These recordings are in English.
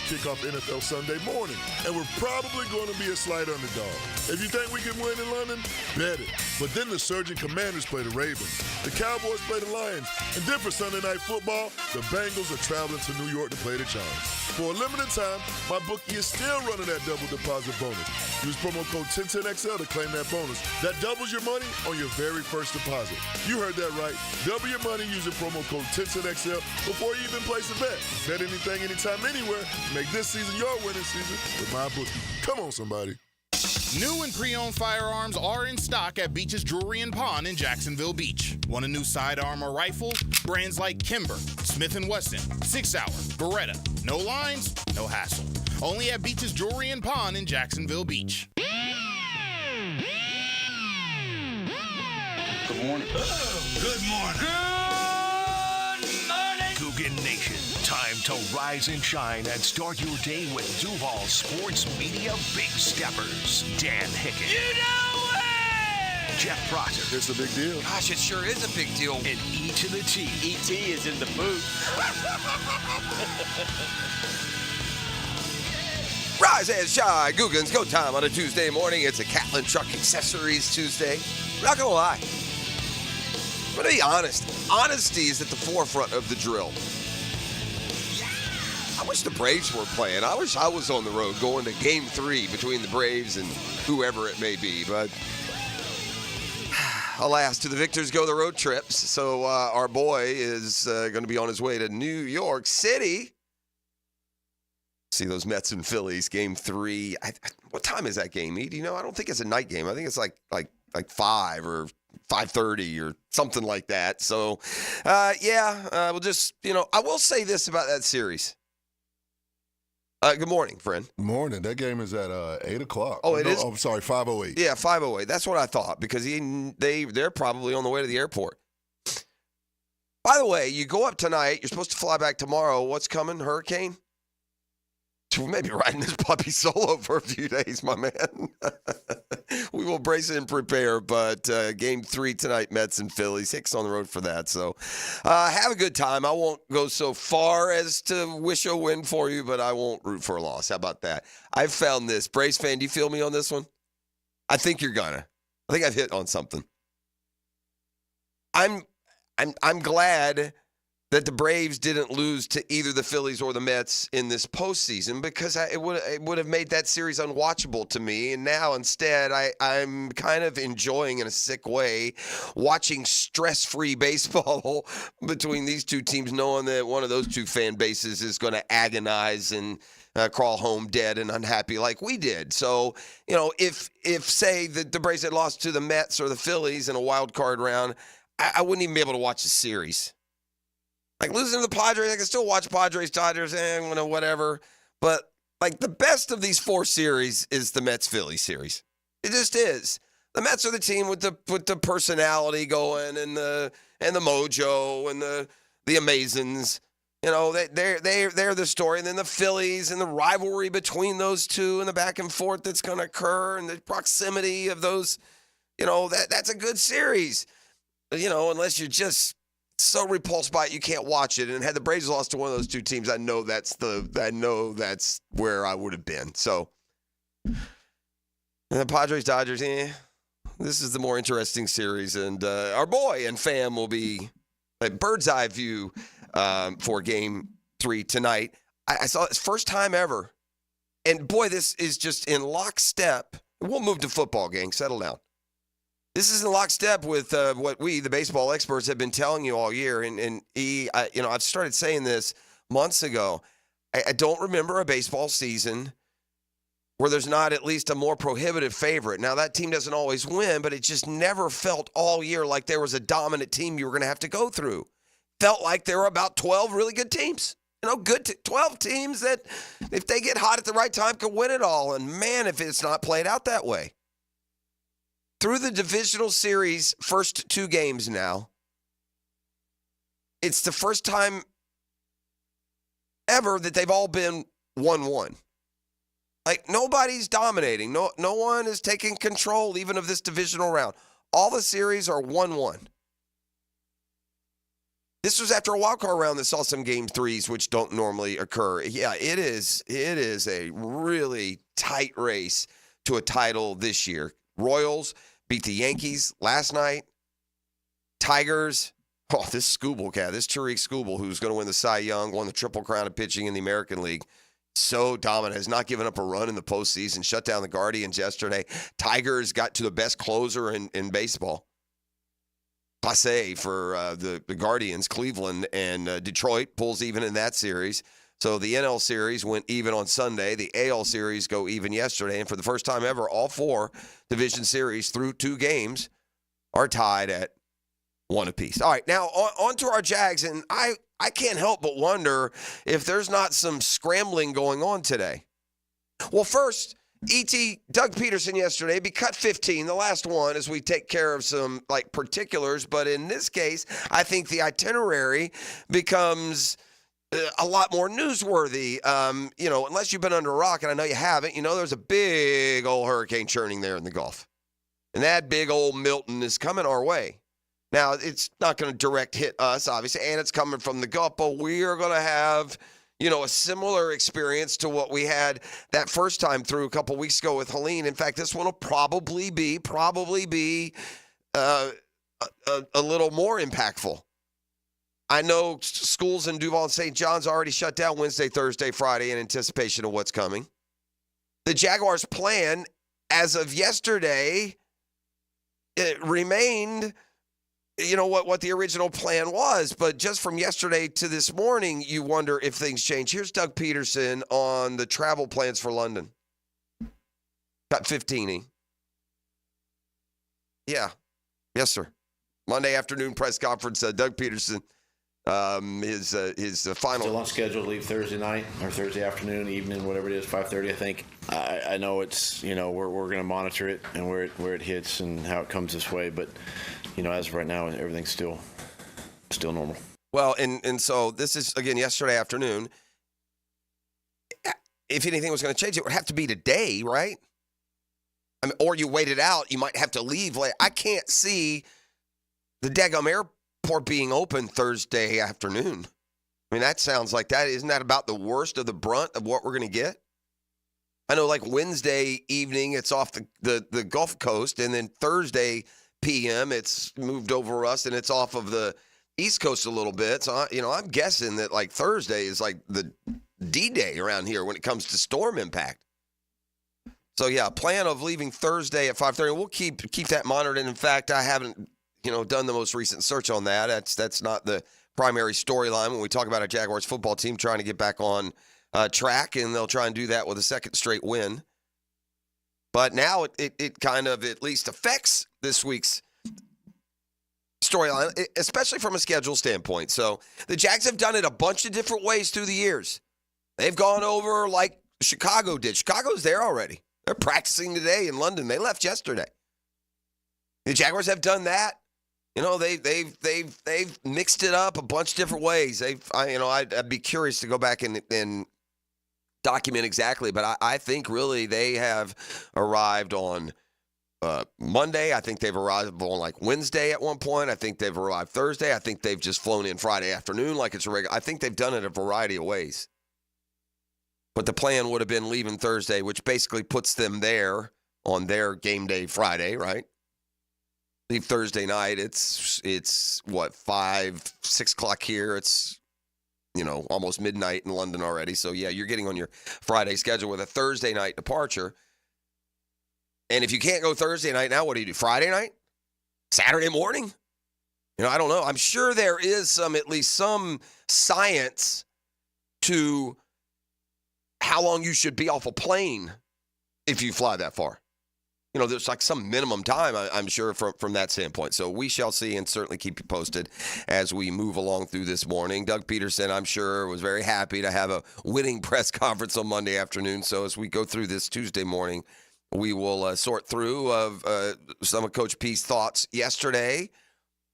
kick off NFL Sunday morning, and we're probably going to be a slight underdog. If you think we can win in London, bet it. But then the surging Commanders play the Ravens, the Cowboys play the Lions, and then for Sunday Night Football, the Bengals are traveling to New York to play the Giants. For a limited time, my bookie is still running that double deposit bonus. Use promo code 1010XL to claim that bonus. That doubles your money on your very first deposit. You heard that right. Double your money using promo code 1010XL before you even place a bet. Bet anything, anytime, anywhere. Make this season your winning season with my bookie. Come on, somebody. New and pre-owned firearms are in stock at Beach's Jewelry and Pawn in Jacksonville Beach. Want a new sidearm or rifle? Brands like Kimber, Smith & Wesson, 6 Hour, Beretta. No lines, no hassle. Only at Beach's Jewelry and Pawn in Jacksonville Beach. Good morning. Oh, good morning. Good morning. Coogan Nation. Time to rise and shine and start your day with Duvall Sports Media Big Steppers. Dan Hicken. You know it! Jeff Prosser. It's a big deal. Gosh, it sure is a big deal. And E to the T. E.T. is in the booth. Rise and shine, Googans. Go time on a Tuesday morning. It's a Catlin Truck Accessories Tuesday. I'm not going to lie. I'm going to be honest. Honesty is at the forefront of the drill. I wish the Braves were playing. I wish I was on the road going to Game 3 between the Braves and whoever it may be. But alas, to the victors go the road trips. So our boy is going to be on his way to New York City. See those Mets and Phillies, Game 3. What time is that game, E? Do you know? I don't think it's a night game. I think it's like 5 or 5:30 or something like that. So, we'll just, I will say this about that series. Good morning, friend. Morning. That game is at 8 o'clock. Oh, it is? I'm sorry, 5:08. Yeah, 5:08. That's what I thought because they're probably on the way to the airport. By the way, you go up tonight. You're supposed to fly back tomorrow. What's coming? Hurricane? We may be riding this puppy solo for a few days, my man. We will brace and prepare, but Game 3 tonight, Mets and Phillies. Hicks on the road for that. So have a good time. I won't go so far as to wish a win for you, but I won't root for a loss. How about that? I've found this. Braves fan, do you feel me on this one? I think you're gonna. I think I've hit on something. I'm glad that the Braves didn't lose to either the Phillies or the Mets in this postseason because it would have made that series unwatchable to me. And now instead, I'm kind of enjoying in a sick way watching stress-free baseball between these two teams, knowing that one of those two fan bases is going to agonize and crawl home dead and unhappy like we did. So, if say the Braves had lost to the Mets or the Phillies in a wild card round, I wouldn't even be able to watch the series. Like losing to the Padres, I can still watch Padres, Dodgers, whatever. But like the best of these 4 series is the Mets-Phillies series. It just is. The Mets are the team with the personality going and the mojo and the amazings. They're the story. And then the Phillies and the rivalry between those two and the back and forth that's going to occur and the proximity of those. That's a good series. Unless you're just so repulsed by it you can't watch it. And had the Braves lost to one of those two teams, I know that's where I would have been. So, and the Padres, Dodgers, this is the more interesting series. And our boy and fam will be a bird's eye view for Game 3 tonight. I saw it first time ever. And boy, this is just in lockstep. We'll move to football, gang. Settle down. This is in lockstep with what we, the baseball experts, have been telling you all year. And I've started saying this months ago. I don't remember a baseball season where there's not at least a more prohibitive favorite. Now, that team doesn't always win, but it just never felt all year like there was a dominant team you were going to have to go through. Felt like there were about 12 really good teams. 12 teams that, if they get hot at the right time, can win it all. And, man, if it's not played out that way. Through the divisional series, first 2 games now, it's the first time ever that they've all been 1-1. Like, nobody's dominating. No one is taking control even of this divisional round. All the series are 1-1. This was after a wild card round that saw some game threes, which don't normally occur. Yeah, it is a really tight race to a title this year. Royals beat the Yankees last night. Tigers, this Skubal cat, this Tariq Skubal, who's going to win the Cy Young, won the Triple Crown of pitching in the American League. So dominant, has not given up a run in the postseason, shut down the Guardians yesterday. Tigers got to the best closer in baseball. Passe for the Guardians, Cleveland, and Detroit pulls even in that series. So the NL series went even on Sunday. The AL series go even yesterday. And for the first time ever, all 4 division series through 2 games are tied at 1 apiece. All right, now on to our Jags. And I can't help but wonder if there's not some scrambling going on today. Well, first, Doug Peterson yesterday, be cut 15, the last one, as we take care of some particulars. But in this case, I think the itinerary becomes a lot more newsworthy. Unless you've been under a rock, and I know you haven't, there's a big old hurricane churning there in the Gulf. And that big old Milton is coming our way. Now, it's not going to direct hit us, obviously, and it's coming from the Gulf, but we are going to have, a similar experience to what we had that first time through a couple weeks ago with Helene. In fact, this one will probably be a little more impactful. I know schools in Duvall and St. John's already shut down Wednesday, Thursday, Friday in anticipation of what's coming. The Jaguars' plan, as of yesterday, it remained what the original plan was. But just from yesterday to this morning, you wonder if things change. Here's Doug Peterson on the travel plans for London. Got 15. Yeah. Yes, sir. Monday afternoon press conference, Doug Peterson, his final. Still on schedule to leave Thursday night or Thursday afternoon, evening, whatever it is, 5:30, I think. I know it's, we're going to monitor it and where it hits and how it comes this way. But, as of right now, everything's still normal. Well, and so this is, again, yesterday afternoon. If anything was going to change, it would have to be today, right? I mean, or you wait it out. You might have to leave late. I can't see the daggum airport being open Thursday afternoon. I mean, that sounds like that. Isn't that about the worst of the brunt of what we're going to get? I know, Wednesday evening, it's off the Gulf Coast, and then Thursday p.m., it's moved over us, and it's off of the East Coast a little bit. So, I'm guessing that, Thursday is, the D-Day around here when it comes to storm impact. So, yeah, plan of leaving Thursday at 5:30. We'll keep that monitored. And, in fact, I haven't, done the most recent search on that. That's not the primary storyline when we talk about a Jaguars football team trying to get back on track, and they'll try and do that with a second straight win. But now it kind of at least affects this week's storyline, especially from a schedule standpoint. So the Jags have done it a bunch of different ways through the years. They've gone over like Chicago did. Chicago's there already. They're practicing today in London. They left yesterday. The Jaguars have done that. They've mixed it up a bunch of different ways. I'd be curious to go back and document exactly, but I think really they have arrived on Monday. I think they've arrived on Wednesday at one point. I think they've arrived Thursday. I think they've just flown in Friday afternoon like it's a regular. I think they've done it a variety of ways. But the plan would have been leaving Thursday, which basically puts them there on their game day Friday, right? Leave Thursday night. It's what, 6 o'clock here. It's, almost midnight in London already. So, yeah, you're getting on your Friday schedule with a Thursday night departure. And if you can't go Thursday night, now what do you do? Friday night? Saturday morning? I don't know. I'm sure there is at least some science to how long you should be off a plane if you fly that far. There's some minimum time, I'm sure, from that standpoint. So we shall see and certainly keep you posted as we move along through this morning. Doug Peterson, I'm sure, was very happy to have a winning press conference on Monday afternoon. So as we go through this Tuesday morning, we will sort through some of Coach P's thoughts yesterday.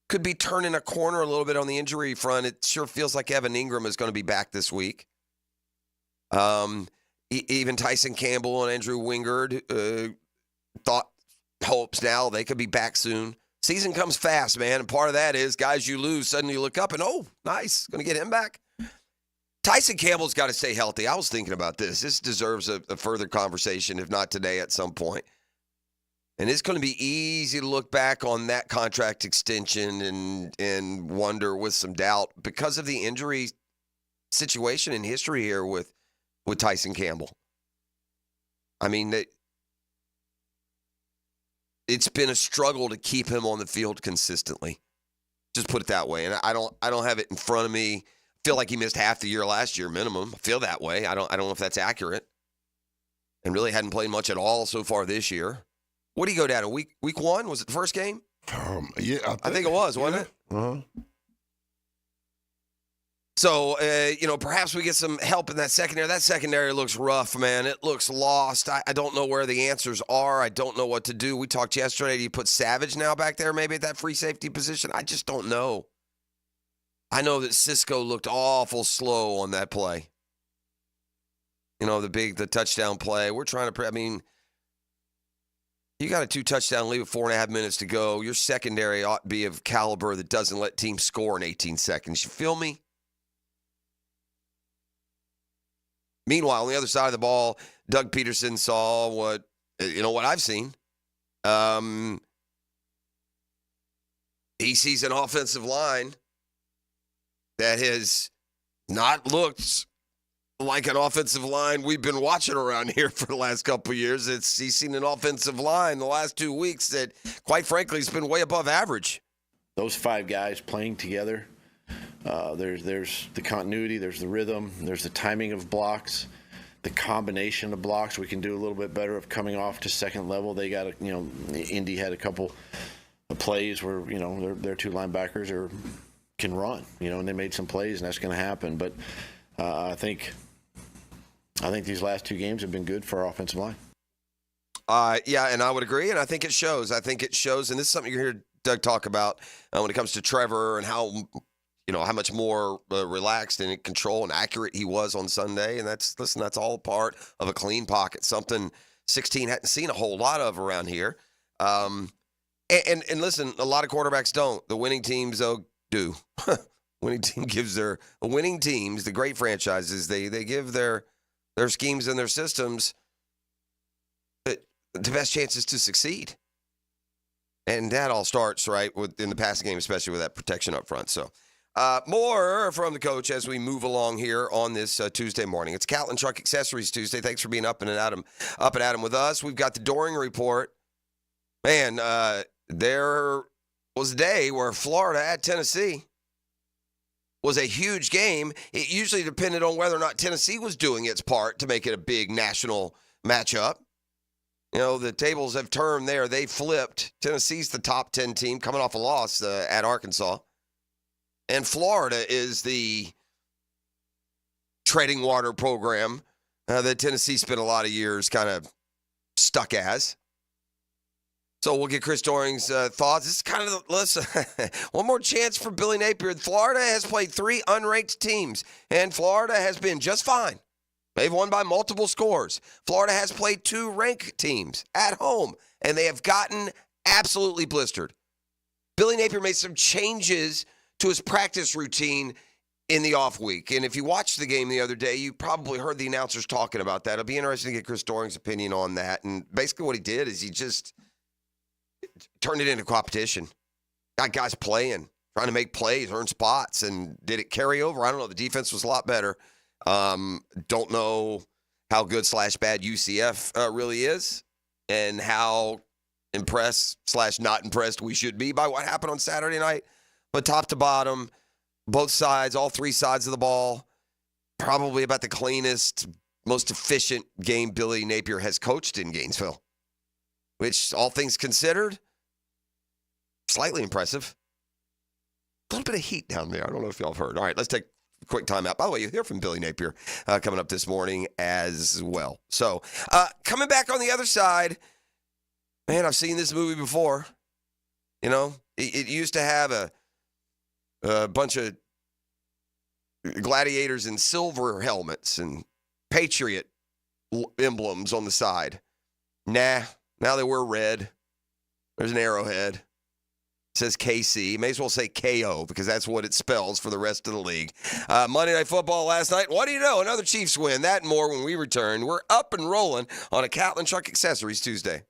Could be turning a corner a little bit on the injury front. It sure feels like Evan Ingram is going to be back this week. Even Tyson Campbell and Andrew Wingard hopes now they could be back soon. Season comes fast, man, and part of that is guys you lose, suddenly you look up and, oh, nice, going to get him back. Tyson Campbell's got to stay healthy. I was thinking about this. This deserves a further conversation, if not today, at some point. And it's going to be easy to look back on that contract extension and wonder with some doubt because of the injury situation and history here with Tyson Campbell. I mean, it's been a struggle to keep him on the field consistently. Just put it that way. And I don't have it in front of me. I feel like he missed half the year last year minimum. I feel that way. I don't know if that's accurate. And really hadn't played much at all so far this year. What do you go down to week one? Was it the first game? Yeah, I think it was, wasn't it? Uh-huh. So, perhaps we get some help in that secondary. That secondary looks rough, man. It looks lost. I don't know where the answers are. I don't know what to do. We talked yesterday. Do you put Savage now back there maybe at that free safety position? I just don't know. I know that Cisco looked awful slow on that play. The touchdown play. We're trying to you got a 2-touchdown lead with 4.5 minutes to go. Your secondary ought to be of caliber that doesn't let teams score in 18 seconds. You feel me? Meanwhile, on the other side of the ball, Doug Peterson saw what I've seen. He sees an offensive line that has not looked like an offensive line we've been watching around here for the last couple of years. He's seen an offensive line the last 2 weeks that, quite frankly, has been way above average. Those 5 guys playing together, there's the continuity, there's the rhythm, there's the timing of blocks, the combination of blocks. We can do a little bit better of coming off to second level. They got Indy had a couple of plays where their 2 linebackers can run, and they made some plays, and that's going to happen. But I think these last 2 games have been good for our offensive line. Yeah, and I would agree, and I think it shows. And this is something you hear Doug talk about when it comes to Trevor and how much more relaxed and in control and accurate he was on Sunday. And that's all part of a clean pocket, something 16 hadn't seen a whole lot of around here. And listen, a lot of quarterbacks don't. The winning teams, though, do. Winning teams, the great franchises, they give their schemes and their systems the best chances to succeed. And that all starts, right, in the passing game, especially with that protection up front. So more from the coach as we move along here on this Tuesday morning. It's Catlin Truck Accessories Tuesday. Thanks for being up and at 'em with us. We've got the Doring report. Man, there was a day where Florida at Tennessee was a huge game. It usually depended on whether or not Tennessee was doing its part to make it a big national matchup. The tables have turned there. They flipped. Tennessee's the top 10 team coming off a loss at Arkansas. And Florida is the treading water program that Tennessee spent a lot of years kind of stuck as. So we'll get Chris Doring's thoughts. This is kind of listen, one more chance for Billy Napier. Florida has played 3 unranked teams, and Florida has been just fine. They've won by multiple scores. Florida has played 2 ranked teams at home, and they have gotten absolutely blistered. Billy Napier made some changes to his practice routine in the off week. And if you watched the game the other day, you probably heard the announcers talking about that. It'll be interesting to get Chris Doring's opinion on that. And basically what he did is he just turned it into competition. Got guys playing, trying to make plays, earn spots, and did it carry over? I don't know. The defense was a lot better. Don't know how good / bad UCF really is and how impressed / not impressed we should be by what happened on Saturday night. But top to bottom, both sides, all 3 sides of the ball, probably about the cleanest, most efficient game Billy Napier has coached in Gainesville, which, all things considered, slightly impressive. A little bit of heat down there. I don't know if y'all have heard. All right, let's take a quick time out. By the way, you'll hear from Billy Napier coming up this morning as well. So, coming back on the other side, man, I've seen this movie before. It used to have a bunch of gladiators in silver helmets and Patriot emblems on the side. Nah, now they wear red. There's an arrowhead. says KC. May as well say KO because that's what it spells for the rest of the league. Monday Night Football last night. What do you know? Another Chiefs win. That and more when we return. We're up and rolling on a Catlin Truck Accessories Tuesday.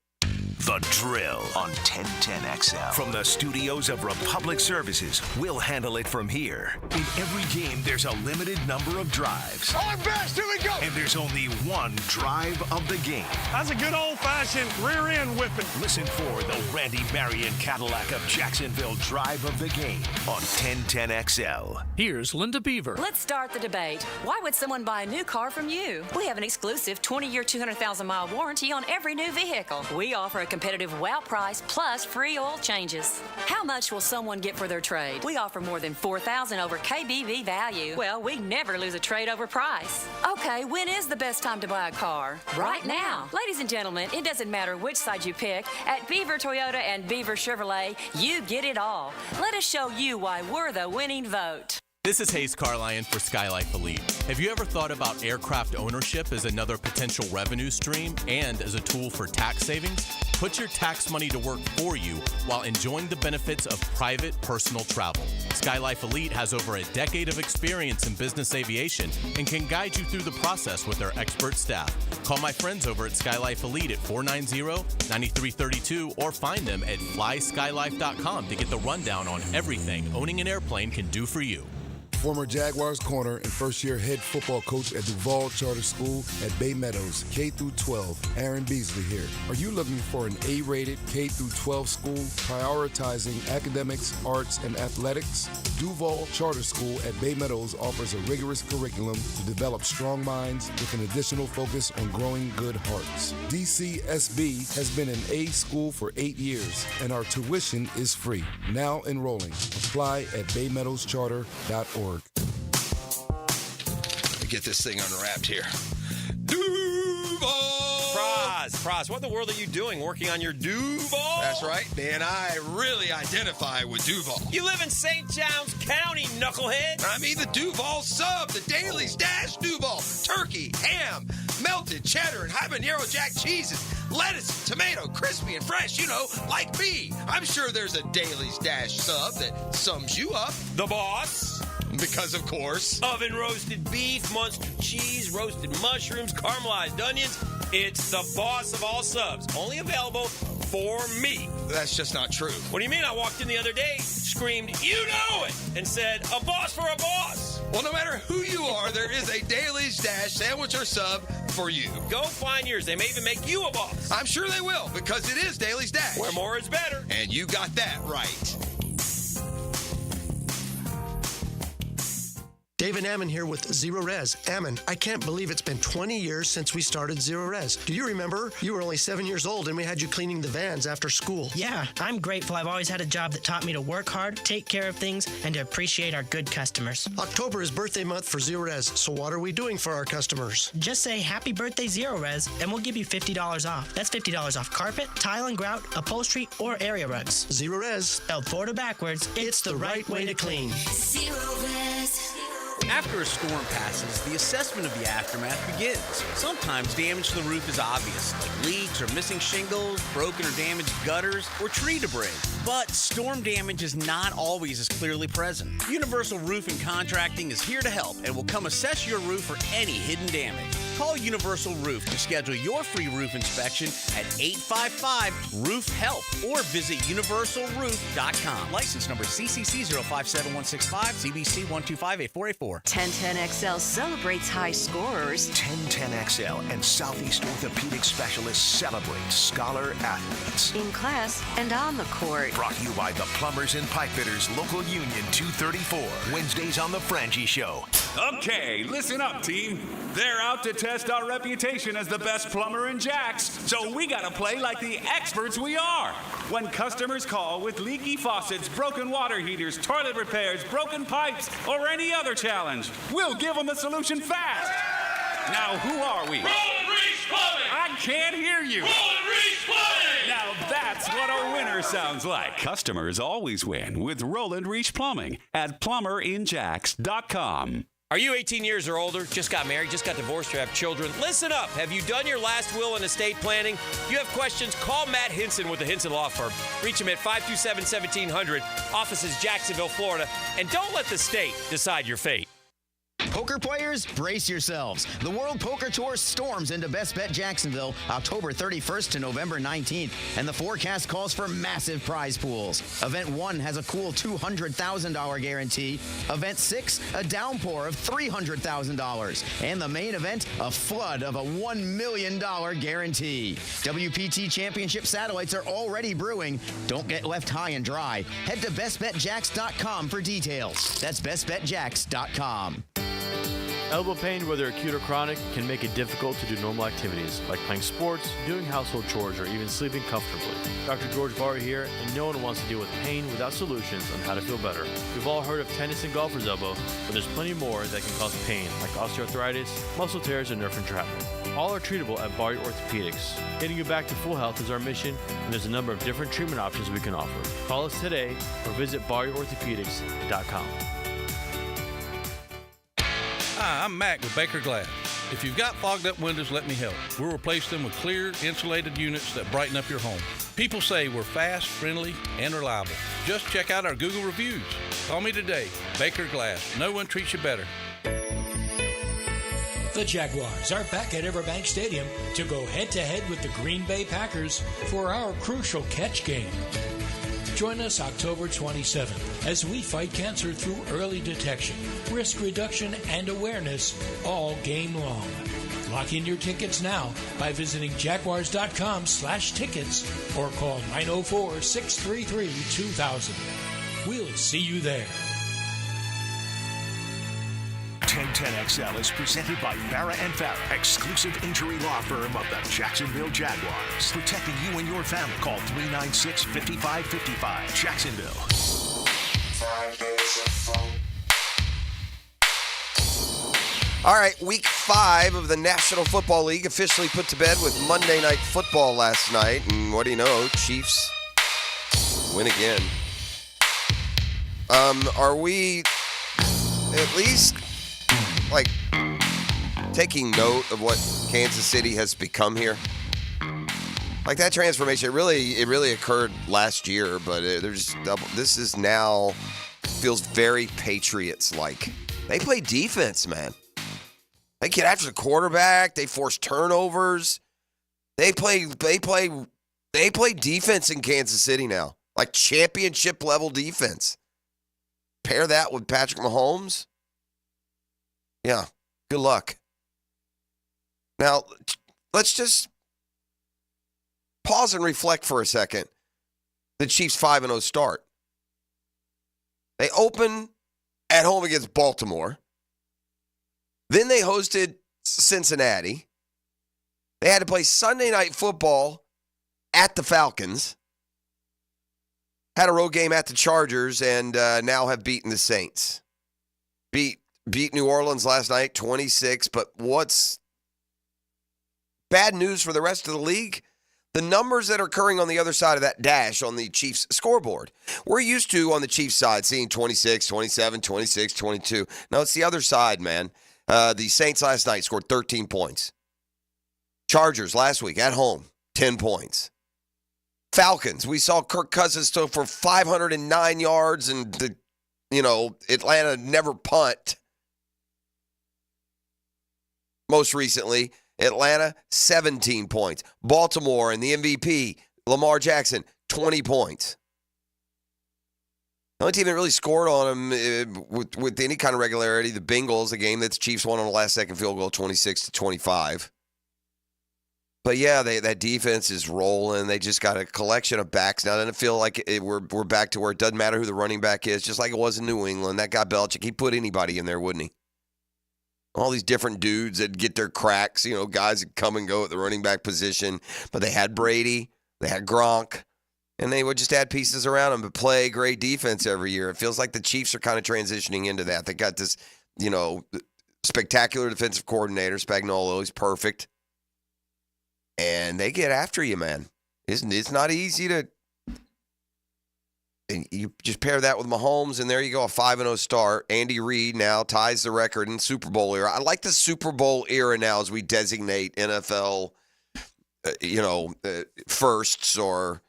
The Drill on 1010XL. From the studios of Republic Services, we'll handle it from here. In every game, there's a limited number of drives. On fast, here we go! And there's only one drive of the game. That's a good old-fashioned rear-end whipping. Listen for the Randy Marion Cadillac of Jacksonville drive of the game on 1010XL. Here's Linda Beaver. Let's start the debate. Why would someone buy a new car from you? We have an exclusive 20-year, 200,000-mile warranty on every new vehicle. We offer a competitive wow price plus free oil changes. How much will someone get for their trade? We offer more than $4,000 over KBV value. Well, we never lose a trade over price. Okay, when is the best time to buy a car? Right now. Ladies and gentlemen, it doesn't matter which side you pick. At Beaver Toyota and Beaver Chevrolet, you get it all. Let us show you why we're the winning vote. This is Hayes Carlion for Skylife Elite. Have you ever thought about aircraft ownership as another potential revenue stream and as a tool for tax savings? Put your tax money to work for you while enjoying the benefits of private personal travel. Skylife Elite has over a decade of experience in business aviation and can guide you through the process with their expert staff. Call my friends over at Skylife Elite at 490-9332 or find them at flyskylife.com to get the rundown on everything owning an airplane can do for you. Former Jaguars corner and first-year head football coach at Duvall Charter School at Bay Meadows, K-12, Aaron Beasley here. Are you looking for an A-rated K-12 school prioritizing academics, arts, and athletics? Duvall Charter School at Bay Meadows offers a rigorous curriculum to develop strong minds with an additional focus on growing good hearts. DCSB has been an A school for 8 years, and our tuition is free. Now enrolling. Apply at baymeadowscharter.org. Get this thing unwrapped here. Duvall! Praz, what in the world are you doing working on your Duvall? That's right, man. I really identify with Duvall. You live in St. John's County, knucklehead. I mean the Duvall sub, the Dailies Dash Duvall. Turkey, ham, melted cheddar, and habanero jack cheeses. Lettuce, tomato, crispy and fresh, you know, like me. I'm sure there's a Dailies Dash sub that sums you up. The boss. Because, of course. Oven roasted beef, Munster cheese, roasted mushrooms, caramelized onions. It's the boss of all subs. Only available for me. That's just not true. What do you mean? I walked in the other day, screamed, "You know it!" and said, "A boss for a boss." Well, no matter who you are, there is a Dailies Dash sandwich or sub for you. Go find yours. They may even make you a boss. I'm sure they will, because it is Dailies Dash. Where more is better. And you got that right. David Ammon here with Zero Res. Ammon, I can't believe it's been 20 years since we started Zero Res. Do you remember? You were only 7 years old and we had you cleaning the vans after school. Yeah, I'm grateful I've always had a job that taught me to work hard, take care of things, and to appreciate our good customers. October is birthday month for Zero Res, so what are we doing for our customers? Just say Happy Birthday Zero Res and we'll give you $50 off. That's $50 off carpet, tile and grout, upholstery, or area rugs. Zero Res. Spelled forward or backwards, it's the right way to clean. Zero Res. After a storm passes, the assessment of the aftermath begins. Sometimes damage to the roof is obvious, like leaks or missing shingles, broken or damaged gutters, or tree debris. But storm damage is not always as clearly present. Universal Roofing Contracting is here to help and will come assess your roof for any hidden damage. Call Universal Roof to schedule your free roof inspection at 855-ROOF-HELP or visit universalroof.com. License number CCC 057165, CBC 1258484. 1010XL celebrates high scorers. 1010XL and Southeast Orthopedic Specialists celebrate scholar athletes. In class and on the court. Brought to you by the Plumbers and Pipefitters Local Union 234. Wednesdays on The Frangie Show. Okay, listen up, team. They're out to test our reputation as the best plumber in Jax, so we gotta play like the experts we are. When customers call with leaky faucets, broken water heaters, toilet repairs, broken pipes, or any other challenge, we'll give them the solution fast. Now, who are we? Roland Reese Plumbing! I can't hear you. Roland Reese Plumbing! Now that's what a winner sounds like. Customers always win with Roland Reese Plumbing at plumberinjax.com. Are you 18 years or older, just got married, just got divorced, or have children? Listen up. Have you done your last will and estate planning? You have questions? Call Matt Hinson with the Hinson Law Firm. Reach him at 527-1700. Office is Jacksonville, Florida. And don't let the state decide your fate. Poker players, brace yourselves. The World Poker Tour storms into Best Bet Jacksonville October 31st to November 19th, and the forecast calls for massive prize pools. Event 1 has a cool $200,000 guarantee. Event 6, a downpour of $300,000. And the main event, a flood of a $1 million guarantee. WPT Championship satellites are already brewing. Don't get left high and dry. Head to bestbetjacks.com for details. That's bestbetjacks.com. Elbow pain, whether acute or chronic, can make it difficult to do normal activities like playing sports, doing household chores, or even sleeping comfortably. Dr. George Barr here, and no one wants to deal with pain without solutions on how to feel better. We've all heard of tennis and golfer's elbow, but there's plenty more that can cause pain, like osteoarthritis, muscle tears, and nerve entrapment. All are treatable at Barr Orthopedics. Getting you back to full health is our mission, and there's a number of different treatment options we can offer. Call us today or visit barrorthopedics.com. Hi, I'm Mac with Baker Glass. If you've got fogged up windows, let me help. We'll replace them with clear, insulated units that brighten up your home. People say we're fast, friendly, and reliable. Just check out our Google reviews. Call me today. Baker Glass. No one treats you better. The Jaguars are back at Everbank Stadium to go head-to-head with the Green Bay Packers for our crucial catch game. Join us October 27th as we fight cancer through early detection, risk reduction, and awareness all game long. Lock in your tickets now by visiting jaguars.com/tickets or call 904-633-2000. We'll see you there. 1010XL is presented by Farah and Farah, exclusive injury law firm of the Jacksonville Jaguars. Protecting you and your family. Call 396-5555. Jacksonville. All right, week 5 of the National Football League officially put to bed with Monday Night Football last night. And what do you know? Chiefs win again. Are we at least taking note of what Kansas City has become here? Like that transformation, it really occurred last year, but this is now feels very Patriots-like. They play defense, man. They get after the quarterback. They force turnovers. They play defense in Kansas City now, like championship level defense. Pair that with Patrick Mahomes. Yeah, good luck. Now, let's just pause and reflect for a second. The Chiefs' 5-0 start. They open at home against Baltimore. Then they hosted Cincinnati. They had to play Sunday Night Football at the Falcons. Had a road game at the Chargers and now have beaten the Saints. Beat New Orleans last night, 26. But what's bad news for the rest of the league? The numbers that are occurring on the other side of that dash on the Chiefs scoreboard. We're used to, on the Chiefs side, seeing 26, 27, 26, 22. No, it's the other side, man. The Saints last night scored 13 points. Chargers last week at home, 10 points. Falcons, we saw Kirk Cousins throw for 509 yards and, Atlanta never punt. Most recently, Atlanta, 17 points. Baltimore and the MVP, Lamar Jackson, 20 points. The only team that really scored on them with any kind of regularity, the Bengals, a game that the Chiefs won on a last-second field goal, 26-25. But, yeah, that defense is rolling. They just got a collection of backs. Now, doesn't it feel like we're back to where it doesn't matter who the running back is, just like it was in New England. That guy Belichick, he'd put anybody in there, wouldn't he? All these different dudes that get their cracks, guys that come and go at the running back position. But they had Brady, they had Gronk, and they would just add pieces around them to play great defense every year. It feels like the Chiefs are kind of transitioning into that. They got this, spectacular defensive coordinator, Spagnuolo. He's perfect. And they get after you, man. It's not easy to And you just pair that with Mahomes, and there you go, a 5-0 start. Andy Reid now ties the record in Super Bowl era. I like the Super Bowl era now as we designate NFL, firsts or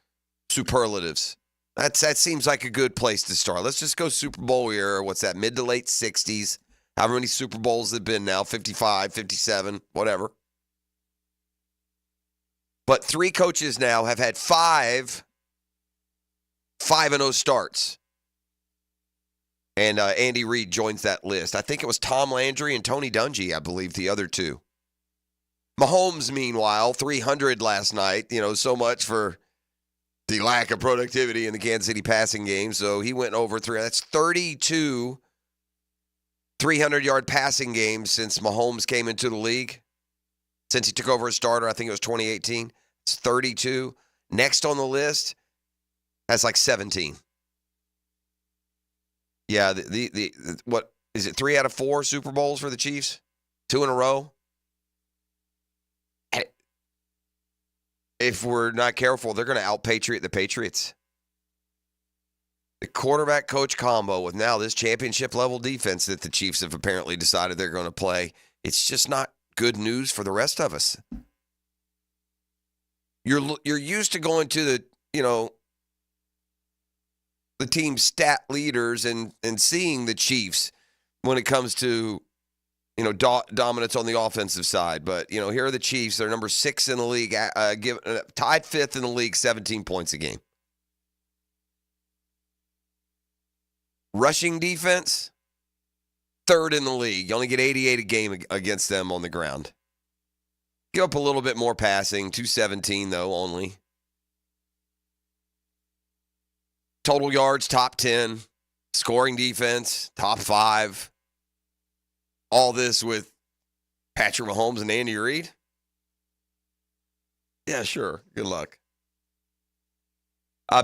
superlatives. That seems like a good place to start. Let's just go Super Bowl era. What's that, mid to late 60s? However many Super Bowls there have been now, 55, 57, whatever. But 3 coaches now have had 5 5-0 starts. And Andy Reid joins that list. I think it was Tom Landry and Tony Dungy, I believe, the other 2. Mahomes, meanwhile, 300 last night. So much for the lack of productivity in the Kansas City passing game. So he went over 3. That's 32 300-yard passing games since Mahomes came into the league. Since he took over as starter, I think it was 2018. It's 32. Next on the list has like 17. Yeah, the what is it? 3 out of 4 Super Bowls for the Chiefs, 2 in a row. If we're not careful, they're going to out-Patriot the Patriots. The quarterback-coach combo with now this championship-level defense that the Chiefs have apparently decided they're going to play, it's just not good news for the rest of us. You're used to going to the team's stat leaders and seeing the Chiefs when it comes to dominance on the offensive side. But, here are the Chiefs. They're number 6 in the league, tied 5th in the league, 17 points a game. Rushing defense, 3rd in the league. You only get 88 a game against them on the ground. Give up a little bit more passing, 217 though only. Total yards, top 10. Scoring defense, top 5. All this with Patrick Mahomes and Andy Reid? Yeah, sure. Good luck.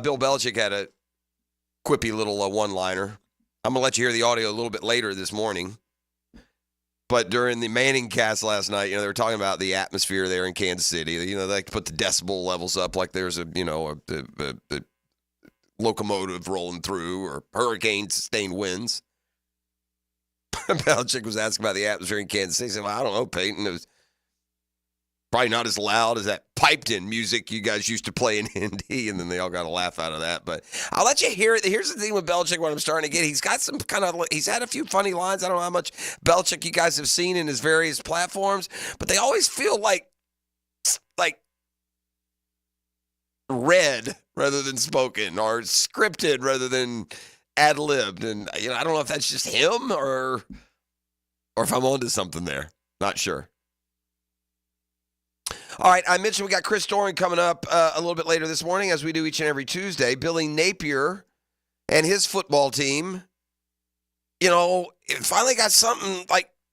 Bill Belichick had a quippy little one-liner. I'm going to let you hear the audio a little bit later this morning. But during the Manning cast last night, they were talking about the atmosphere there in Kansas City. They like to put the decibel levels up like there's a locomotive rolling through or hurricane-sustained winds. Belichick was asking about the atmosphere in Kansas City. He said, well, I don't know, Peyton. It was probably not as loud as that piped-in music you guys used to play in Indy, and then they all got a laugh out of that. But I'll let you hear it. Here's the thing with Belichick, what I'm starting to get. He's got some he's had a few funny lines. I don't know how much Belichick you guys have seen in his various platforms, but they always feel like read rather than spoken, or scripted rather than ad-libbed. And I don't know if that's just him or if I'm onto something there. Not sure. All right, I mentioned we got Chris Doring coming up a little bit later this morning, as we do each and every Tuesday. Billy Napier and his football team, finally got something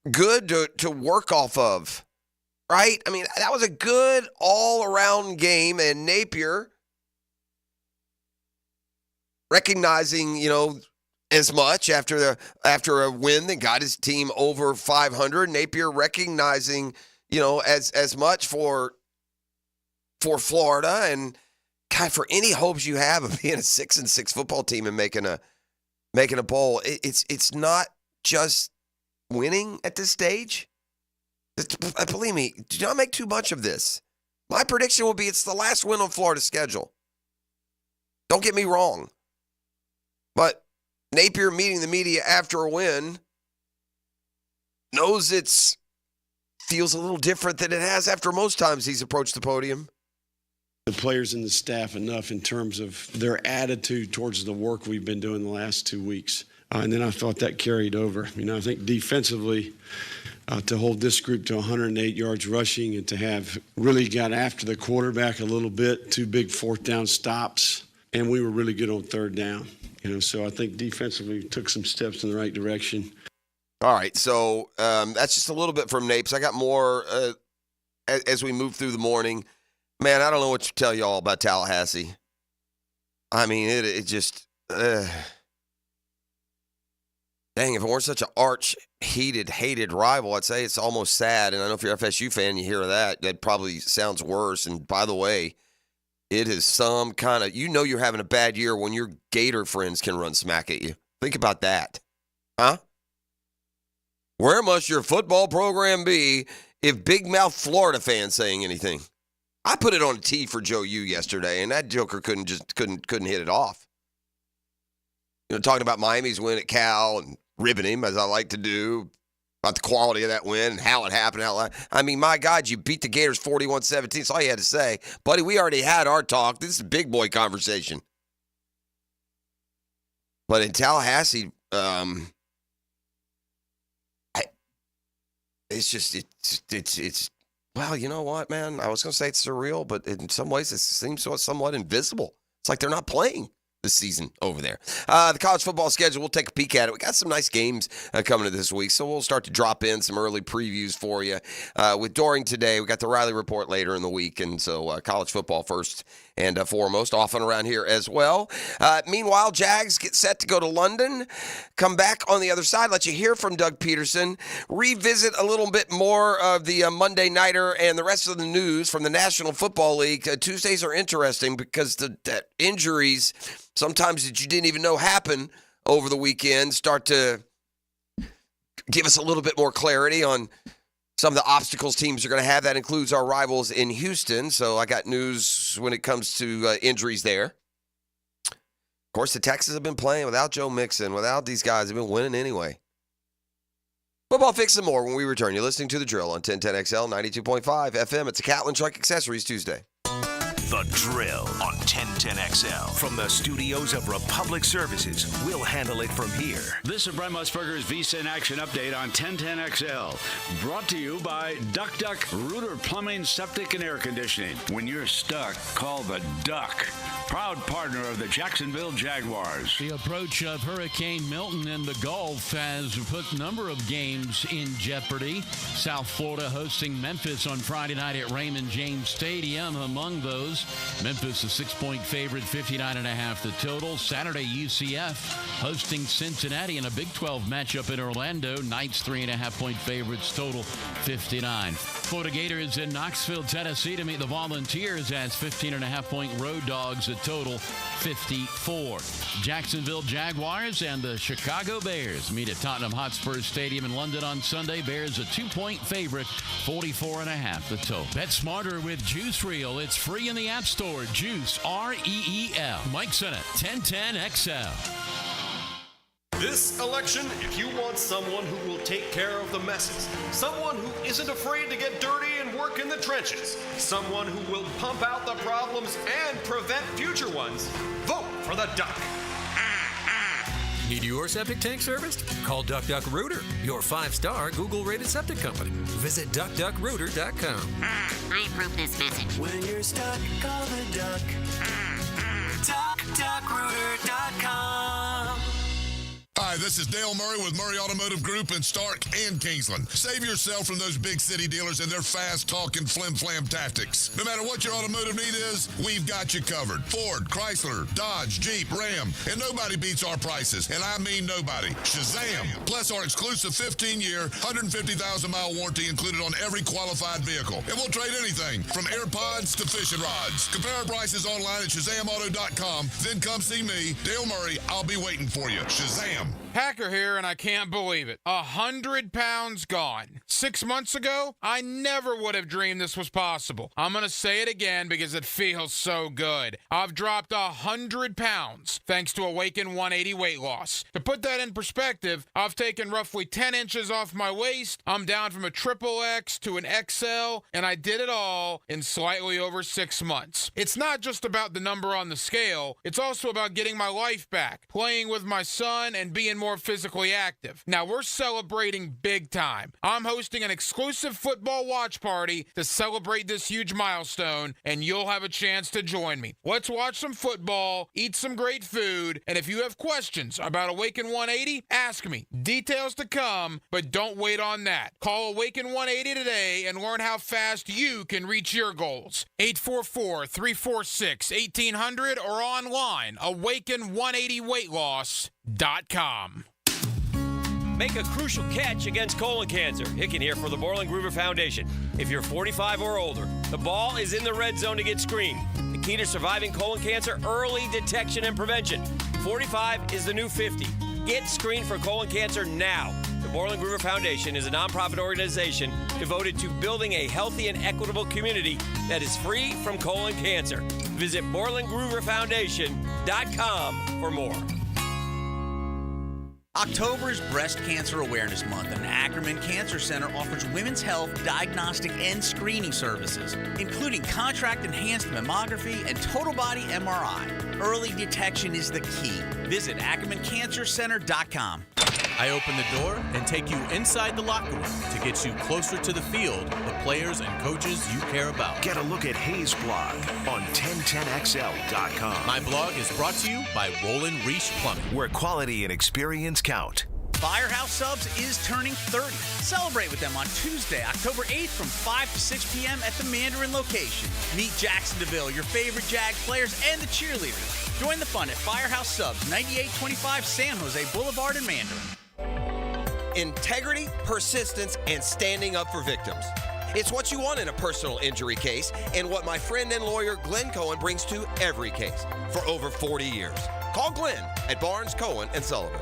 good to work off of, right? I mean, that was a good all-around game, and Napier recognizing, as much after a win that got his team over 500. Napier recognizing, as much for Florida, and God, for any hopes you have of being a 6-6 football team and making a bowl, it's not just winning at this stage. Believe me, do not make too much of this. My prediction will be it's the last win on Florida's schedule. Don't get me wrong. But Napier meeting the media after a win knows feels a little different than it has after most times he's approached the podium. The players and the staff enough in terms of their attitude towards the work we've been doing the last 2 weeks. And then I thought that carried over. I think defensively, to hold this group to 108 yards rushing and to have really got after the quarterback a little bit, 2 big 4th down stops, and we were really good on 3rd down. So I think defensively we took some steps in the right direction. All right, so that's just a little bit from Napes. I got more as we move through the morning. Man, I don't know what to tell you all about Tallahassee. I mean, it just dang, if it weren't such an hated rival, I'd say it's almost sad. And I know if you're an FSU fan, you hear that probably sounds worse. And by the way, It is some kind of, you're having a bad year when your Gator friends can run smack at you. Think about that. Huh? Where must your football program be if big mouth Florida fans saying anything? I put it on a tee for Joe U yesterday, and that joker couldn't hit it off. Talking about Miami's win at Cal and ribbing him, as I like to do, about the quality of that win and how it happened. I mean, my God, you beat the Gators 41-17. That's all you had to say. Buddy, we already had our talk. This is a big boy conversation. But in Tallahassee, it's well, you know what, man? I was going to say it's surreal, but in some ways it seems somewhat invisible. It's like they're not playing this season over there. The college football schedule, we'll take a peek at it. We got some nice games coming to this week, so we'll start to drop in some early previews for you. With Doring today, we got the Riley Report later in the week, and so college football first and foremost, often around here as well. Meanwhile, Jags get set to go to London, come back on the other side, let you hear from Doug Peterson, revisit a little bit more of the Monday Nighter and the rest of the news from the National Football League. Tuesdays are interesting because the injuries, sometimes that you didn't even know happen over the weekend, start to give us a little bit more clarity on some of the obstacles teams are going to have. That includes our rivals in Houston. So I got news when it comes to injuries there. Of course, the Texans have been playing without Joe Mixon. Without these guys, they've been winning anyway. Football Fix and more when we return. You're listening to The Drill on 1010XL 92.5 FM. It's a Catlin Truck Accessories Tuesday. The Drill on 1010XL. From the studios of Republic Services, we'll handle it from here. This is Brent Musburger's VSIN Action Update on 1010XL. Brought to you by Duck Duck Rooter Plumbing, Septic, and Air Conditioning. When you're stuck, call the Duck. Proud partner of the Jacksonville Jaguars. The approach of Hurricane Milton in the Gulf has put a number of games in jeopardy. South Florida hosting Memphis on Friday night at Raymond James Stadium. Among those, Memphis a 6-point favorite, 59.5 the total. Saturday, UCF hosting Cincinnati in a Big 12 matchup in Orlando. Knights 3.5-point favorites, total 59. Florida Gators in Knoxville, Tennessee to meet the Volunteers as 15.5-point road dogs, a total 54. Jacksonville Jaguars and the Chicago Bears meet at Tottenham Hotspur Stadium in London on Sunday. Bears a 2-point favorite, 44.5 the total. Bet smarter with Juice Reel. It's free in the App Store. Juice, R-E-E-L. Mike Sennett, 1010XL. This election, if you want someone who will take care of the messes, someone who isn't afraid to get dirty and work in the trenches, someone who will pump out the problems and prevent future ones, vote for the Duck. Need your septic tank serviced? Call Duck Duck Rooter, your 5-star Google-rated septic company. Visit duckduckrooter.com. I approve this message. When you're stuck, call the Duck. DuckDuckRooter.com. Hi, this is Dale Murray with Murray Automotive Group in Stark and Kingsland. Save yourself from those big city dealers and their fast-talking flim-flam tactics. No matter what your automotive need is, we've got you covered. Ford, Chrysler, Dodge, Jeep, Ram, and nobody beats our prices, and I mean nobody. Shazam! Plus our exclusive 15-year, 150,000-mile warranty included on every qualified vehicle. And we'll trade anything from AirPods to fishing rods. Compare our prices online at ShazamAuto.com. Then come see me, Dale Murray. I'll be waiting for you. Shazam! Hacker here, and I can't believe it. 100 pounds gone. 6 months ago, I never would have dreamed this was possible. I'm going to say it again because it feels so good. I've dropped 100 pounds thanks to Awaken 180 weight loss. To put that in perspective, I've taken roughly 10 inches off my waist. I'm down from a XXX to an XL, and I did it all in slightly over 6 months. It's not just about the number on the scale. It's also about getting my life back, playing with my son, and being more physically active. Now we're celebrating big time. I'm hosting an exclusive football watch party to celebrate this huge milestone, and you'll have a chance to join me. Let's watch some football, eat some great food, and if you have questions about Awaken 180, ask me. Details to come, but don't wait on that. Call Awaken 180 today and learn how fast you can reach your goals. 844-346-1800 or online, awaken180weightloss.com. Make a crucial catch against colon cancer. Hicken here for the Borland Gruber Foundation. If you're 45 or older, the ball is in the red zone to get screened. The The key to surviving colon cancer, early detection and prevention. 45 is the new 50. Get screened for colon cancer now. The Borland Groover Foundation is a nonprofit organization devoted to building a healthy and equitable community that is free from colon cancer. Visit BorlandGrooverFoundation.com for more. October is Breast Cancer Awareness Month, and Ackerman Cancer Center offers women's health, diagnostic, and screening services, including contract enhanced mammography and total body MRI. Early detection is the key. Visit AckermanCancerCenter.com. I open the door and take you inside the locker room to get you closer to the field, the players and coaches you care about. Get a look at Hayes' blog on 1010XL.com. My blog is brought to you by Roland Reach Plumbing, where quality and experience count. Firehouse Subs is turning 30. Celebrate with them on Tuesday, October 8th from 5 to 6 p.m. at the Mandarin location. Meet Jackson Duvall, your favorite Jags players, and the cheerleaders. Join the fun at Firehouse Subs, 9825 San Jose Boulevard in Mandarin. Integrity, persistence, and standing up for victims. It's what you want in a personal injury case, and what my friend and lawyer Glenn Cohen brings to every case for over 40 years. Call Glenn at Barnes, Cohen & Sullivan.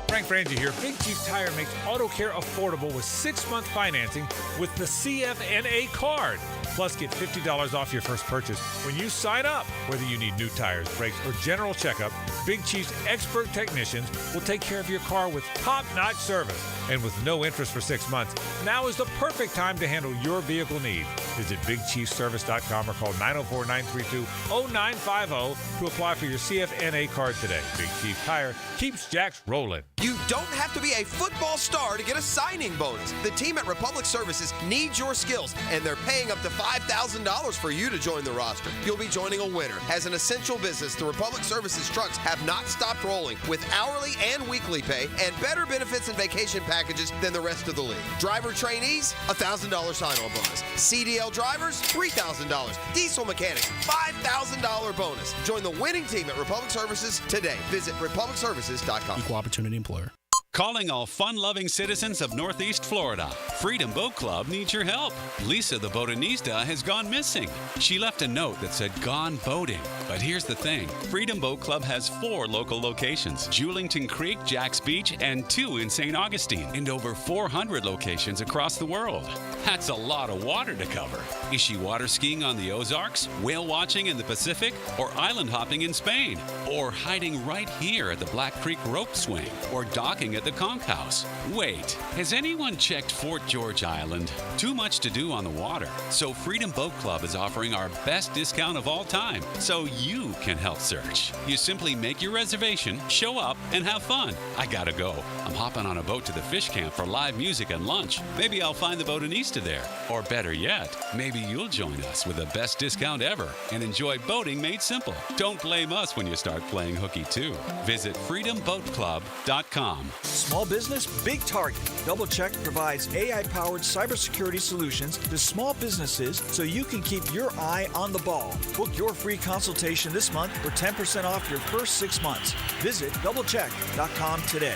Frank Frangie here. Big Chief Tire makes auto care affordable with 6-month financing with the CFNA card. Plus, get $50 off your first purchase when you sign up. Whether you need new tires, brakes, or general checkup, Big Chief's expert technicians will take care of your car with top-notch service. And with no interest for 6 months, now is the perfect time to handle your vehicle needs. Visit BigChiefService.com or call 904-932-0950 to apply for your CFNA card today. Big Chief Tire keeps Jacks rolling. You don't have to be a football star to get a signing bonus. The team at Republic Services needs your skills, and they're paying up to $5,000 for you to join the roster. You'll be joining a winner. As an essential business, the Republic Services trucks have not stopped rolling with hourly and weekly pay and better benefits and vacation packages than the rest of the league. Driver trainees, $1,000 sign-on bonus. CDL drivers, $3,000. Diesel mechanics, $5,000 bonus. Join the winning team at Republic Services today. Visit republicservices.com. Equal opportunity employer. Calling all fun-loving citizens of Northeast Florida. Freedom Boat Club needs your help. Lisa the Botanista has gone missing. She left a note that said gone boating. But here's the thing. Freedom Boat Club has 4 local locations. Julington Creek, Jack's Beach, and 2 in St. Augustine. And over 400 locations across the world. That's a lot of water to cover. Is she water skiing on the Ozarks, whale watching in the Pacific, or island hopping in Spain? Or hiding right here at the Black Creek Rope Swing? Or docking at the Conch House? Wait, has anyone checked Fort George Island? Too much to do on the water. So Freedom Boat Club is offering our best discount of all time, so you can help search. You simply make your reservation, show up, and have fun. I gotta go. I'm hopping on a boat to the fish camp for live music and lunch. Maybe I'll find the Botanista there. Or better yet, maybe you'll join us with the best discount ever and enjoy boating made simple. Don't blame us when you start playing hooky too. Visit freedomboatclub.com. Small business, big target. DoubleCheck provides AI-powered cybersecurity solutions to small businesses so you can keep your eye on the ball. Book your free consultation this month for 10% off your first 6 months. Visit doublecheck.com today.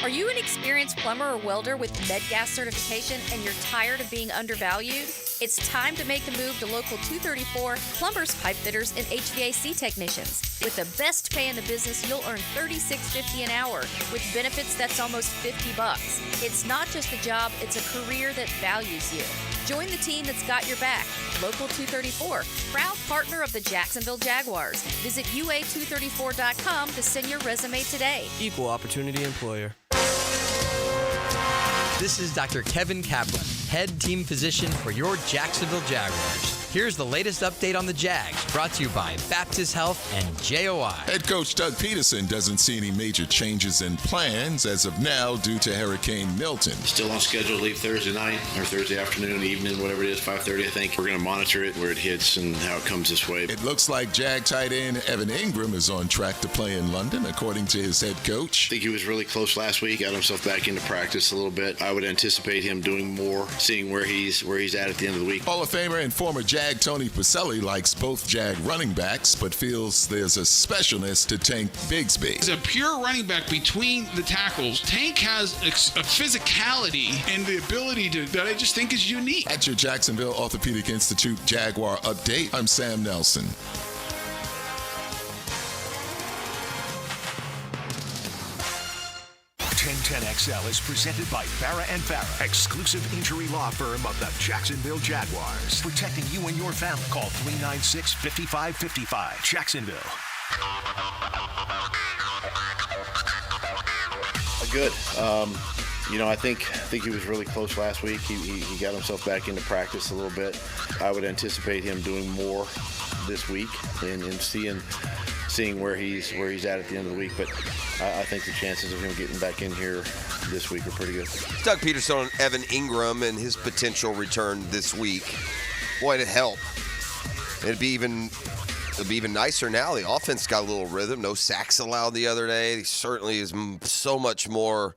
Are you an experienced plumber or welder with MedGas certification and you're tired of being undervalued? It's time to make the move to Local 234 plumbers, pipe fitters, and HVAC technicians. With the best pay in the business, you'll earn $36.50 an hour with benefits that's almost $50. It's not just a job, it's a career that values you. Join the team that's got your back. Local 234, proud partner of the Jacksonville Jaguars. Visit UA234.com to send your resume today. Equal opportunity employer. This is Dr. Kevin Kaplan, head team physician for your Jacksonville Jaguars. Here's the latest update on the Jags, brought to you by Baptist Health and JOI. Head coach Doug Peterson doesn't see any major changes in plans as of now due to Hurricane Milton. Still on schedule to leave Thursday night or Thursday afternoon, evening, whatever it is, 5:30, I think. We're going to monitor it, where it hits and how it comes this way. It looks like Jag tight end Evan Ingram is on track to play in London, according to his head coach. I think he was really close last week, got himself back into practice a little bit. I would anticipate him doing more, seeing where he's at the end of the week. Hall of Famer and former Jag Jag Tony Pacelli likes both Jag running backs, but feels there's a specialness to Tank Bigsby. As a pure running back between the tackles, Tank has a physicality and the ability that I just think is unique. At your Jacksonville Orthopedic Institute Jaguar update, I'm Sam Nelson. 1010XL is presented by Farah & Farah, exclusive injury law firm of the Jacksonville Jaguars. Protecting you and your family. Call 396-5555. Jacksonville. Good. I think he was really close last week. He got himself back into practice a little bit. I would anticipate him doing more this week and seeing where he's at the end of the week. But I think the chances of him getting back in here this week are pretty good. Doug Peterson on Evan Ingram and his potential return this week. Boy, it'd help. It'd be even nicer now. The offense got a little rhythm. No sacks allowed the other day. He certainly is so much more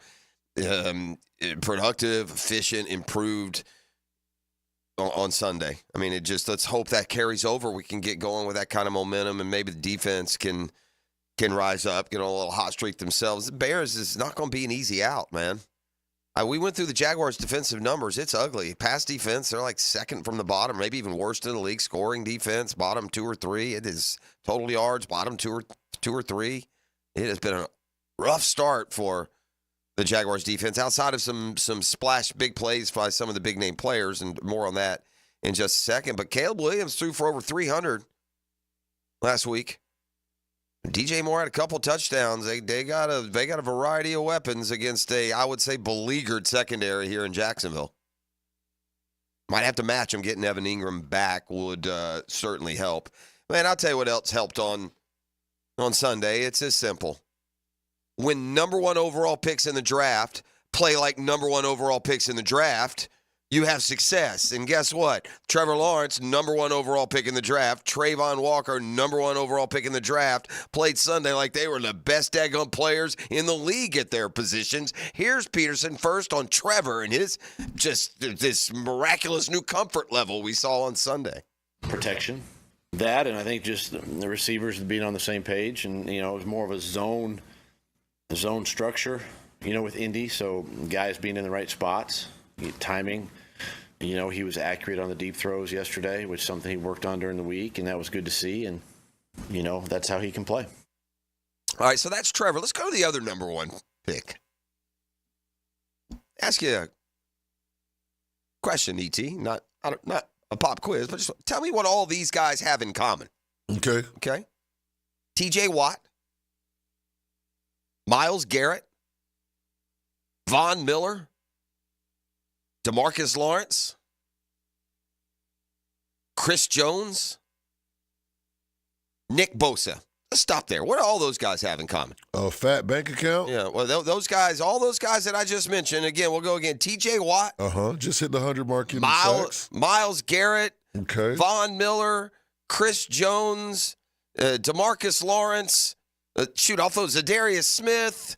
productive, efficient, improved on Sunday. I mean, let's hope that carries over. We can get going with that kind of momentum, and maybe the defense can rise up, get on a little hot streak themselves. The Bears is not going to be an easy out, man. We went through the Jaguars' defensive numbers. It's ugly. Pass defense, they're like second from the bottom, maybe even worst in the league. Scoring defense, bottom 2 or 3. It is total yards, bottom 2 or 3. It has been a rough start for the Jaguars' defense, outside of some splash big plays by some of the big-name players, and more on that in just a second. But Caleb Williams threw for over 300 last week. DJ Moore had a couple touchdowns. They got a variety of weapons against I would say, beleaguered secondary here in Jacksonville. Might have to match them. Getting Evan Ingram back would certainly help. Man, I'll tell you what else helped on Sunday. It's as simple. When number 1 overall picks in the draft play like number 1 overall picks in the draft, you have success. And guess what? Trevor Lawrence, number 1 overall pick in the draft. Trayvon Walker, number 1 overall pick in the draft, played Sunday like they were the best daggone players in the league at their positions. Here's Peterson first on Trevor and his this miraculous new comfort level we saw on Sunday. Protection. That, and I think just the receivers being on the same page, and it was more of a zone structure, with Indy. So guys being in the right spots, timing. He was accurate on the deep throws yesterday, which is something he worked on during the week, and that was good to see. And that's how he can play. All right, so that's Trevor. Let's go to the other number 1 pick. Ask you a question, ET. Not a pop quiz, but just tell me what all these guys have in common. Okay. TJ Watt, Myles Garrett, Von Miller, DeMarcus Lawrence, Chris Jones, Nick Bosa. Let's stop there. What do all those guys have in common? A fat bank account? Yeah, well, those guys, all those guys that I just mentioned, again, we'll go again. TJ Watt. Just hit the 100 mark in Myles Garrett. Okay. Von Miller, Chris Jones, DeMarcus Lawrence. Off those Zadarius Smith,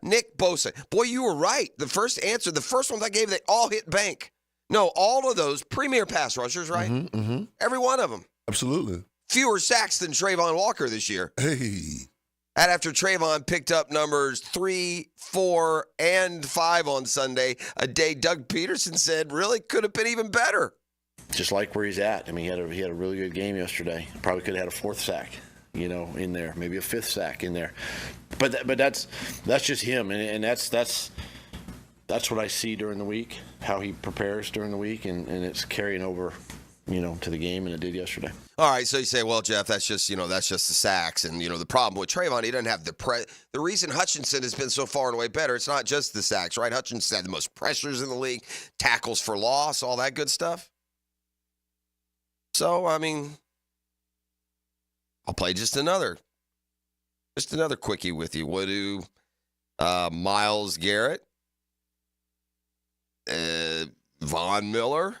Nick Bosa. Boy, you were right. The first answer, the first one I gave, they all hit bank. No, all of those premier pass rushers, right? Mm-hmm. Every one of them. Absolutely. Fewer sacks than Trayvon Walker this year. Hey. And after Trayvon picked up numbers 3, 4, and 5 on Sunday, a day Doug Peterson said really could have been even better. Just like where he's at. I mean, he had a really good game yesterday. Probably could have had a 4th sack. In there, maybe a 5th sack in there, but that's just him, and that's what I see during the week, how he prepares during the week, and it's carrying over, to the game, and it did yesterday. All right, so you say, well, Jeff, that's just the sacks, and the problem with Trayvon, he doesn't have the reason Hutchinson has been so far and away better. It's not just the sacks, right? Hutchinson had the most pressures in the league, tackles for loss, all that good stuff. So I mean, I'll play just another quickie with you. What do Myles Garrett, Von Miller,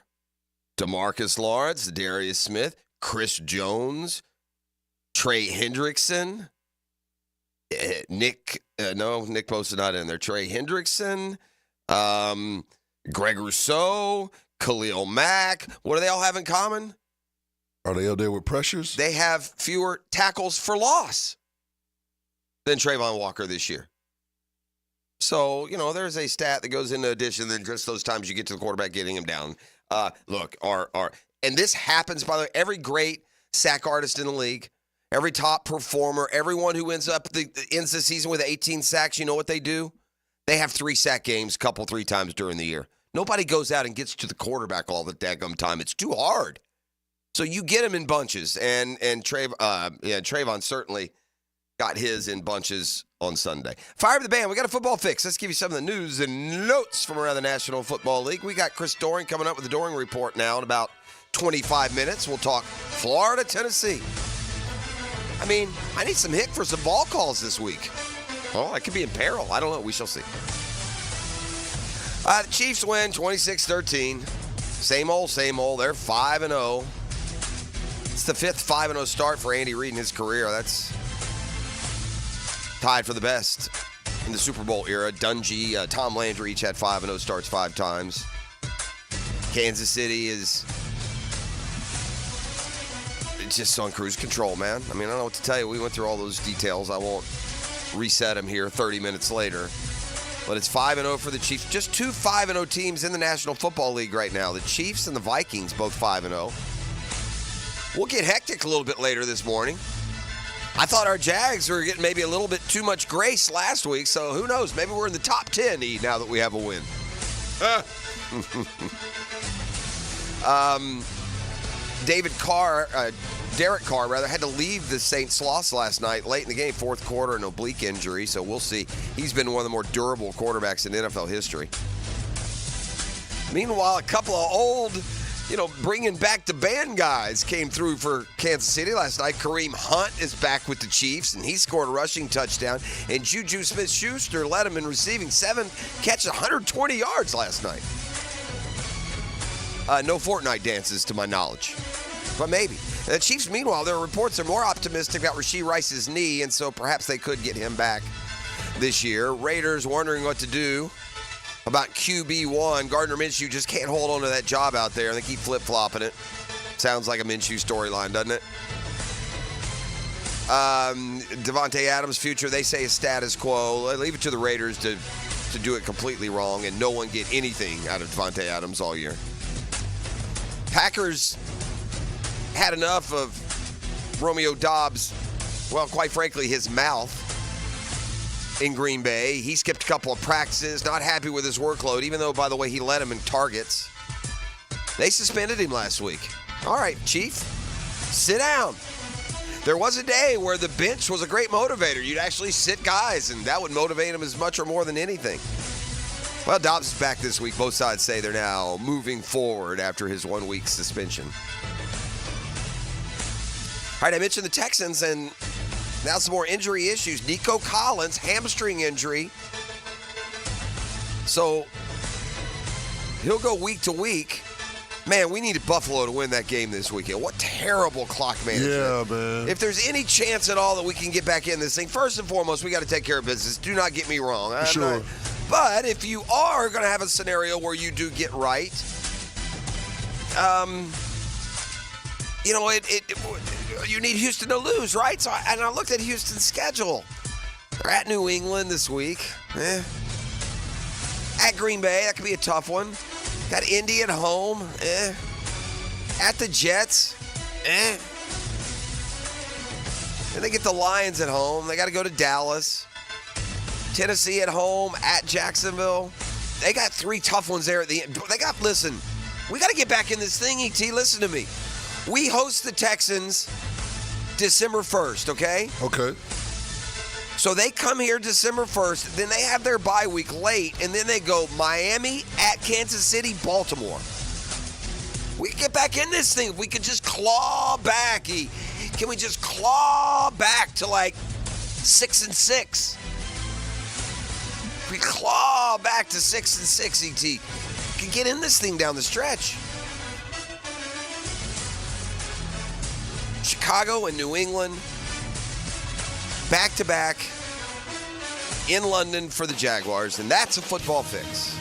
DeMarcus Lawrence, Darius Smith, Chris Jones, Trey Hendrickson, Nick Bosa not in there. Trey Hendrickson, Greg Rousseau, Khalil Mack. What do they all have in common? Are they up there with pressures? They have fewer tackles for loss than Trayvon Walker this year. So, there's a stat that goes into addition than just those times you get to the quarterback getting him down. And this happens, by the way, every great sack artist in the league, every top performer, everyone who ends the season with 18 sacks, you know what they do? They have 3 sack games, 3 times during the year. Nobody goes out and gets to the quarterback all the daggum time. It's too hard. So you get him in bunches, and Trayvon certainly got his in bunches on Sunday. Fire up the band. We got a football fix. Let's give you some of the news and notes from around the National Football League. We got Chris Doring coming up with the Doring Report now in about 25 minutes. We'll talk Florida, Tennessee. I need some hick for some ball calls this week. Oh, I could be in peril. I don't know. We shall see. The Chiefs win 26-13. Same old. They're 5-0. It's the 5th 5-0 start for Andy Reid in his career. That's tied for the best in the Super Bowl era. Dungy, Tom Landry each had 5-0 starts 5 times. Kansas City is just on cruise control, man. I don't know what to tell you. We went through all those details. I won't reset them here 30 minutes later. But it's 5-0 for the Chiefs. Just 2 5-0 teams in the National Football League right now. The Chiefs and the Vikings both 5-0. We'll get hectic a little bit later this morning. I thought our Jags were getting maybe a little bit too much grace last week, so who knows? Maybe we're in the top 10 now that we have a win. Derek Carr had to leave the Saints' loss last night late in the game, 4th quarter, an oblique injury, so we'll see. He's been one of the more durable quarterbacks in NFL history. Meanwhile, a couple of old, bringing back the band guys came through for Kansas City last night. Kareem Hunt is back with the Chiefs, and he scored a rushing touchdown. And Juju Smith-Schuster led him in receiving, 7 catches, 120 yards last night. No Fortnite dances to my knowledge, but maybe. The Chiefs, meanwhile, their reports are more optimistic about Rashee Rice's knee, and so perhaps they could get him back this year. Raiders wondering what to do about QB1. Gardner Minshew just can't hold on to that job out there, and they keep flip-flopping it. Sounds like a Minshew storyline, doesn't it? Devontae Adams' future, they say, is status quo. Leave it to the Raiders to do it completely wrong and no one get anything out of Devontae Adams all year. Packers had enough of Romeo Doubs, well, quite frankly, his mouth in Green Bay. He skipped a couple of practices, not happy with his workload, even though, by the way, he led him in targets. They suspended him last week. All right, Chief, sit down. There was a day where the bench was a great motivator. You'd actually sit guys, and that would motivate them as much or more than anything. Well, Dobbs is back this week. Both sides say they're now moving forward after his 1-week suspension. All right, I mentioned the Texans, and now some more injury issues. Nico Collins, hamstring injury. So he'll go week to week. Man, we needed Buffalo to win that game this weekend. What terrible clock management. Yeah, man. If there's any chance at all that we can get back in this thing, first and foremost, we got to take care of business. Do not get me wrong. Sure. But if you are going to have a scenario where you do get right, you need Houston to lose, right? So I looked at Houston's schedule. They're at New England this week. At Green Bay, that could be a tough one. Got Indy at home. At the Jets. Then they get the Lions at home. They got to go to Dallas. Tennessee at home. At Jacksonville. They got 3 tough ones there at the end. Listen, we got to get back in this thing, E.T. Listen to me. We host the Texans December 1st, okay? Okay. So they come here December 1st, then they have their bye week late, and then they go Miami, at Kansas City, Baltimore. We can get back in this thing. If we could just claw back. Can we just claw back to like 6-6? If we claw back to 6-6, E.T., we can get in this thing down the stretch. Chicago and New England, back-to-back in London for the Jaguars, and that's a football fix.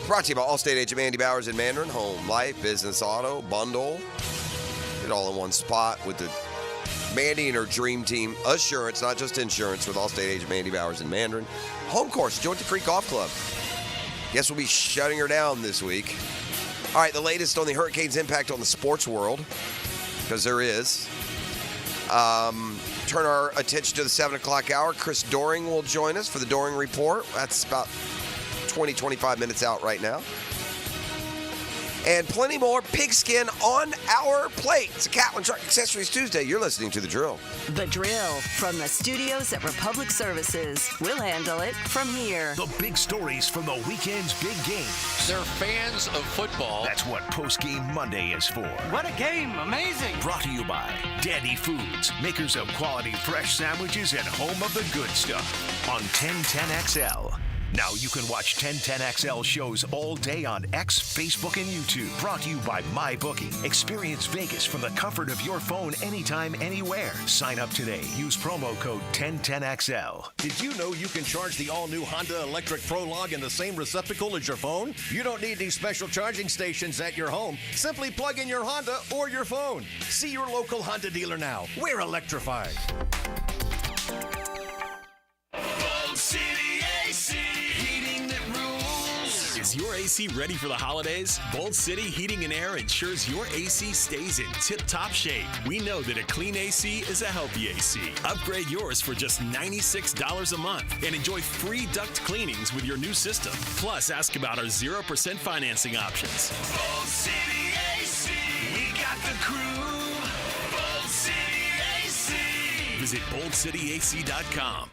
Brought to you by Allstate agent Andy Bowers in Mandarin. Home, life, business, auto, bundle. It all in one spot with the Mandy and her dream team assurance, not just insurance, with Allstate agent Andy Bowers in Mandarin. Home course, Joint the Creek Golf Club. Guess we'll be shutting her down this week. All right, the latest on the hurricane's impact on the sports world, because there is. Turn our attention to the 7 o'clock hour. Chris Doring will join us for the Doring Report. That's about 20, 25 minutes out right now. And plenty more pigskin on our plate. It's a Catlin Truck Accessories Tuesday. You're listening to The Drill. The Drill from the studios at Republic Services. We'll handle it from here. The big stories from the weekend's big games. They're fans of football. That's what Postgame Monday is for. What a game. Amazing. Brought to you by Dandy Foods, makers of quality fresh sandwiches and home of the good stuff on 1010XL. Now you can watch 1010XL shows all day on X, Facebook, and YouTube. Brought to you by MyBookie. Experience Vegas from the comfort of your phone anytime, anywhere. Sign up today. Use promo code 1010XL. Did you know you can charge the all-new Honda Electric Prologue in the same receptacle as your phone? You don't need any special charging stations at your home. Simply plug in your Honda or your phone. See your local Honda dealer now. We're electrified. Is your AC ready for the holidays? Bold City Heating and Air ensures your AC stays in tip-top shape. We know that a clean AC is a healthy AC. Upgrade yours for just $96 a month and enjoy free duct cleanings with your new system. Plus, ask about our 0% financing options. Bold City AC, we got the crew. Bold City AC. Visit boldcityac.com.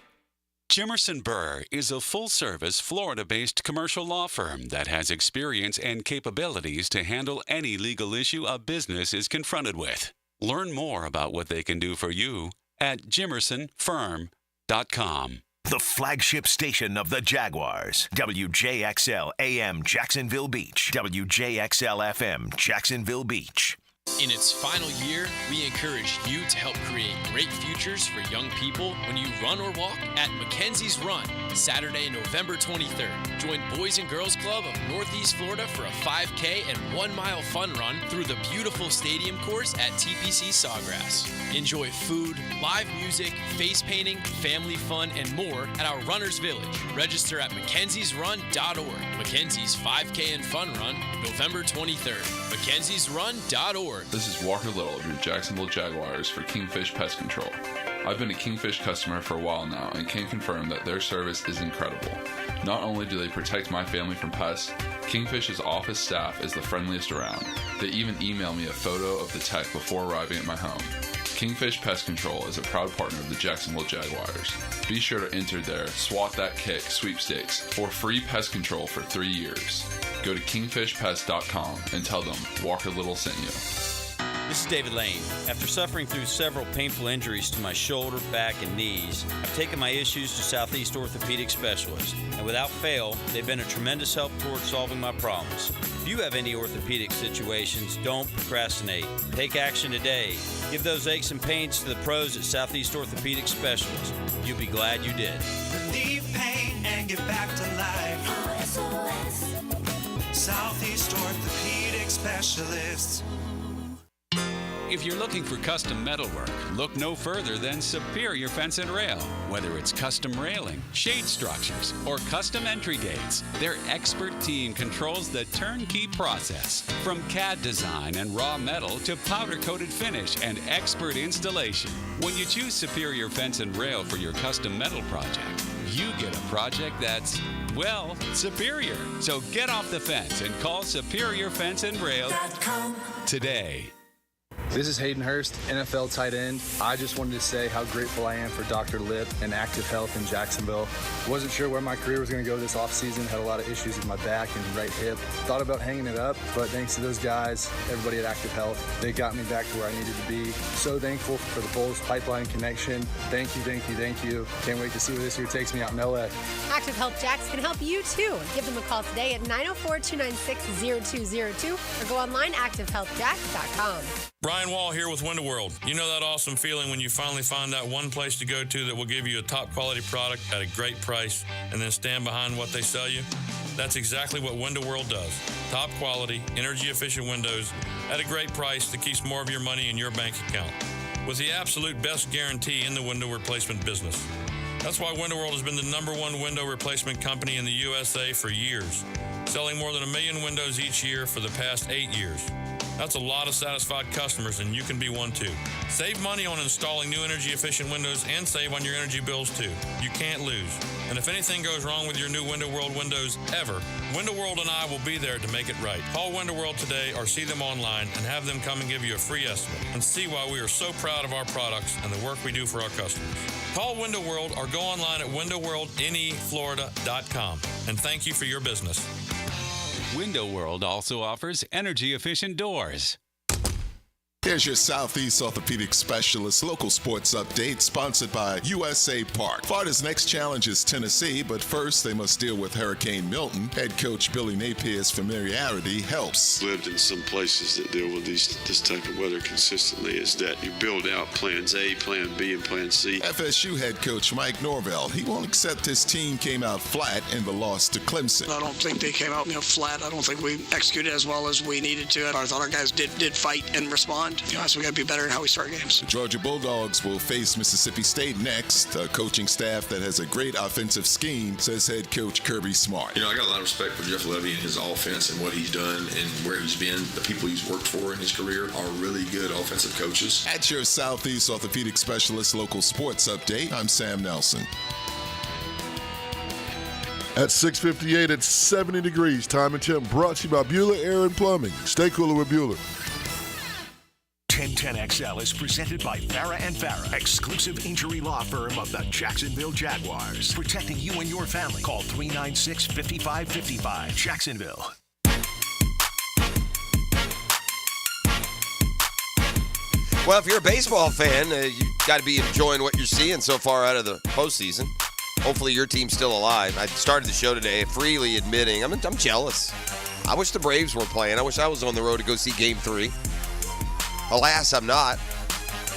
Jimerson Burr is a full-service, Florida-based commercial law firm that has experience and capabilities to handle any legal issue a business is confronted with. Learn more about what they can do for you at jimersonfirm.com. The flagship station of the Jaguars, WJXL AM Jacksonville Beach, WJXL FM Jacksonville Beach. In its final year, we encourage you to help create great futures for young people when you run or walk at Mackenzie's Run, Saturday, November 23rd. Join Boys and Girls Club of Northeast Florida for a 5K and 1 mile fun run through the beautiful stadium course at TPC Sawgrass. Enjoy food, live music, face painting, family fun, and more at our Runners Village. Register at mackenziesrun.org. Mackenzie's 5K and Fun Run, November 23rd. mackenziesrun.org. This is Walker Little of your Jacksonville Jaguars for Kingfish Pest Control. I've been a Kingfish customer for a while now and can confirm that their service is incredible. Not only do they protect my family from pests, Kingfish's office staff is the friendliest around. They even email me a photo of the tech before arriving at my home. Kingfish Pest Control is a proud partner of the Jacksonville Jaguars. Be sure to enter their Swat That Kick sweepstakes for free pest control for 3 years. Go to kingfishpest.com and tell them Walker Little sent you. This is David Lane. After suffering through several painful injuries to my shoulder, back, and knees, I've taken my issues to Southeast Orthopedic Specialists, and without fail, they've been a tremendous help towards solving my problems. If you have any orthopedic situations, don't procrastinate. Take action today. Give those aches and pains to the pros at Southeast Orthopedic Specialists. You'll be glad you did. Relieve pain and get back to life. SOS. Southeast Orthopedic Specialists. If you're looking for custom metalwork, look no further than Superior Fence and Rail. Whether it's custom railing, shade structures, or custom entry gates, their expert team controls the turnkey process. From CAD design and raw metal to powder-coated finish and expert installation. When you choose Superior Fence and Rail for your custom metal project, you get a project that's, well, superior. So get off the fence and call Superior Fence and Rail today. This is Hayden Hurst, NFL tight end. I just wanted to say how grateful I am for Dr. Lip and Active Health in Jacksonville. Wasn't sure where my career was going to go this offseason. Had a lot of issues with my back and right hip. Thought about hanging it up, but thanks to those guys, everybody at Active Health, they got me back to where I needed to be. So thankful for the Bulls Pipeline connection. Thank you, thank you, thank you. Can't wait to see where this year takes me out in LA. Active Health Jacks can help you too. Give them a call today at 904-296-0202 or go online activehealthjacks.com. Brian Wall here with Window World. You know that awesome feeling when you finally find that one place to go to that will give you a top quality product at a great price and then stand behind what they sell you? That's exactly what Window World does. Top quality, energy-efficient windows at a great price that keeps more of your money in your bank account. With the absolute best guarantee in the window replacement business. That's why Window World has been the #1 window replacement company in the USA for years, selling more than 1 million windows each year for the past 8 years. That's a lot of satisfied customers, and you can be one too. Save money on installing new energy-efficient windows and save on your energy bills too. You can't lose. And if anything goes wrong with your new Window World windows ever, Window World and I will be there to make it right. Call Window World today or see them online and have them come and give you a free estimate and see why we are so proud of our products and the work we do for our customers. Call Window World or go online at windowworldneflorida.com. And thank you for your business. Window World also offers energy-efficient doors. Here's your Southeast Orthopedic Specialist local sports update, sponsored by USA Park. Florida's next challenge is Tennessee, but first they must deal with Hurricane Milton. Head coach Billy Napier's familiarity helps. Lived in some places that deal with this type of weather consistently, is that you build out plans A, plan B, and plan C. FSU head coach Mike Norvell, he won't accept his team came out flat in the loss to Clemson. I don't think they came out flat. I don't think we executed as well as we needed to. I thought our guys did fight and respond. So we got to be better in how we start games. The Georgia Bulldogs will face Mississippi State next. A coaching staff that has a great offensive scheme, says head coach Kirby Smart. I got a lot of respect for Jeff Levy and his offense and what he's done and where he's been. The people he's worked for in his career are really good offensive coaches. At your Southeast Orthopedic Specialist local sports update, I'm Sam Nelson. At 6:58, it's 70 degrees. Time and temp brought to you by Bueller Air and Plumbing. Stay cooler with Bueller. 1010XL is presented by Farah & Farah, exclusive injury law firm of the Jacksonville Jaguars. Protecting you and your family. Call 396-5555. Jacksonville. Well, if you're a baseball fan, you got to be enjoying what you're seeing so far out of the postseason. Hopefully your team's still alive. I started the show today freely admitting I'm jealous. I wish the Braves were playing. I wish I was on the road to go see Game 3. Alas, I'm not.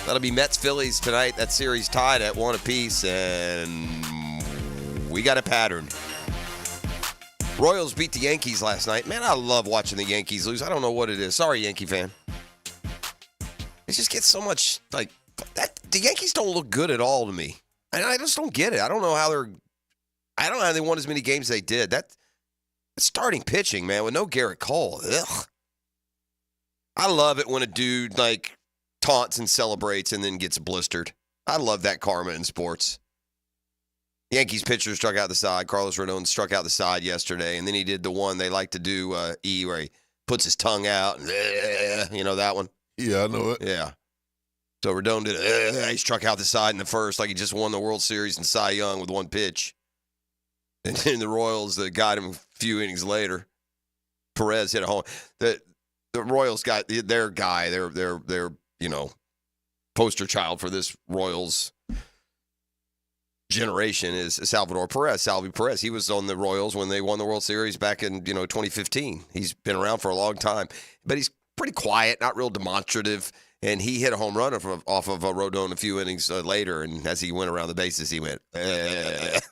That'll be Mets-Phillies tonight. That series tied at 1 apiece, and we got a pattern. Royals beat the Yankees last night. Man, I love watching the Yankees lose. I don't know what it is. Sorry, Yankee fan. It just gets so much, that. The Yankees don't look good at all to me. And I just don't get it. I don't know how they won as many games as they did. That starting pitching, man, with no Garrett Cole. Ugh. I love it when a dude taunts and celebrates and then gets blistered. I love that karma in sports. Yankees pitcher struck out the side. Carlos Rodon struck out the side yesterday, and then he did the one they like to do, where he puts his tongue out. And, that one? Yeah, I know it. Yeah. So Rodon did he struck out the side in the first, like he just won the World Series and Cy Young with one pitch. And then the Royals got him a few innings later. Perez hit a home. The Royals got their guy, their poster child for this Royals generation is Salvador Perez, Salvi Perez. He was on the Royals when they won the World Series back in 2015. He's been around for a long time, but he's pretty quiet, not real demonstrative. And he hit a home run off of Rodon a few innings later, and as he went around the bases, he went. And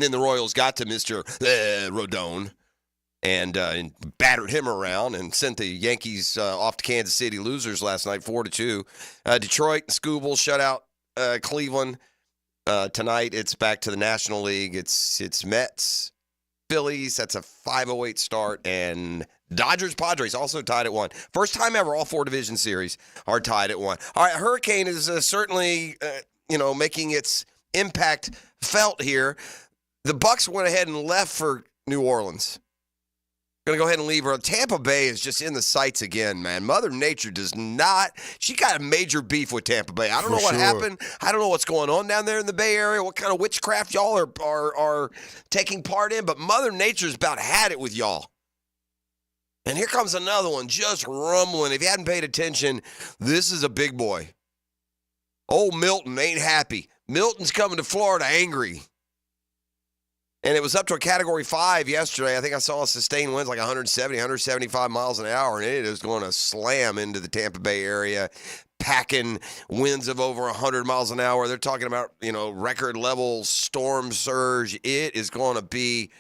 then the Royals got to Mr. Rodon. And battered him around and sent the Yankees off to Kansas City losers last night, 4-2. Detroit and Scooble shut out Cleveland. Tonight it's back to the National League. It's Mets, Phillies. That's a 5:08 start. And Dodgers-Padres also tied at 1. First time ever all 4 division series are tied at 1. All right, Hurricane is certainly making its impact felt here. The Bucs went ahead and left for New Orleans. Going to go ahead and leave her. Tampa Bay is just in the sights again, man. Mother Nature does not. She got a major beef with Tampa Bay. I don't know what happened. I don't know what's going on down there in the Bay Area, what kind of witchcraft y'all are taking part in, but Mother Nature's about had it with y'all. And here comes another one just rumbling. If you hadn't paid attention, this is a big boy. Old Milton ain't happy. Milton's coming to Florida angry. And it was up to a Category 5 yesterday. I think I saw a sustained winds like 170, 175 miles an hour, and it is going to slam into the Tampa Bay area, packing winds of over 100 miles an hour. They're talking about, record level storm surge. It is going to be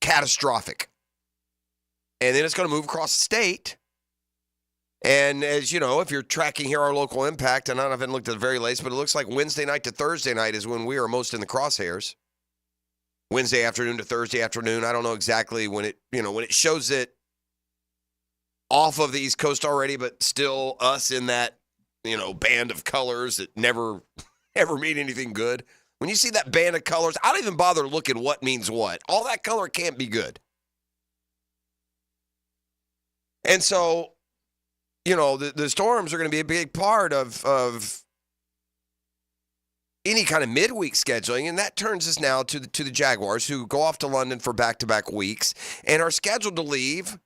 catastrophic. And then it's going to move across the state. And as you know, if you're tracking here our local impact, and I haven't looked at the very latest, but it looks like Wednesday night to Thursday night is when we are most in the crosshairs. Wednesday afternoon to Thursday afternoon. I don't know exactly when it shows it off of the East Coast already, but still us in that, band of colors that never ever mean anything good. When you see that band of colors, I don't even bother looking what means what. All that color can't be good. And so, the storms are going to be a big part of any kind of midweek scheduling, and that turns us now to the Jaguars, who go off to London for back-to-back weeks and are scheduled to leave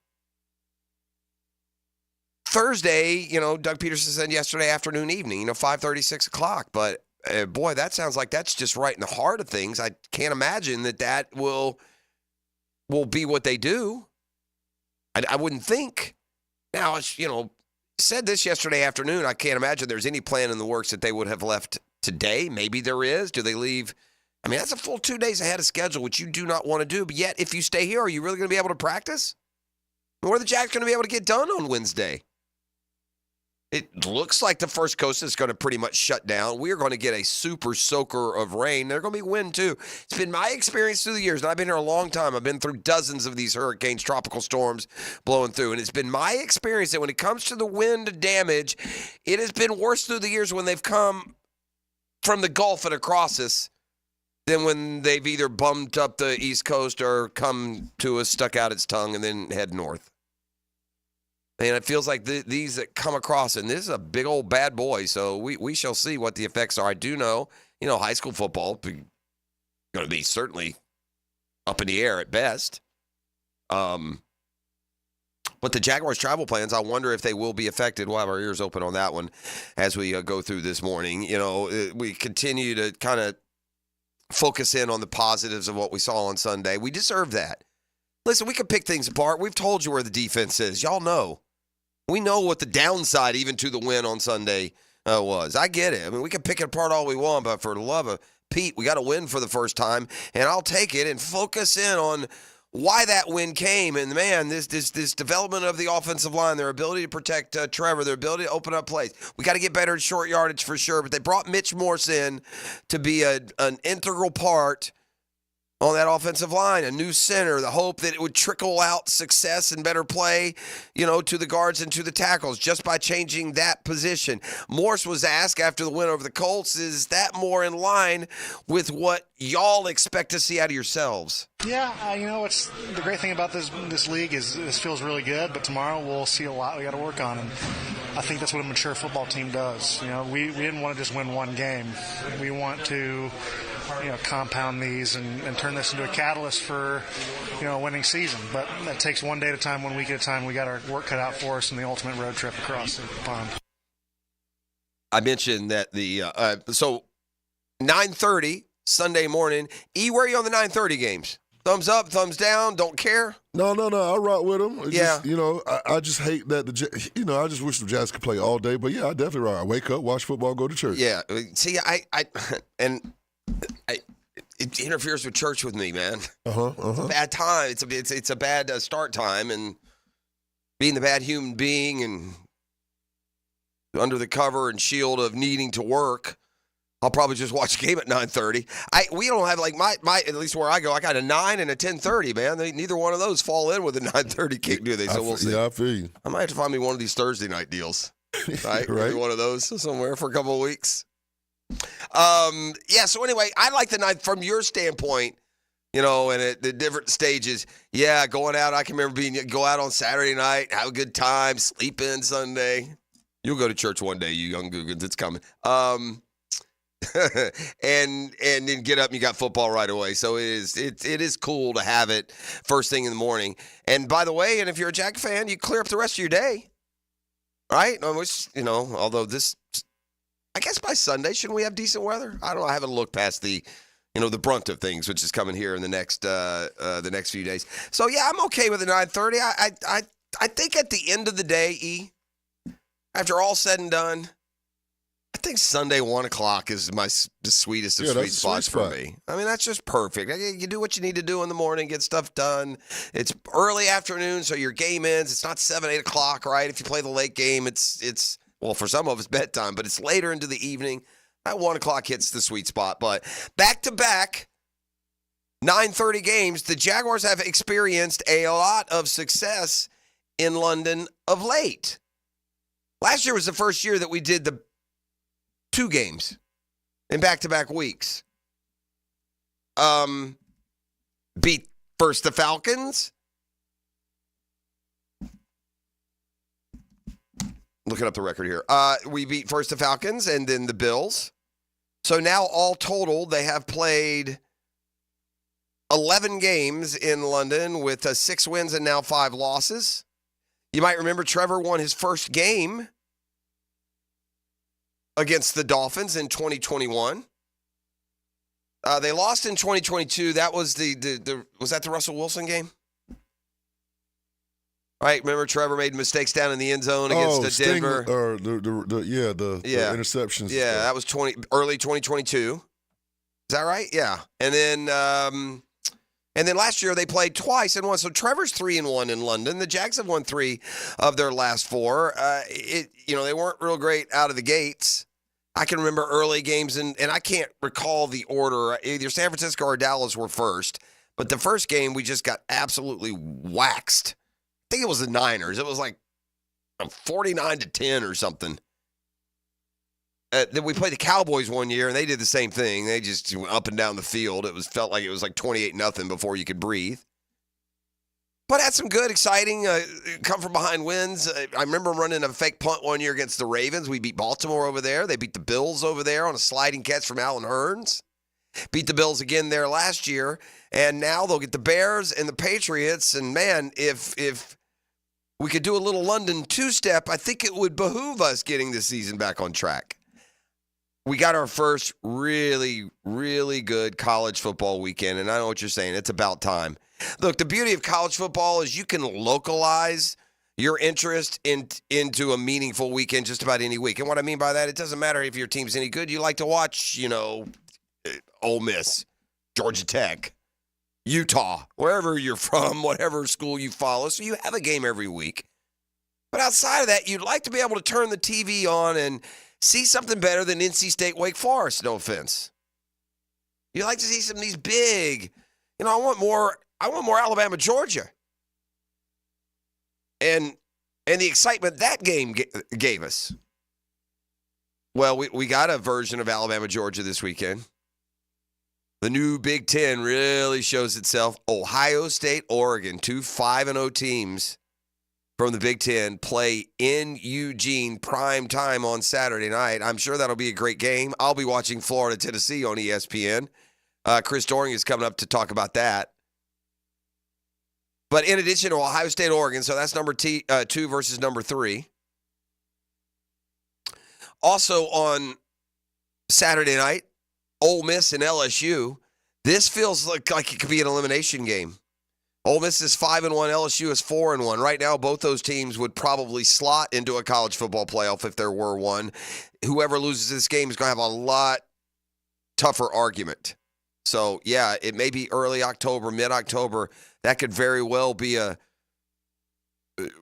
Thursday. Doug Peterson said yesterday afternoon, evening, 5:30, 6 o'clock. But boy, that sounds like that's just right in the heart of things. I can't imagine that will be what they do. I wouldn't think. Now, said this yesterday afternoon. I can't imagine there's any plan in the works that they would have left today. Maybe there is. Do they leave? I mean, that's a full 2 days ahead of schedule, which you do not want to do. But yet, if you stay here, are you really going to be able to practice? What are the Jags going to be able to get done on Wednesday? It looks like the first coast is going to pretty much shut down. We're going to get a super soaker of rain. There's going to be wind, too. It's been my experience through the years, and I've been here a long time. I've been through dozens of these hurricanes, tropical storms blowing through, and it's been my experience that when it comes to the wind damage, it has been worse through the years when they've come from the Gulf and across us than when they've either bumped up the East Coast or come to us, stuck out its tongue, and then head north. And it feels like these that come across, and this is a big old bad boy, so we shall see what the effects are. I do know, high school football is going to be certainly up in the air at best. But the Jaguars' travel plans, I wonder if they will be affected. We'll have our ears open on that one as we go through this morning. We continue to kind of focus in on the positives of what we saw on Sunday. We deserve that. Listen, we can pick things apart. We've told you where the defense is. Y'all know. We know what the downside even to the win on Sunday was. I get it. I mean, we can pick it apart all we want, but for the love of Pete, we got to win for the first time, and I'll take it and focus in on why that win came. And, man, this development of the offensive line, their ability to protect Trevor, their ability to open up plays. We got to get better at short yardage for sure, but they brought Mitch Morse in to be an integral part on that offensive line, a new center, the hope that it would trickle out success and better play, to the guards and to the tackles just by changing that position. Morse was asked after the win over the Colts, is that more in line with what y'all expect to see out of yourselves? Yeah, it's the great thing about this league is this feels really good, but tomorrow we'll see a lot we got to work on, and I think that's what a mature football team does. We didn't want to just win one game. We want to compound these and turn this into a catalyst for, a winning season. But that takes one day at a time, 1 week at a time. We got our work cut out for us in the ultimate road trip across the pond. I mentioned that so 9:30 Sunday morning. Where are you on the 9:30 games? Thumbs up, thumbs down, don't care? No. I rock with them. Yeah. I just hate that I just wish the Jazz could play all day. But, yeah, I definitely rock. I wake up, watch football, go to church. Yeah. See, it interferes with church with me, man. It's a bad time. It's a bad start time, and being the bad human being and under the cover and shield of needing to work, I'll probably just watch a game at 9:30. We don't have my at least where I go. I got a 9 and a 10:30, man. Neither one of those fall in with a 9:30 kick, do they? So we'll see. Yeah, I feel you. I might have to find me one of these Thursday night deals, right? Maybe one of those somewhere for a couple of weeks. So anyway, I like the night from your standpoint, and at the different stages. Yeah, going out, I can remember go out on Saturday night, have a good time, sleep in Sunday. You'll go to church one day, you young Googans. It's coming. And then get up and you got football right away. So it is cool to have it first thing in the morning. And by the way, and if you're a Jag fan, you clear up the rest of your day, right? Which, although I guess by Sunday, shouldn't we have decent weather? I don't know. I haven't looked past the brunt of things, which is coming here in the next few days. So yeah, I'm okay with the 9:30. I think at the end of the day, after all said and done, I think Sunday 1 o'clock is the sweetest of sweet spots for me. I mean, that's just perfect. You do what you need to do in the morning, get stuff done. It's early afternoon, so your game ends. It's not 7, 8 o'clock, right? If you play the late game, it's well, for some of us, bedtime, but it's later into the evening. That 1 o'clock hits the sweet spot. But back-to-back 9:30 games, the Jaguars have experienced a lot of success in London of late. Last year was the first year that we did the 2 games in back-to-back weeks. Beat first the Falcons. Looking up the record here. We beat first the Falcons and then the Bills. So now all total, they have played 11 games in London with 6 wins and now 5 losses. You might remember Trevor won his first game against the Dolphins in 2021. They lost in 2022. That was was that the Russell Wilson game? Right, remember Trevor made mistakes down in the end zone against Denver. The interceptions. Yeah, that was early 2022. Is that right? Yeah, and then last year they played twice and won. So Trevor's 3-1 in London. The Jags have won 3 of their last 4. They weren't real great out of the gates. I can remember early games, and I can't recall the order. Either San Francisco or Dallas were first, but the first game we just got absolutely waxed. I think it was the Niners. It was like 49-10 or something. Then we played the Cowboys one year, and they did the same thing. They just went up and down the field. Felt like it was like 28-0 before you could breathe. But had some good, exciting, come-from-behind wins. I remember running a fake punt one year against the Ravens. We beat Baltimore over there. They beat the Bills over there on a sliding catch from Alan Hearns. Beat the Bills again there last year. And now they'll get the Bears and the Patriots. And, man, if we could do a little London two-step, I think it would behoove us getting this season back on track. We got our first really, really good college football weekend, and I know what you're saying. It's about time. Look, the beauty of college football is you can localize your interest into a meaningful weekend just about any week. And what I mean by that, it doesn't matter if your team's any good. You like to watch, Ole Miss, Georgia Tech, Utah, wherever you're from, whatever school you follow. So you have a game every week. But outside of that, you'd like to be able to turn the TV on and see something better than NC State, Wake Forest, no offense. You like to see some of these big, I want more Alabama, Georgia. And the excitement that game gave us. Well, we got a version of Alabama, Georgia this weekend. The new Big Ten really shows itself. Ohio State, Oregon, 2 5-0 teams from the Big Ten play in Eugene prime time on Saturday night. I'm sure that'll be a great game. I'll be watching Florida, Tennessee on ESPN. Chris Doring is coming up to talk about that. But in addition to Ohio State, Oregon, so that's number 2 versus number 3. Also on Saturday night, Ole Miss and LSU. This feels like it could be an elimination game. Ole Miss is 5-1, LSU is 4-1. Right now, both those teams would probably slot into a college football playoff if there were one. Whoever loses this game is going to have a lot tougher argument. So, yeah, it may be early October, mid-October. That could very well be a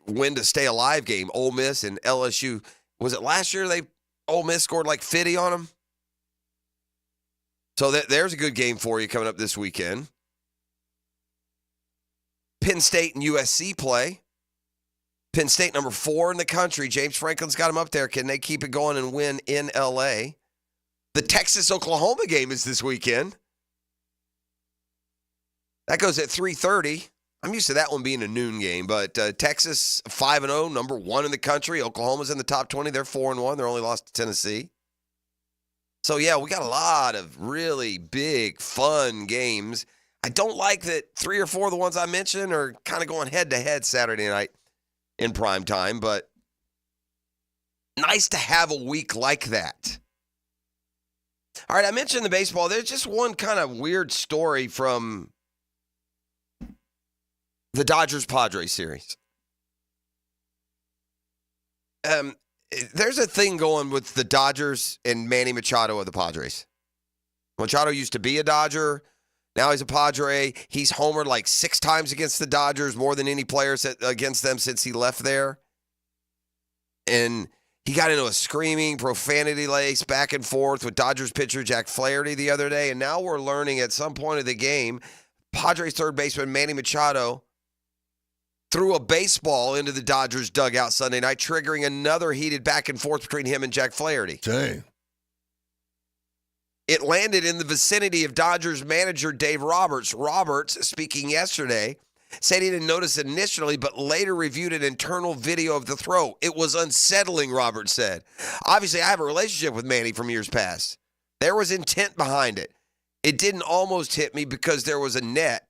win to stay alive game. Ole Miss and LSU. Was it last year Ole Miss scored like 50 on them? So there's a good game for you coming up this weekend. Penn State and USC play. Penn State, number 4 in the country. James Franklin's got them up there. Can they keep it going and win in L.A.? The Texas-Oklahoma game is this weekend. That goes at 3:30. I'm used to that one being a noon game, but Texas 5-0, number 1 in the country. Oklahoma's in the top 20. They're 4-1. They're only lost to Tennessee. So, yeah, we got a lot of really big, fun games. I don't like that 3 or 4 of the ones I mentioned are kind of going head-to-head Saturday night in prime time, but nice to have a week like that. All right, I mentioned the baseball. There's just one kind of weird story from the Dodgers-Padres series. there's a thing going with the Dodgers and Manny Machado of the Padres. Machado used to be a Dodger. Now he's a Padre. He's homered like 6 times against the Dodgers, more than any player against them since he left there. And he got into a screaming, profanity-laced back and forth with Dodgers pitcher Jack Flaherty the other day. And now we're learning at some point of the game, Padres third baseman Manny Machado threw a baseball into the Dodgers dugout Sunday night, triggering another heated back and forth between him and Jack Flaherty. Dang. It landed in the vicinity of Dodgers manager Dave Roberts. Roberts, speaking yesterday, said he didn't notice it initially, but later reviewed an internal video of the throw. It was unsettling, Roberts said. Obviously, I have a relationship with Manny from years past. There was intent behind it. It didn't almost hit me because there was a net,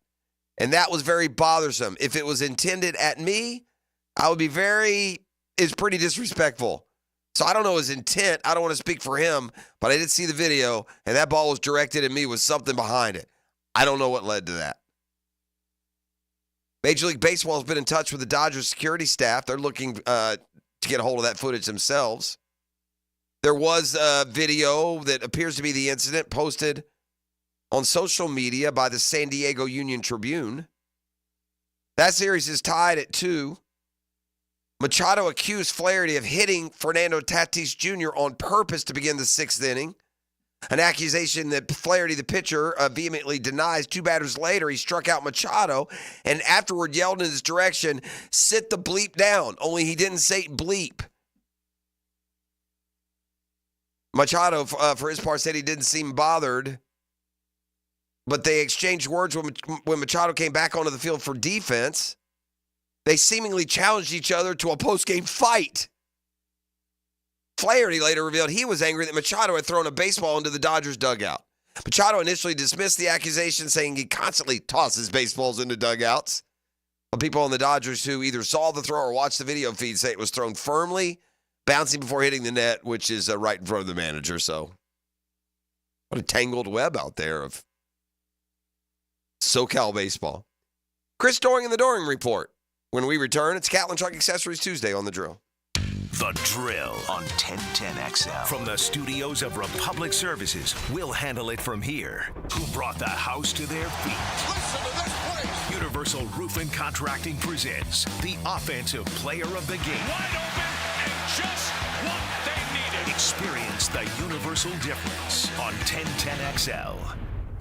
and that was very bothersome. If it was intended at me, I would be it's pretty disrespectful. So I don't know his intent. I don't want to speak for him, but I did see the video, and that ball was directed at me with something behind it. I don't know what led to that. Major League Baseball has been in touch with the Dodgers security staff. They're looking to get a hold of that footage themselves. There was a video that appears to be the incident posted on social media by the San Diego Union Tribune. That series is tied at 2. Machado accused Flaherty of hitting Fernando Tatis Jr. on purpose to begin the 6th inning, an accusation that Flaherty, the pitcher, vehemently denies. 2 batters later, he struck out Machado and afterward yelled in his direction, "Sit the bleep down," only he didn't say bleep. Machado, for his part, said he didn't seem bothered, but they exchanged words when Machado came back onto the field for defense. They seemingly challenged each other to a post-game fight. Flaherty later revealed he was angry that Machado had thrown a baseball into the Dodgers dugout. Machado initially dismissed the accusation, saying he constantly tosses baseballs into dugouts. But people on the Dodgers who either saw the throw or watched the video feed say it was thrown firmly, bouncing before hitting the net, which is right in front of the manager. So what a tangled web out there of SoCal baseball. Chris Doring in the Doring Report. When we return, it's Catlin Truck Accessories Tuesday on The Drill. The Drill on 1010XL. From the studios of Republic Services, we'll handle it from here. Who brought the house to their feet? Listen to this place. Universal Roofing Contracting presents the offensive player of the game. Wide open and just what they needed. Experience the universal difference on 1010XL.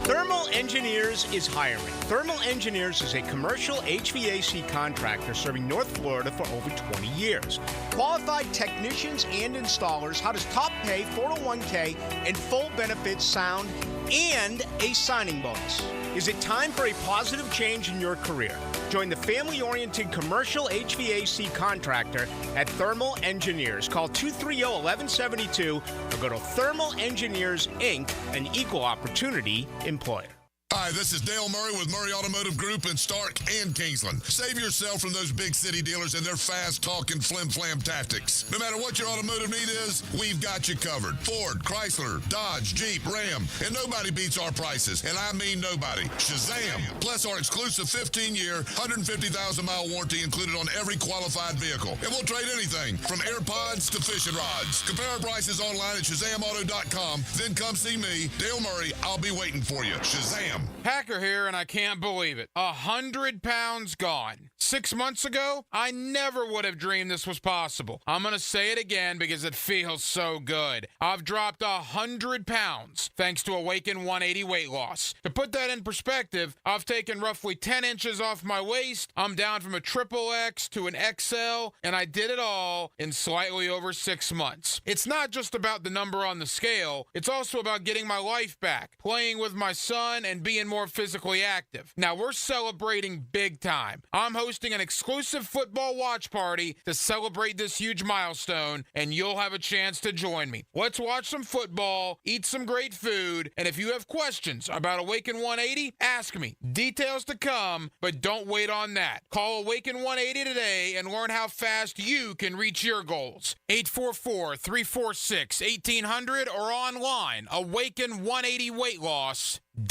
Thermal Engineers is hiring. Thermal Engineers is a commercial HVAC contractor serving North Florida for over 20 years. Qualified technicians and installers. How does top pay, 401k, and full benefits sound, and a signing bonus? Is it time for a positive change in your career? Join the family-oriented commercial HVAC contractor at Thermal Engineers. Call 230-1172 or go to Thermal Engineers, Inc., an equal opportunity employer. Hi, this is Dale Murray with Murray Automotive Group in Stark and Kingsland. Save yourself from those big city dealers and their fast-talking flim-flam tactics. No matter what your automotive need is, we've got you covered. Ford, Chrysler, Dodge, Jeep, Ram, and nobody beats our prices, and I mean nobody. Shazam! Plus our exclusive 15-year, 150,000-mile warranty included on every qualified vehicle. And we'll trade anything from AirPods to fishing rods. Compare our prices online at ShazamAuto.com. Then come see me, Dale Murray. I'll be waiting for you. Shazam! Hacker here, and I can't believe it. 100 pounds gone. 6 months ago, I never would have dreamed this was possible. I'm going to say it again because it feels so good. I've dropped 100 pounds thanks to Awaken 180 weight loss. To put that in perspective, I've taken roughly 10 inches off my waist. I'm down from a XXX to an XL, and I did it all in slightly over 6 months. It's not just about the number on the scale. It's also about getting my life back, playing with my son, and being more physically active. Now, we're celebrating big time. I'm hosting an exclusive football watch party to celebrate this huge milestone, and you'll have a chance to join me. Let's watch some football, eat some great food, and if you have questions about Awaken 180, ask me. Details to come, but don't wait on that. Call Awaken 180 today and learn how fast you can reach your goals. 844-346-1800 or online, awaken180weightloss.com. Hey,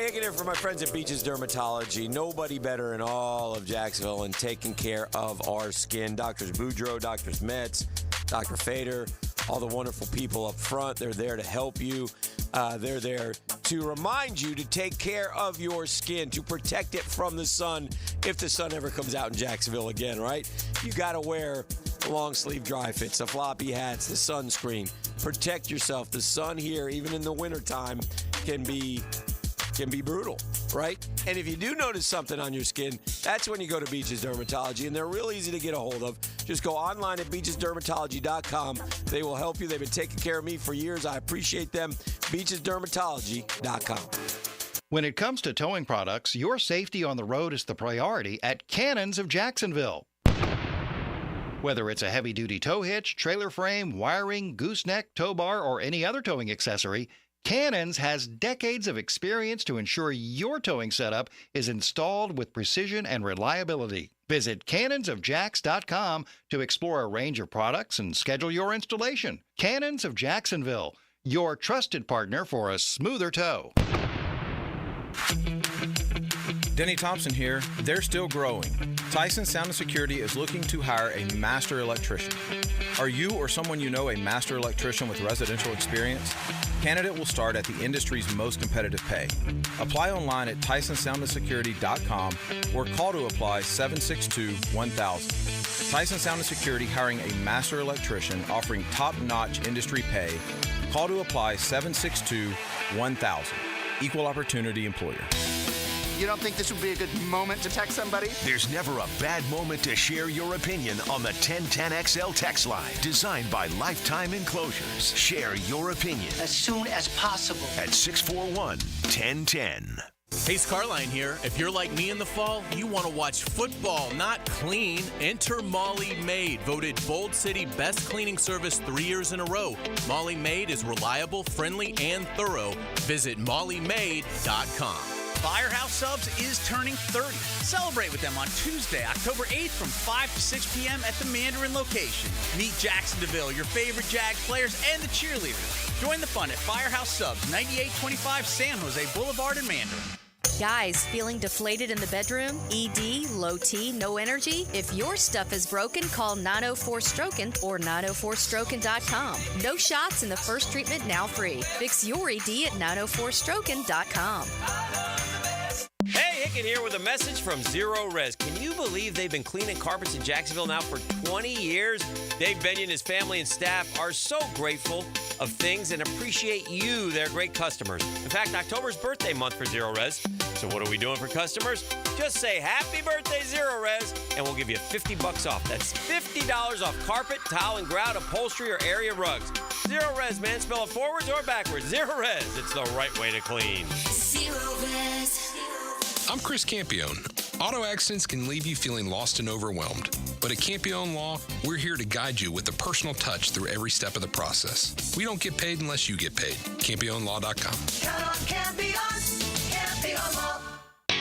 Hicken here for my friends at Beaches Dermatology. Nobody better in all of Jacksonville in taking care of our skin. Doctors Boudreaux, Doctors Metz, Dr. Fader, all the wonderful people up front. They're there to help you. They're there to remind you to take care of your skin, to protect it from the sun if the sun ever comes out in Jacksonville again, right? You got to wear long sleeve dry fits, the floppy hats, the sunscreen. Protect yourself. The sun here, even in the wintertime, can be brutal, right? And if you do notice something on your skin, that's when you go to Beaches Dermatology, and they're real easy to get a hold of. Just go online at beachesdermatology.com. They will help you. They've been taking care of me for years. I appreciate them. beachesdermatology.com. When it comes to towing products, your safety on the road is the priority at Cannons of Jacksonville. Whether it's a heavy-duty tow hitch, trailer frame, wiring, gooseneck, tow bar, or any other towing accessory, Cannons has decades of experience to ensure your towing setup is installed with precision and reliability. Visit cannonsofjacks.com to explore a range of products and schedule your installation. Cannons of Jacksonville, your trusted partner for a smoother tow. Denny Thompson here. They're still growing. Tyson Sound & Security is looking to hire a master electrician. Are you or someone you know a master electrician with residential experience? Candidate will start at the industry's most competitive pay. Apply online at tysonsoundandsecurity.com or call to apply 762-1000. Tyson Sound & Security hiring a master electrician offering top-notch industry pay. Call to apply 762-1000. Equal opportunity employer. You don't think this would be a good moment to text somebody? There's never a bad moment to share your opinion on the 1010XL text line, designed by Lifetime Enclosures. Share your opinion As soon as possible. at 641-1010. Hey, Scarline here. If you're like me in the fall, you want to watch football, not clean. Enter Molly Maid, voted Bold City Best Cleaning Service 3 years in a row. Molly Maid is reliable, friendly, and thorough. Visit mollymaid.com. Firehouse Subs is turning 30. Celebrate with them on Tuesday, October 8th from 5 to 6 p.m. at the Mandarin location. Meet Jackson DeVille, your favorite Jags players, and the cheerleaders. Join the fun at Firehouse Subs, 9825 San Jose Boulevard in Mandarin. Guys, feeling deflated in the bedroom? ED, low T, no energy? If your stuff is broken, call 904-STROKEN or 904stroken.com. No shots in the first treatment, now free. Fix your ED at 904stroken.com. Hey, Hicken here with a message from Zero Res. Can you believe they've been cleaning carpets in Jacksonville now for 20 years? Dave Benyon and his family and staff are so grateful of things and appreciate you, their great customers. In fact, October's birthday month for Zero Res. So what are we doing for customers? Just say happy birthday, Zero Res, and we'll give you $50 off. That's $50 off carpet, towel, and grout, upholstery, or area rugs. Zero Res, man. Spell it forwards or backwards. Zero Res. It's the right way to clean. Zero Res. I'm Chris Campione. Auto accidents can leave you feeling lost and overwhelmed. But at Campione Law, we're here to guide you with a personal touch through every step of the process. We don't get paid unless you get paid. CampioneLaw.com. Count on Campione. Campione Law.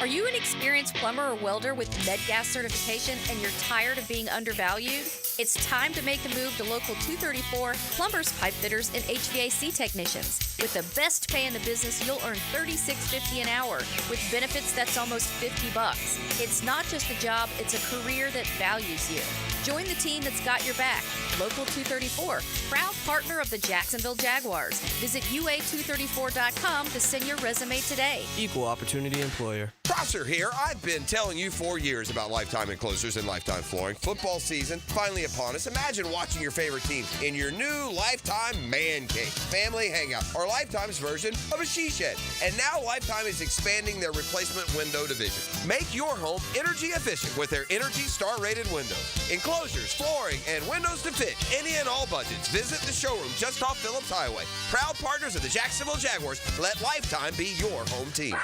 Are you an experienced plumber or welder with MedGas certification and you're tired of being undervalued? It's time to make the move to Local 234 Plumbers, Pipe Fitters, and HVAC Technicians. With the best pay in the business, you'll earn $36.50 an hour. With benefits, that's almost $50. It's not just a job, it's a career that values you. Join the team that's got your back. Local 234, proud partner of the Jacksonville Jaguars. Visit UA234.com to send your resume today. Equal opportunity employer. Prosser here. I've been telling you for years about Lifetime Enclosures and Lifetime Flooring. Football season finally upon us. Imagine watching your favorite team in your new Lifetime man cave, family hangout, or Lifetime's version of a she shed. And now Lifetime is expanding their replacement window division. Make your home energy efficient with their Energy Star rated windows, enclosures, flooring, and windows to fit any and all budgets. Visit the showroom just off Phillips Highway. Proud partners of the Jacksonville Jaguars. Let Lifetime be your home team.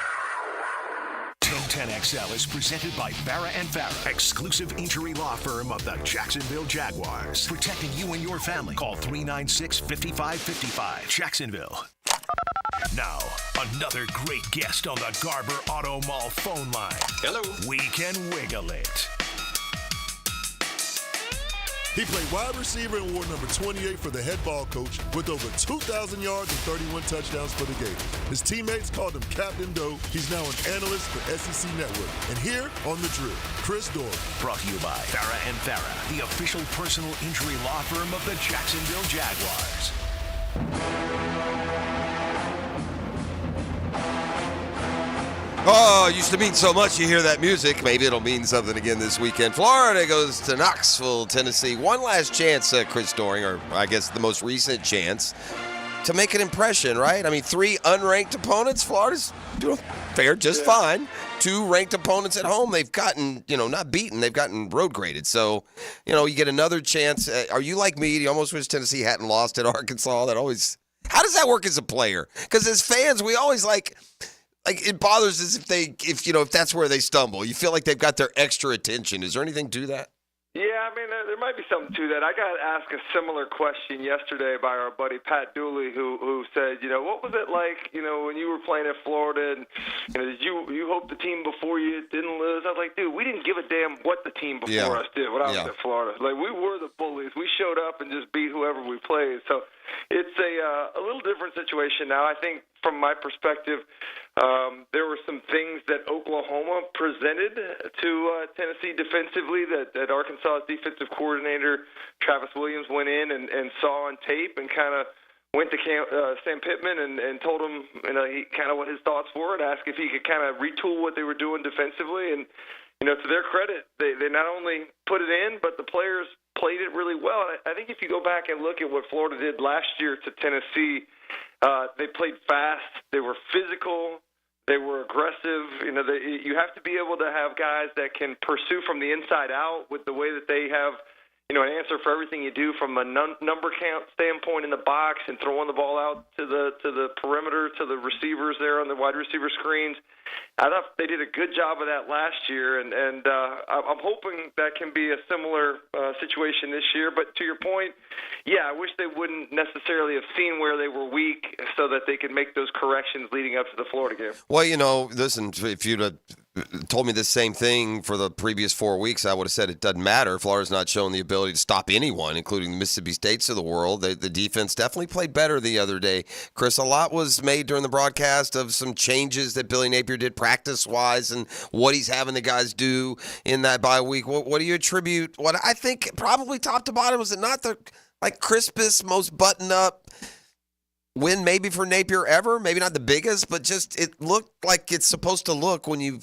1010XL is presented by Farah and Farah, exclusive injury law firm of the Jacksonville Jaguars. Protecting you and your family. Call 396-5555. Jacksonville. Now, another great guest on the Garber Auto Mall phone line. Hello. We can wiggle it. He played wide receiver and wore number 28 for the head ball coach with over 2,000 yards and 31 touchdowns for the Gators. His teammates called him Captain Doe. He's now an analyst for SEC Network. And here on The Drill, Chris Doring. Brought to you by Farrah and Farrah, the official personal injury law firm of the Jacksonville Jaguars. Oh, it used to mean so much. You hear that music. Maybe it'll mean something again this weekend. Florida goes to Knoxville, Tennessee. One last chance, Chris Doring, or I guess the most recent chance, to make an impression, right? I mean, 3 unranked opponents. Florida's doing fair, just fine. 2 ranked opponents at home. They've gotten, not beaten. They've gotten road graded. So, you get another chance. Are you like me? Do you almost wish Tennessee hadn't lost at Arkansas? How does that work as a player? Because as fans, we always like it bothers us if that's where they stumble. You feel like they've got their extra attention. Is there anything to that? Yeah, I mean, there might be something to that. I got asked a similar question yesterday by our buddy Pat Dooley, who said, what was it like, when you were playing at Florida, and did you hope the team before you didn't lose? I was like, dude, we didn't give a damn what the team before us did when I was at Florida. Like, we were the bullies. We showed up and just beat whoever we played. So it's a little different situation now. I think from my perspective, there were some things that Oklahoma presented to Tennessee defensively that Arkansas's defensive coordinator, Travis Williams, went in and saw on tape and kind of went to Sam Pittman and told him what his thoughts were and asked if he could kind of retool what they were doing defensively. And, to their credit, they not only put it in, but the players played it really well. I think if you go back and look at what Florida did last year to Tennessee, they played fast. They were physical. They were aggressive. You have to be able to have guys that can pursue from the inside out with the way that they have, an answer for everything you do from a number count standpoint in the box and throwing the ball out to the perimeter, to the receivers there on the wide receiver screens. I thought they did a good job of that last year, and I'm hoping that can be a similar situation this year. But to your point, I wish they wouldn't necessarily have seen where they were weak so that they could make those corrections leading up to the Florida game. Well, listen, if you'd have told me the same thing for the previous 4 weeks, I would have said it doesn't matter. Florida's not shown the ability to stop anyone, including the Mississippi States of the world. The defense definitely played better the other day. Chris, a lot was made during the broadcast of some changes that Billy Napier did practice-wise and what he's having the guys do in that bye week. What do you attribute? What I think probably top to bottom, was it not the crispest, most button-up win maybe for Napier ever? Maybe not the biggest, but just it looked like it's supposed to look when you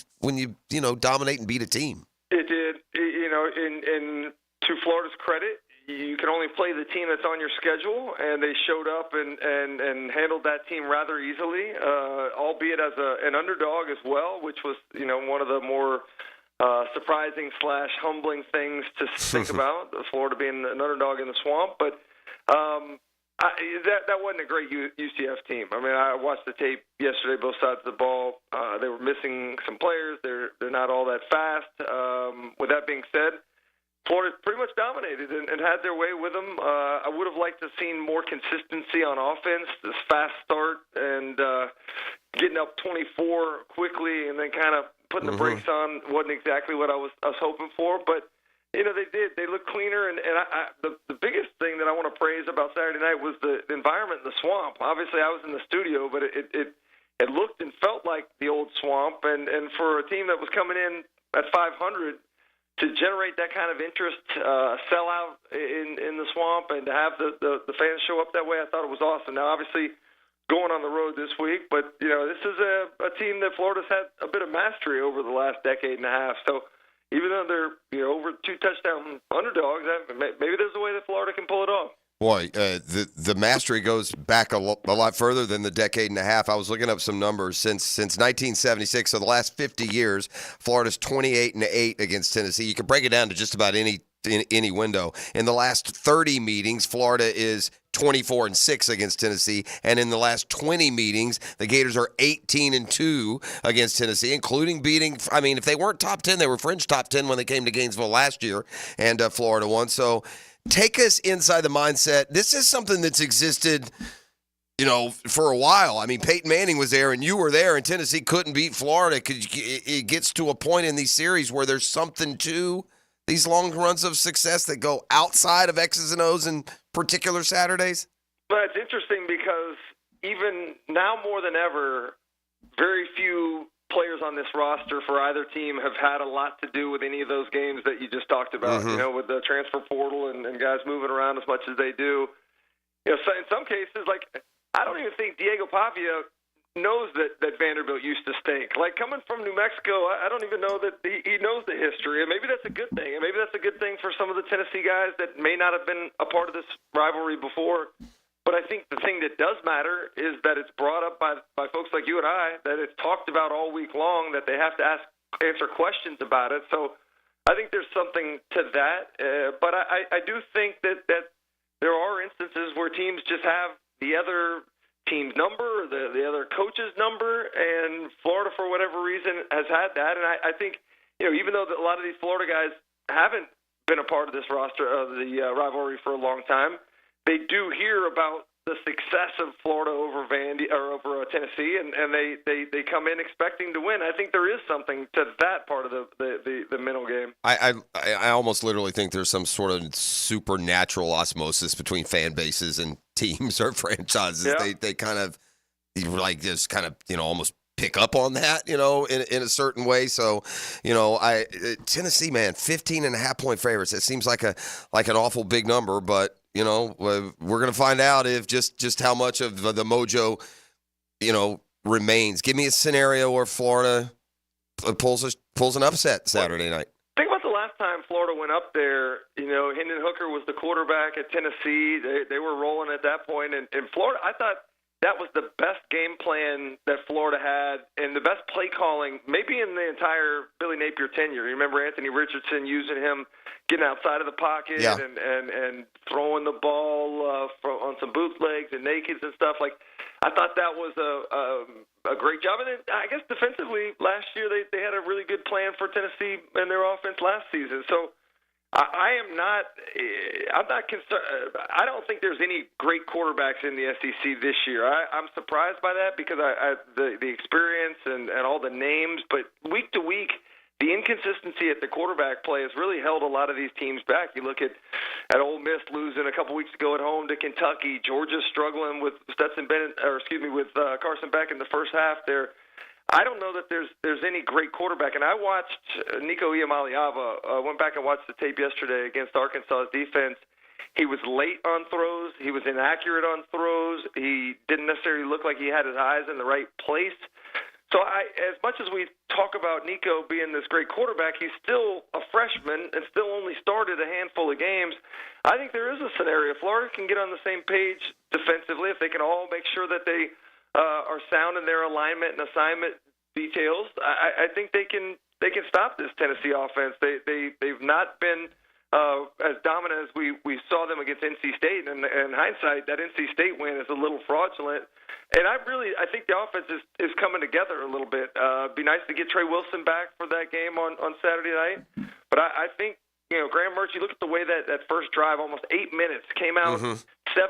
dominate and beat a team. It did. And to Florida's credit, you can only play the team that's on your schedule, and they showed up and handled that team rather easily, albeit as an underdog as well, which was one of the more surprising / humbling things to think about, Florida being an underdog in the swamp. But that wasn't a great UCF team. I mean, I watched the tape yesterday, both sides of the ball. They were missing some players. They're not all that fast. With that being said, Florida pretty much dominated and had their way with them. I would have liked to have seen more consistency on offense, this fast start and getting up 24 quickly and then kind of putting the brakes on wasn't exactly what I was hoping for. But, they did. They looked cleaner. And the biggest thing that I want to praise about Saturday night was the environment in the swamp. Obviously, I was in the studio, but it looked and felt like the old swamp. And for a team that was coming in at 500, to generate that kind of interest, sell out in the swamp, and to have the fans show up that way, I thought it was awesome. Now, obviously, going on the road this week, but this is a team that Florida's had a bit of mastery over the last decade and a half. So even though they're over 2 touchdown underdogs, maybe there's a way that Florida can pull it off. Boy, the mastery goes back a lot further than the decade and a half. I was looking up some numbers since 1976, so the last 50 years, Florida's 28-8 against Tennessee. You can break it down to just about any window. In the last 30 meetings, Florida is 24-6 against Tennessee, and in the last 20 meetings, the Gators are 18-2 against Tennessee, including beating. I mean, if they weren't top 10, they were fringe top 10 when they came to Gainesville last year, and Florida won. So. Take us inside the mindset. This is something that's existed, for a while. I mean, Peyton Manning was there, and you were there, and Tennessee couldn't beat Florida. It gets to a point in these series where there's something to these long runs of success that go outside of X's and O's in particular Saturdays? But it's interesting because even now more than ever, very few players on this roster for either team have had a lot to do with any of those games that you just talked about, with the transfer portal and guys moving around as much as they do. So in some cases, like, I don't even think Diego Pavia knows that Vanderbilt used to stink. Like, coming from New Mexico, I don't even know that he knows the history, and maybe that's a good thing. And maybe that's a good thing for some of the Tennessee guys that may not have been a part of this rivalry before. But I think the thing that does matter is that it's brought up by folks like you and I, that it's talked about all week long, that they have to answer questions about it. So I think there's something to that. But I do think that there are instances where teams just have the other team's number, the other coach's number, and Florida, for whatever reason, has had that. And I think, even though a lot of these Florida guys haven't been a part of this roster of the rivalry for a long time, they do hear about the success of Florida over over Tennessee, and they come in expecting to win. I think there is something to that part of the mental game. I almost literally think there's some sort of supernatural osmosis between fan bases and teams or franchises. Yeah. They kind of like just kind of almost pick up on that, in a certain way. So, Tennessee, man, 15.5-point favorites. It seems like an awful big number, but we're going to find out if just how much of the mojo, remains. Give me a scenario where Florida pulls an upset Saturday night. Think about the last time Florida went up there. Hendon Hooker was the quarterback at Tennessee. They were rolling at that point. And Florida, I thought that was the best game plan that Florida had and the best play calling maybe in the entire Billy Napier tenure. You remember Anthony Richardson using him getting outside of the pocket and throwing the ball on some bootlegs and nakeds and stuff. Like, I thought that was a great job. And then I guess defensively last year they had a really good plan for Tennessee and their offense last season. So I'm not concerned. I don't think there's any great quarterbacks in the SEC this year. I'm surprised by that because the experience and all the names, but week to week, the inconsistency at the quarterback play has really held a lot of these teams back. You look at Ole Miss losing a couple weeks ago at home to Kentucky. Georgia struggling with with Carson Beck in the first half there. I don't know that there's any great quarterback. And I watched Nico Iamaleava. Went back and watched the tape yesterday against Arkansas's defense. He was late on throws. He was inaccurate on throws. He didn't necessarily look like he had his eyes in the right place. So as much as we talk about Nico being this great quarterback, he's still a freshman and still only started a handful of games. I think there is a scenario. Florida can get on the same page defensively if they can all make sure that they are sound in their alignment and assignment details. I think they can stop this Tennessee offense. They've not been as dominant as we saw them against NC State. And in hindsight, that NC State win is a little fraudulent. And I think the offense is coming together a little bit. It'd be nice to get Trey Wilson back for that game on Saturday night. But I think, Graham Mertz, you look at the way that first drive, almost 8 minutes, came out 7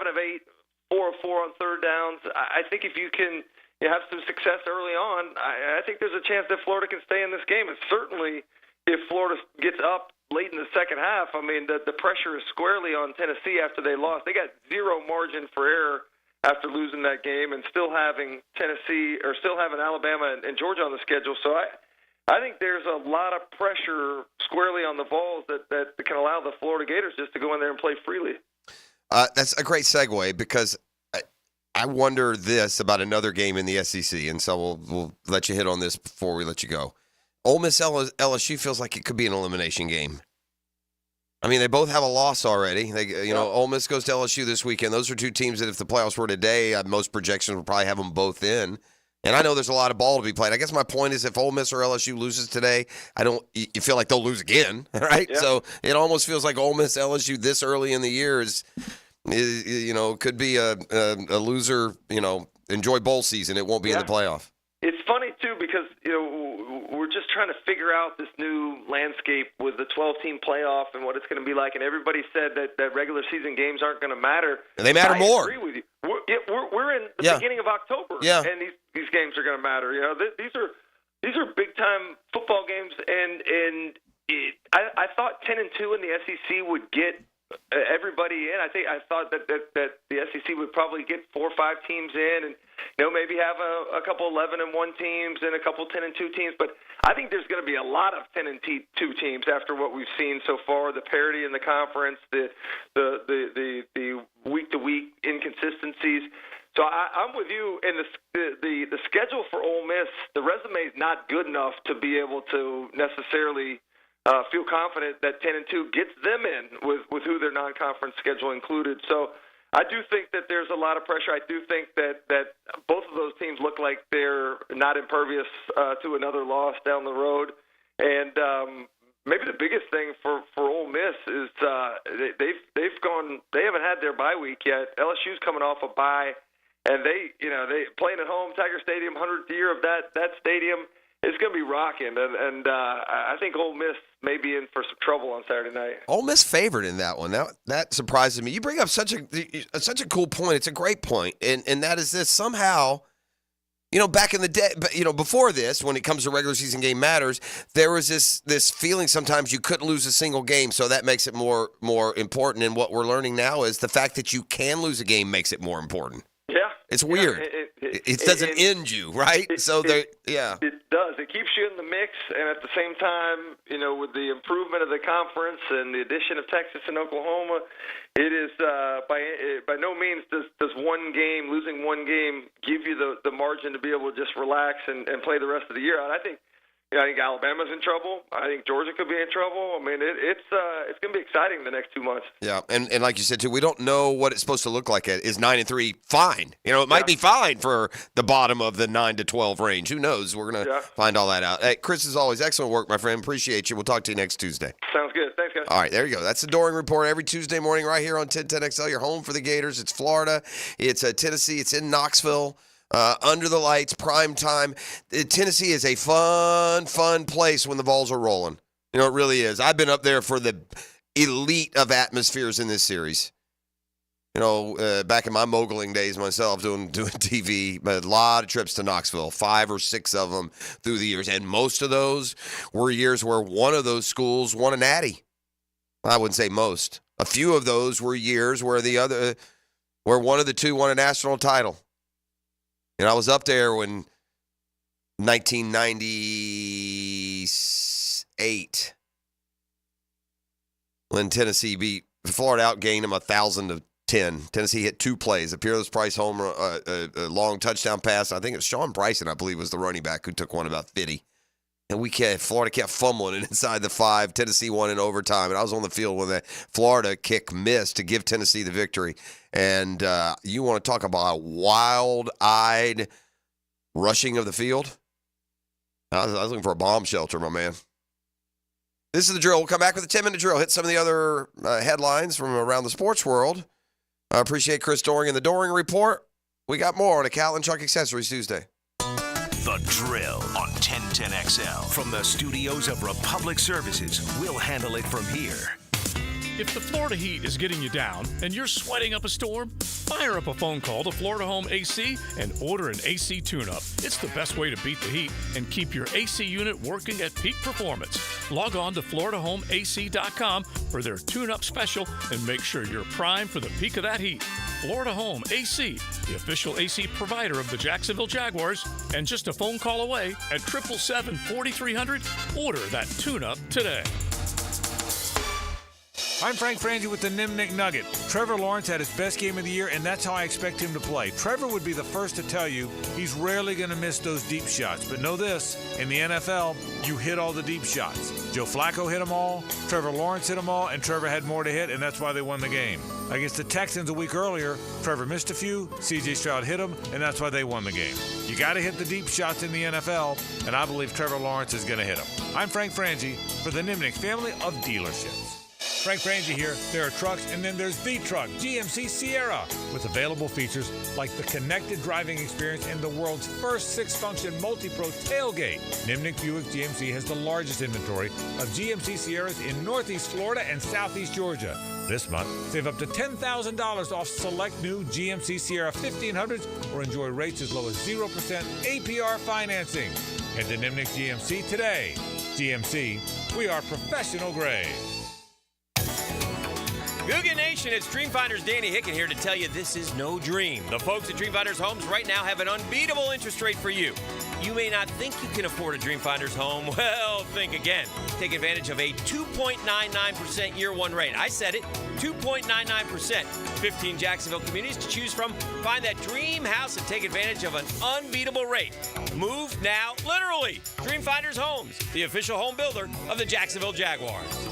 of 8, 4 of 4 on third downs. I think if you can have some success early on, I think there's a chance that Florida can stay in this game. And certainly if Florida gets up late in the second half, I mean, the pressure is squarely on Tennessee after they lost. They got zero margin for error after losing that game and still having Alabama and Georgia on the schedule. So I think there's a lot of pressure squarely on the Vols that can allow the Florida Gators just to go in there and play freely. That's a great segue because I wonder this about another game in the SEC, and so we'll let you hit on this before we let you go. Ole Miss LSU feels like it could be an elimination game. I mean, they both have a loss already. Ole Miss goes to LSU this weekend. Those are two teams that if the playoffs were today, most projections would probably have them both in. And I know there's a lot of ball to be played. I guess my point is if Ole Miss or LSU loses today, you feel like they'll lose again, right? Yeah. So it almost feels like Ole Miss LSU this early in the year is could be a loser. Enjoy bowl season. It won't be in the playoff. It's funny too because we're just trying to figure out this new landscape with the 12-team playoff and what it's going to be like. And everybody said that regular season games aren't going to matter. And they matter more. I agree with you. We're in the beginning of October, and these games are going to matter. These are big time football games, and I thought 10-2 in the SEC would get everybody in. I thought that the SEC would probably get 4 or 5 teams in, and maybe have a couple 11-1 teams and a couple 10-2 teams. But I think there's going to be a lot of 10-2 teams after what we've seen so far. The parity in the conference, the week-to-week inconsistencies. So I'm with you. And the schedule for Ole Miss, the resume is not good enough to be able to necessarily feel confident that 10-2 gets them in with who their non-conference schedule included. So I do think that there's a lot of pressure. I do think that both of those teams look like they're not impervious to another loss down the road. And maybe the biggest thing for Ole Miss is they haven't had their bye week yet. LSU's coming off a bye, and they playing at home, Tiger Stadium, 100th year of that stadium. It's going to be rocking, and I think Ole Miss may be in for some trouble on Saturday night. Ole Miss favored in that one. That surprises me. You bring up such a cool point. It's a great point, and that is this. Somehow, back in the day, before this, when it comes to regular season game matters, there was this feeling sometimes you couldn't lose a single game, so that makes it more important. And what we're learning now is the fact that you can lose a game makes it more important. Yeah. It's weird. It doesn't end you, right? It does. It keeps you in the mix, and at the same time, with the improvement of the conference and the addition of Texas and Oklahoma, it is by no means does losing one game give you the margin to be able to just relax and play the rest of the year. And I think Alabama's in trouble. I think Georgia could be in trouble. I mean, it's going to be exciting the next 2 months. Yeah, and like you said, too, we don't know what it's supposed to look like. Is 9-3 fine? It might be fine for the bottom of the 9-12 range. Who knows? We're going to find all that out. Hey, Chris, as always, excellent work, my friend. Appreciate you. We'll talk to you next Tuesday. Sounds good. Thanks, guys. All right, there you go. That's the Doring Report every Tuesday morning right here on 1010XL. You're home for the Gators. It's Florida. It's Tennessee. It's in Knoxville. Under the lights, prime time. Tennessee is a fun place when the Vols are rolling. It really is. I've been up there for the elite of atmospheres in this series. Back in my mogling days myself, doing TV, a lot of trips to Knoxville, 5 or 6 of them through the years. And most of those were years where one of those schools won a natty. I wouldn't say most. A few of those were years where one of the two won a national title. And I was up there when 1998, when Tennessee beat Florida, outgained them 1,000-10. Tennessee hit 2 plays: a Peerless Price homer, a long touchdown pass. I think it was Sean Bryson, I believe, was the running back who took one about 50. And Florida kept fumbling it inside the 5. Tennessee won in overtime. And I was on the field when the Florida kick missed to give Tennessee the victory. And you want to talk about a wild-eyed rushing of the field? I was looking for a bomb shelter, my man. This is the drill. We'll come back with a 10-minute drill. Hit some of the other headlines from around the sports world. I appreciate Chris Doring and the Doring Report. We got more on a Cal and Chuck Accessories Tuesday. The Drill on 1010XL. From the studios of Republic Services, we'll handle it from here. If the Florida heat is getting you down and you're sweating up a storm, fire up a phone call to Florida Home AC and order an AC tune-up. It's the best way to beat the heat and keep your AC unit working at peak performance. Log on to FloridaHomeAC.com for their tune-up special and make sure you're primed for the peak of that heat. Florida Home AC, the official AC provider of the Jacksonville Jaguars, and just a phone call away at 777-4300. Order that tune-up today. I'm Frank Frangie with the Nimnick Nugget. Trevor Lawrence had his best game of the year, and that's how I expect him to play. Trevor would be the first to tell you he's rarely going to miss those deep shots. But know this, in the NFL, you hit all the deep shots. Joe Flacco hit them all, Trevor Lawrence hit them all, and Trevor had more to hit, and that's why they won the game. Against the Texans a week earlier, Trevor missed a few, C.J. Stroud hit them, and that's why they won the game. You got to hit the deep shots in the NFL, and I believe Trevor Lawrence is going to hit them. I'm Frank Frangie for the Nimnick family of dealerships. Frank Frangie here. There are trucks, and then there's the truck, GMC Sierra, with available features like the connected driving experience and the world's first 6-function multi-pro tailgate. Nimnick Buick GMC has the largest inventory of GMC Sierras in Northeast Florida and Southeast Georgia. This month, save up to $10,000 off select new GMC Sierra 1500s or enjoy rates as low as 0% APR financing. Head to Nimnick GMC today. GMC, we are professional grade. Googan Nation, it's Dreamfinders Danny Hicken here to tell you this is no dream. The folks at Dreamfinders Homes right now have an unbeatable interest rate for you. You may not think you can afford a Dreamfinders home. Well, think again. Take advantage of a 2.99% year one rate. I said it, 2.99%. 15 Jacksonville communities to choose from. Find that dream house and take advantage of an unbeatable rate. Move now, literally. Dreamfinders Homes, the official home builder of the Jacksonville Jaguars.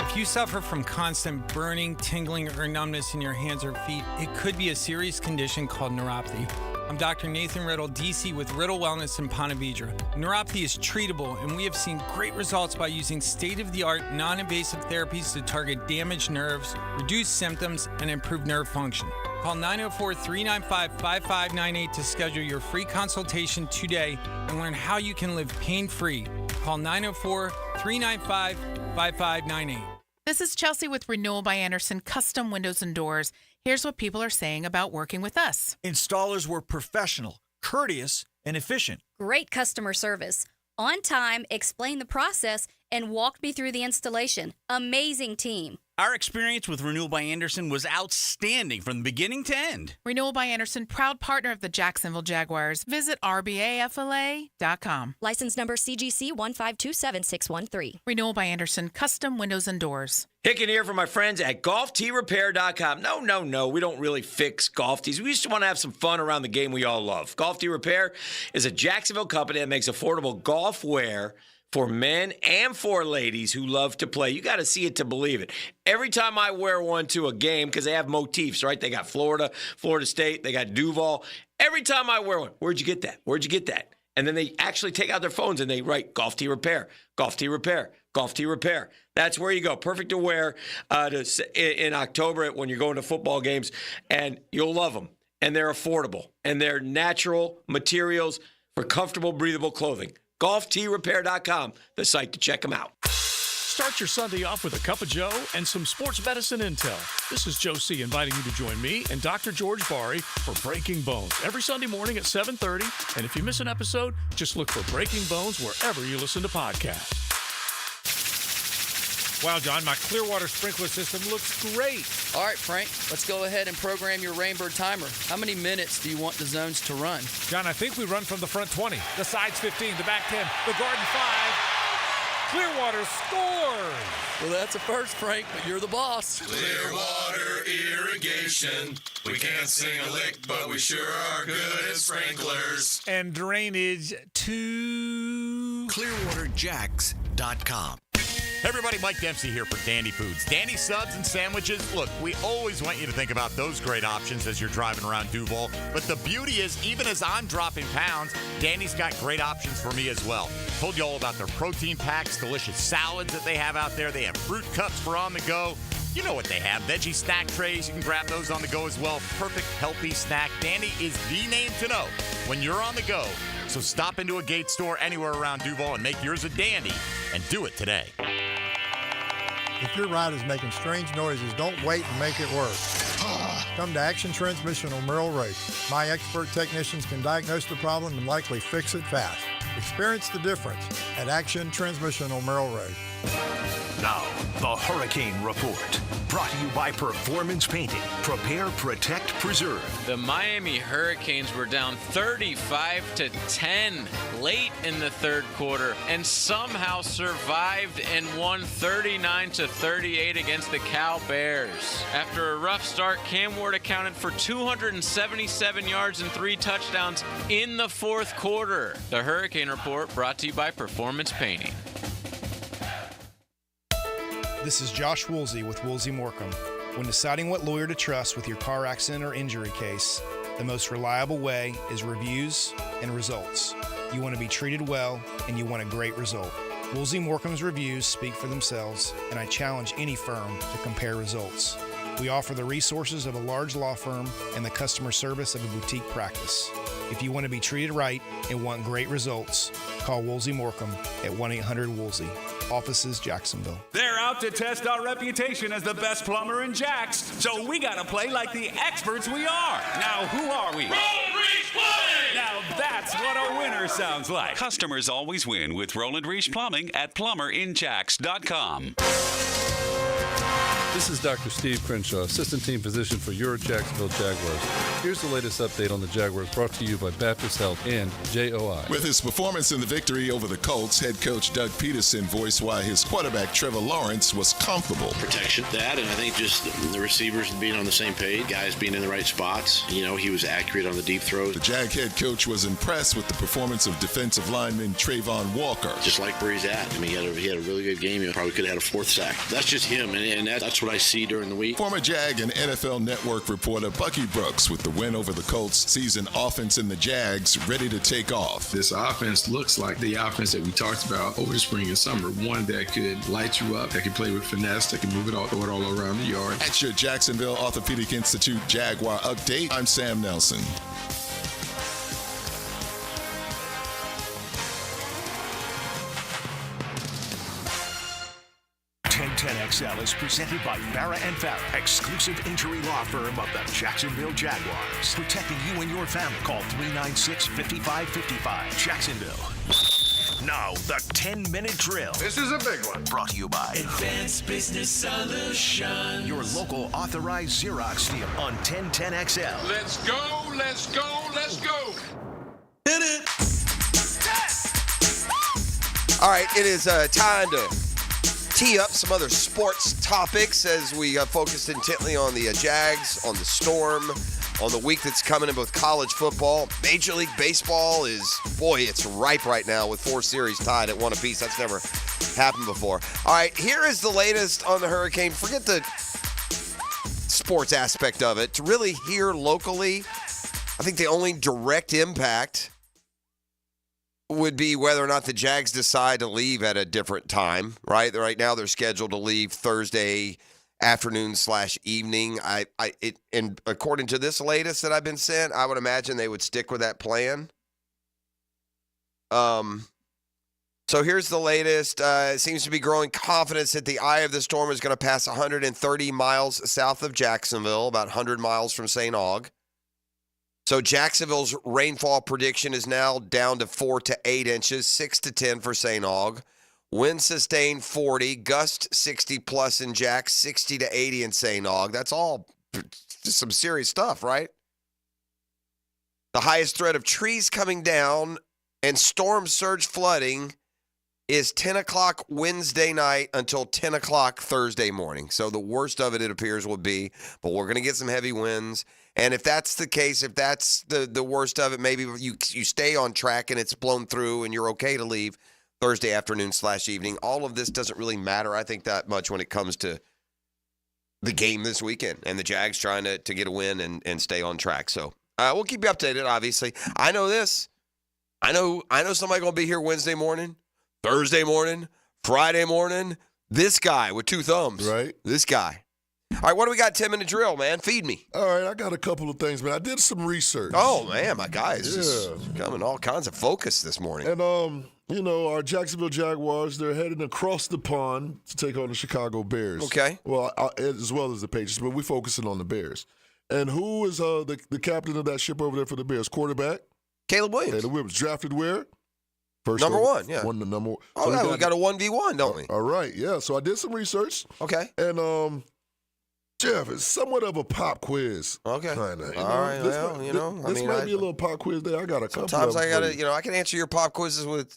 If you suffer from constant burning, tingling, or numbness in your hands or feet, it could be a serious condition called neuropathy. I'm Dr. Nathan Riddle, DC with Riddle Wellness in Ponte Vedra. Neuropathy is treatable, and we have seen great results by using state-of-the-art, non-invasive therapies to target damaged nerves, reduce symptoms, and improve nerve function. Call 904-395-5598 to schedule your free consultation today and learn how you can live pain-free. Call 904-395-5598. This is Chelsea with Renewal by Andersen Custom Windows and Doors. Here's what people are saying about working with us. Installers were professional, courteous, and efficient. Great customer service. On time, explained the process, and walked me through the installation. Amazing team. Our experience with Renewal by Andersen was outstanding from the beginning to end. Renewal by Andersen, proud partner of the Jacksonville Jaguars. Visit rbafla.com. License number CGC 1527613. Renewal by Andersen, custom windows and doors. Hicken here from my friends at golfteerepair.com. No, we don't really fix golf tees. We just want to have some fun around the game we all love. Golf Tee Repair is a Jacksonville company that makes affordable golf wear for men and for ladies who love to play. You got to see it to believe it. Every time I wear one to a game, because they have motifs, right? They got Florida State, they got Duvall. Every time I wear one, where'd you get that? Where'd you get that? And then they actually take out their phones and they write Golf Tee Repair, Golf Tee Repair, Golf Tee Repair. That's where you go. Perfect to wear in October when you're going to football games, and you'll love them. And they're affordable, and they're natural materials for comfortable, breathable clothing. GolfTeeRepair.com, the site to check them out. Start your Sunday off with a cup of Joe and some sports medicine intel. This is Joe C. inviting you to join me and Dr. George Bari for Breaking Bones every Sunday morning at 7:30. And if you miss an episode, just look for Breaking Bones wherever you listen to podcasts. Wow, John, my Clearwater sprinkler system looks great. All right, Frank, let's go ahead and program your Rainbird timer. How many minutes do you want the zones to run? John, I think we run from the front 20, the sides 15, the back 10, the garden 5. Clearwater scores! Well, that's a first, Frank, but you're the boss. Clearwater irrigation. We can't sing a lick, but we sure are good at sprinklers. And drainage to ClearwaterJacks.com. Hey everybody, Mike Dempsey here for Dandy Foods. Dandy subs and sandwiches. Look, we always want you to think about those great options as you're driving around Duvall. But the beauty is, even as I'm dropping pounds, Dandy's got great options for me as well. Told you all about their protein packs, delicious salads that they have out there. They have fruit cups for on the go. You know what they have. Veggie snack trays. You can grab those on the go as well. Perfect, healthy snack. Dandy is the name to know when you're on the go. So stop into a Gate store anywhere around Duvall and make yours a Dandy, and do it today. If your ride is making strange noises, don't wait and make it worse. Come to Action Transmission on Merrill Road. My expert technicians can diagnose the problem and likely fix it fast. Experience the difference at Action Transmission on Merrill Road. Now, the Hurricane Report. Brought to you by Performance Painting. Prepare, protect, preserve. The Miami Hurricanes were down 35-10 late in the third quarter and somehow survived and won 39-38 against the Cal Bears. After a rough start, Cam Ward accounted for 277 yards and 3 touchdowns in the fourth quarter. The Hurricane Report brought to you by Performance Painting. This is Josh Woolsey with Woolsey Morecambe. When deciding what lawyer to trust with your car accident or injury case, the most reliable way is reviews and results. You want to be treated well, and you want a great result. Woolsey Morecambe's reviews speak for themselves, and I challenge any firm to compare results. We offer the resources of a large law firm and the customer service of a boutique practice. If you want to be treated right and want great results, call Woolsey Morecambe at 1-800-WOOLSEY. Offices, Jacksonville. They're out to test our reputation as the best plumber in Jacks, so we gotta play like the experts we are. Now, who are we? Roll Reach Plumbing! Now, That's what a winner sounds like. Customers always win with Roland Reese Plumbing at plumberinjacks.com. This is Dr. Steve Crenshaw, Assistant Team Physician for your Jacksonville Jaguars. Here's the latest update on the Jaguars brought to you by Baptist Health and JOI. With his performance in the victory over the Colts, head coach Doug Peterson voiced why his quarterback Trevor Lawrence was comfortable. Protection, that, and I think just the receivers being on the same page, guys being in the right spots. You know, he was accurate on the deep throws. The Jag head coach was impressed with the performance of defensive lineman Trayvon Walker. Just like where he's at. I mean, he had a really good game. He probably could have had a fourth sack. That's just him, and that's what I see during the week. Former Jag and NFL Network reporter Bucky Brooks with the win over the Colts sees an offense in the Jags ready to take off. This offense looks like the offense that we talked about over the spring and summer. One that could light you up, that can play with finesse, that can move it all, throw it all around the yard. At your Jacksonville Orthopedic Institute Jaguar update, I'm Sam Nelson. 1010XL is presented by Farrah & Farrah, exclusive injury law firm of the Jacksonville Jaguars. Protecting you and your family. Call 396-5555. Jacksonville. Now, the 10-minute drill. This is a big one. Brought to you by Advanced Business Solutions. your local authorized Xerox dealer on 1010XL. Let's go, let's go, let's go. Hit it. All right, it is time to tee up some other sports topics as we focused intently on the Jags, on the Storm, on the week that's coming in both college football. Major League Baseball is, boy, it's ripe right now with 4 series tied at 1 apiece. That's never happened before. All right, here is the latest on the hurricane. Forget the sports aspect of it. To really hear locally, I think the only direct impact would be whether or not the Jags decide to leave at a different time, right? Right now they're scheduled to leave Thursday afternoon/evening. And according to this latest that I've been sent, I would imagine they would stick with that plan. So here's the latest. It seems to be growing confidence that the eye of the storm is going to pass 130 miles south of Jacksonville, about 100 miles from St. Aug. So Jacksonville's rainfall prediction is now down to 4 to 8 inches, 6 to 10 for St. Aug. Wind sustained 40, gust 60 plus in Jack, 60 to 80 in St. Aug. That's all just some serious stuff, right? The highest threat of trees coming down and storm surge flooding is 10 o'clock Wednesday night until 10 o'clock Thursday morning. So the worst of it appears, will be, but we're going to get some heavy winds. And if that's the case, if that's the worst of it, maybe you stay on track and it's blown through and you're okay to leave Thursday afternoon/evening. All of this doesn't really matter, I think, that much when it comes to the game this weekend and the Jags trying to get a win and stay on track. So we'll keep you updated, obviously. I know this. I know somebody going to be here Wednesday morning, Thursday morning, Friday morning. This guy with 2 thumbs. Right. This guy. All right, what do we got? 10-minute drill, man. Feed me. All right, I got a couple of things, man. I did some research. Oh, man, my guy is just coming all kinds of focus this morning. And, our Jacksonville Jaguars, they're heading across the pond to take on the Chicago Bears. Okay. Well, as well as the Patriots, but we're focusing on the Bears. And who is the captain of that ship over there for the Bears? Quarterback? Caleb Williams. Caleb Williams. Drafted where? First number 1, yeah. Won the number 1. Oh, so we got a 1v1, don't we? All right, yeah. So I did some research. Okay. And, Jeff, it's somewhat of a pop quiz. Okay. Kinda, all right. This might be a little pop quiz there. I got a couple. Sometimes I got to, I can answer your pop quizzes with,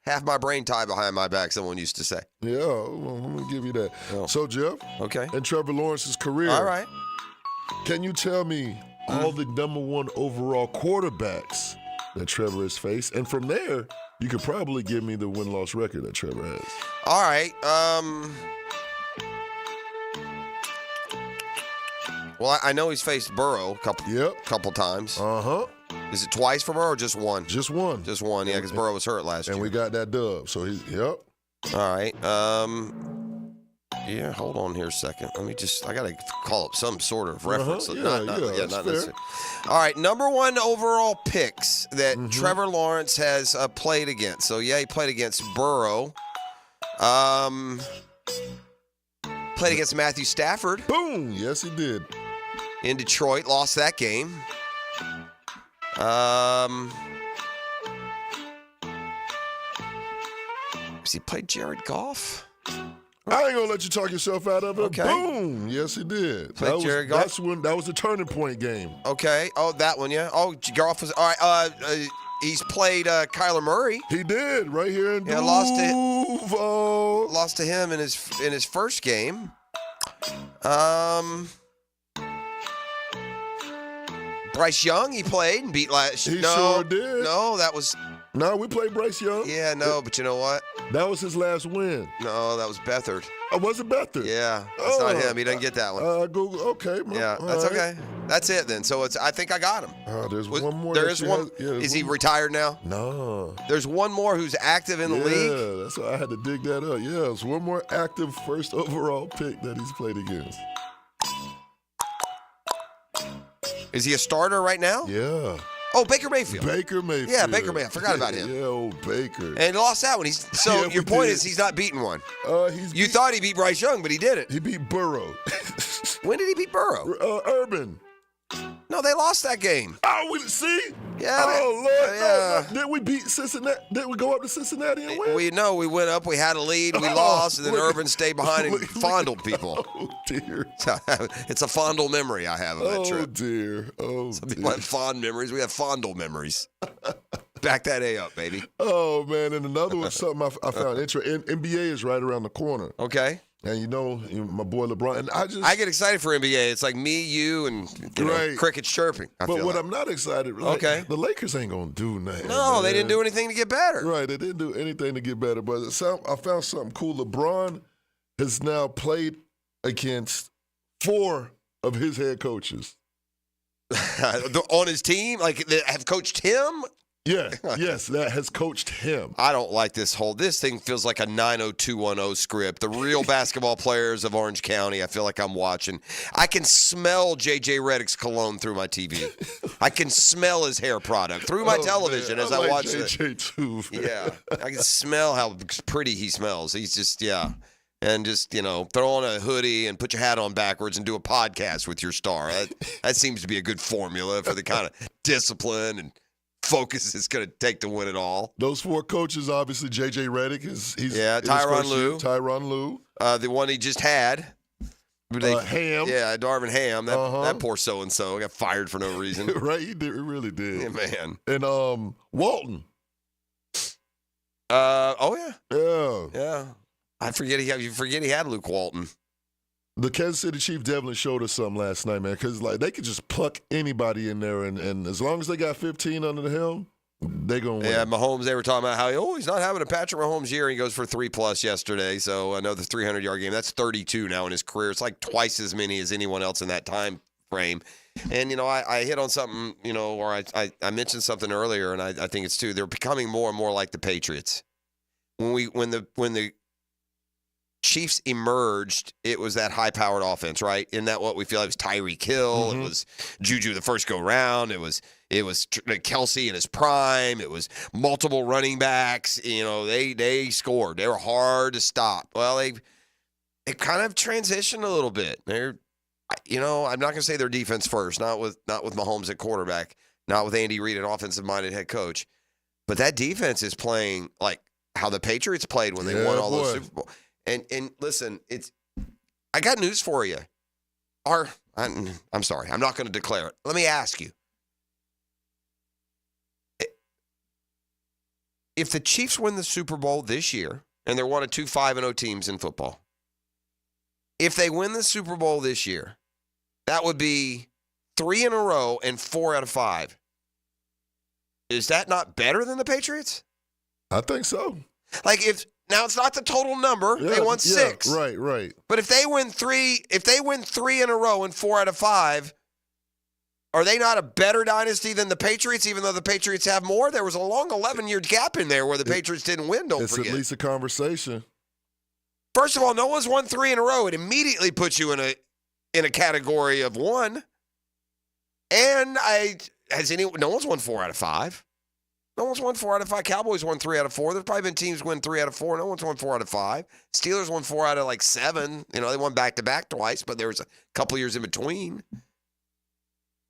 half my brain tied behind my back, someone used to say. Yeah, well, I'm going to give you that. Oh. So, Jeff. Okay. And Trevor Lawrence's career. All right. Can you tell me all the number 1 overall quarterbacks that Trevor has faced? And from there, you could probably give me the win-loss record that Trevor has. All right. Well, I know he's faced Burrow a couple times. Uh-huh. Is it twice for Burrow or just one? Just one. Just one, yeah, because Burrow was hurt last year. And we got that dub, so All right. Yeah, hold on here a second. I got to call up some sort of reference. Not necessarily. All right, number 1 overall picks that Trevor Lawrence has played against. So, yeah, he played against Burrow. Played against Matthew Stafford. Boom! Yes, he did. In Detroit, lost that game. he play Jared Goff? I ain't gonna let you talk yourself out of it. Okay. Boom. Yes, he did. Played Jared Goff? That was the turning point game. Okay. Oh, that one, yeah. Oh, Goff was all right. He's played Kyler Murray. He did right here in Duvall. Lost to him in his first game. Bryce Young, he played and beat last. He sure did. No, that was. No, we played Bryce Young. Yeah, no, but you know what? That was his last win. No, that was Beathard. Oh, was it Beathard? Yeah, that's not him. He doesn't get that one. Google. Okay. Yeah, that's okay. That's it then. So I think I got him. There's one more. There is one. Is he retired now? No. There's one more who's active in the league. Yeah, that's why I had to dig that up. Yeah, it's one more active first overall pick that he's played against. Is he a starter right now? Yeah. Oh, Baker Mayfield. Baker Mayfield. Yeah, Baker Mayfield. I forgot about him. Yeah, old Baker. And he lost that one. So your point is he's not beating one. You thought he beat Bryce Young, but he didn't. He beat Burrow. When did he beat Burrow? Urban. No, they lost that game. Oh, we see? Yeah. Oh, Lord. Yeah. No. Did we beat Cincinnati? Did we go up to Cincinnati and win? We went up. We had a lead. We lost, and then Urban stayed behind and fondled people. Oh, dear. It's a fondle memory I have of that trip. Oh, dear. Some people have fond memories. We have fondle memories. Back that A up, baby. Oh, man. And another one, something I found interesting. NBA is right around the corner. Okay. And you know, my boy LeBron. And I get excited for NBA. It's like me, you, and crickets chirping. I'm not excited. The Lakers ain't going to do nothing. No, they didn't do anything to get better. Right, they didn't do anything to get better. But I found something cool. LeBron has now played against 4 of his head coaches. On his team? Like, they have coached him? Yeah, yes, that has coached him. I don't like this thing feels like a 90210 script. The real basketball players of Orange County, I feel like I'm watching. I can smell J.J. Redick's cologne through my TV. I can smell his hair product through my television as I watch it. J.J. too. Yeah, I can smell how pretty he smells. He's just, and just, throw on a hoodie and put your hat on backwards and do a podcast with your star. That seems to be a good formula for the kind of discipline and focus is going to take to win it all. Those 4 coaches, obviously, J.J. Redick Tyronn Lue. Tyronn Lue. The one he just had. Ham. Yeah, Darvin Ham. That poor so-and-so got fired for no reason. Right, he really did. Yeah, man. And Walton. Yeah. I forget he had Luke Walton. The Kansas City Chiefs definitely showed us something last night, man, because they could just pluck anybody in there, and as long as they got 15 under the helm, they're going to win. Yeah, Mahomes, they were talking about how, he's not having a Patrick Mahomes year. He goes for 3+ yesterday, so another 300-yard game. That's 32 now in his career. It's like twice as many as anyone else in that time frame. And, I hit on something, or I mentioned something earlier, and I think it's too. They're becoming more and more like the Patriots. When the Chiefs emerged, it was that high-powered offense, right? Isn't that what we feel like? It was Tyreek Hill. Mm-hmm. It was Juju the first go-round. It was Kelsey in his prime. It was multiple running backs. They scored. They were hard to stop. Well, they kind of transitioned a little bit. They're, I'm not going to say their defense first, not with Mahomes at quarterback, not with Andy Reid, an offensive-minded head coach. But that defense is playing like how the Patriots played when they won all those Super Bowls. And listen, I got news for you. I'm sorry, I'm not going to declare it. Let me ask you. If the Chiefs win the Super Bowl this year, and they're one of 2 5-0 teams in football, if they win the Super Bowl this year, that would be 3 in a row and 4 out of 5. Is that not better than the Patriots? I think so. Now it's not the total number. They won 6. Right. But if they win 3 in a row and 4 out of 5, are they not a better dynasty than the Patriots, even though the Patriots have more? There was a long 11-year gap in there where the Patriots didn't win, don't forget. It's at least a conversation. First of all, no one's won 3 in a row. It immediately puts you in a category of 1. And no one's won 4 out of 5. No one's won 4 out of 5. Cowboys won 3 out of 4. There's probably been teams win 3 out of 4. No one's won 4 out of 5. Steelers won 4 out of 7. They won back-to-back twice, but there was a couple years in between.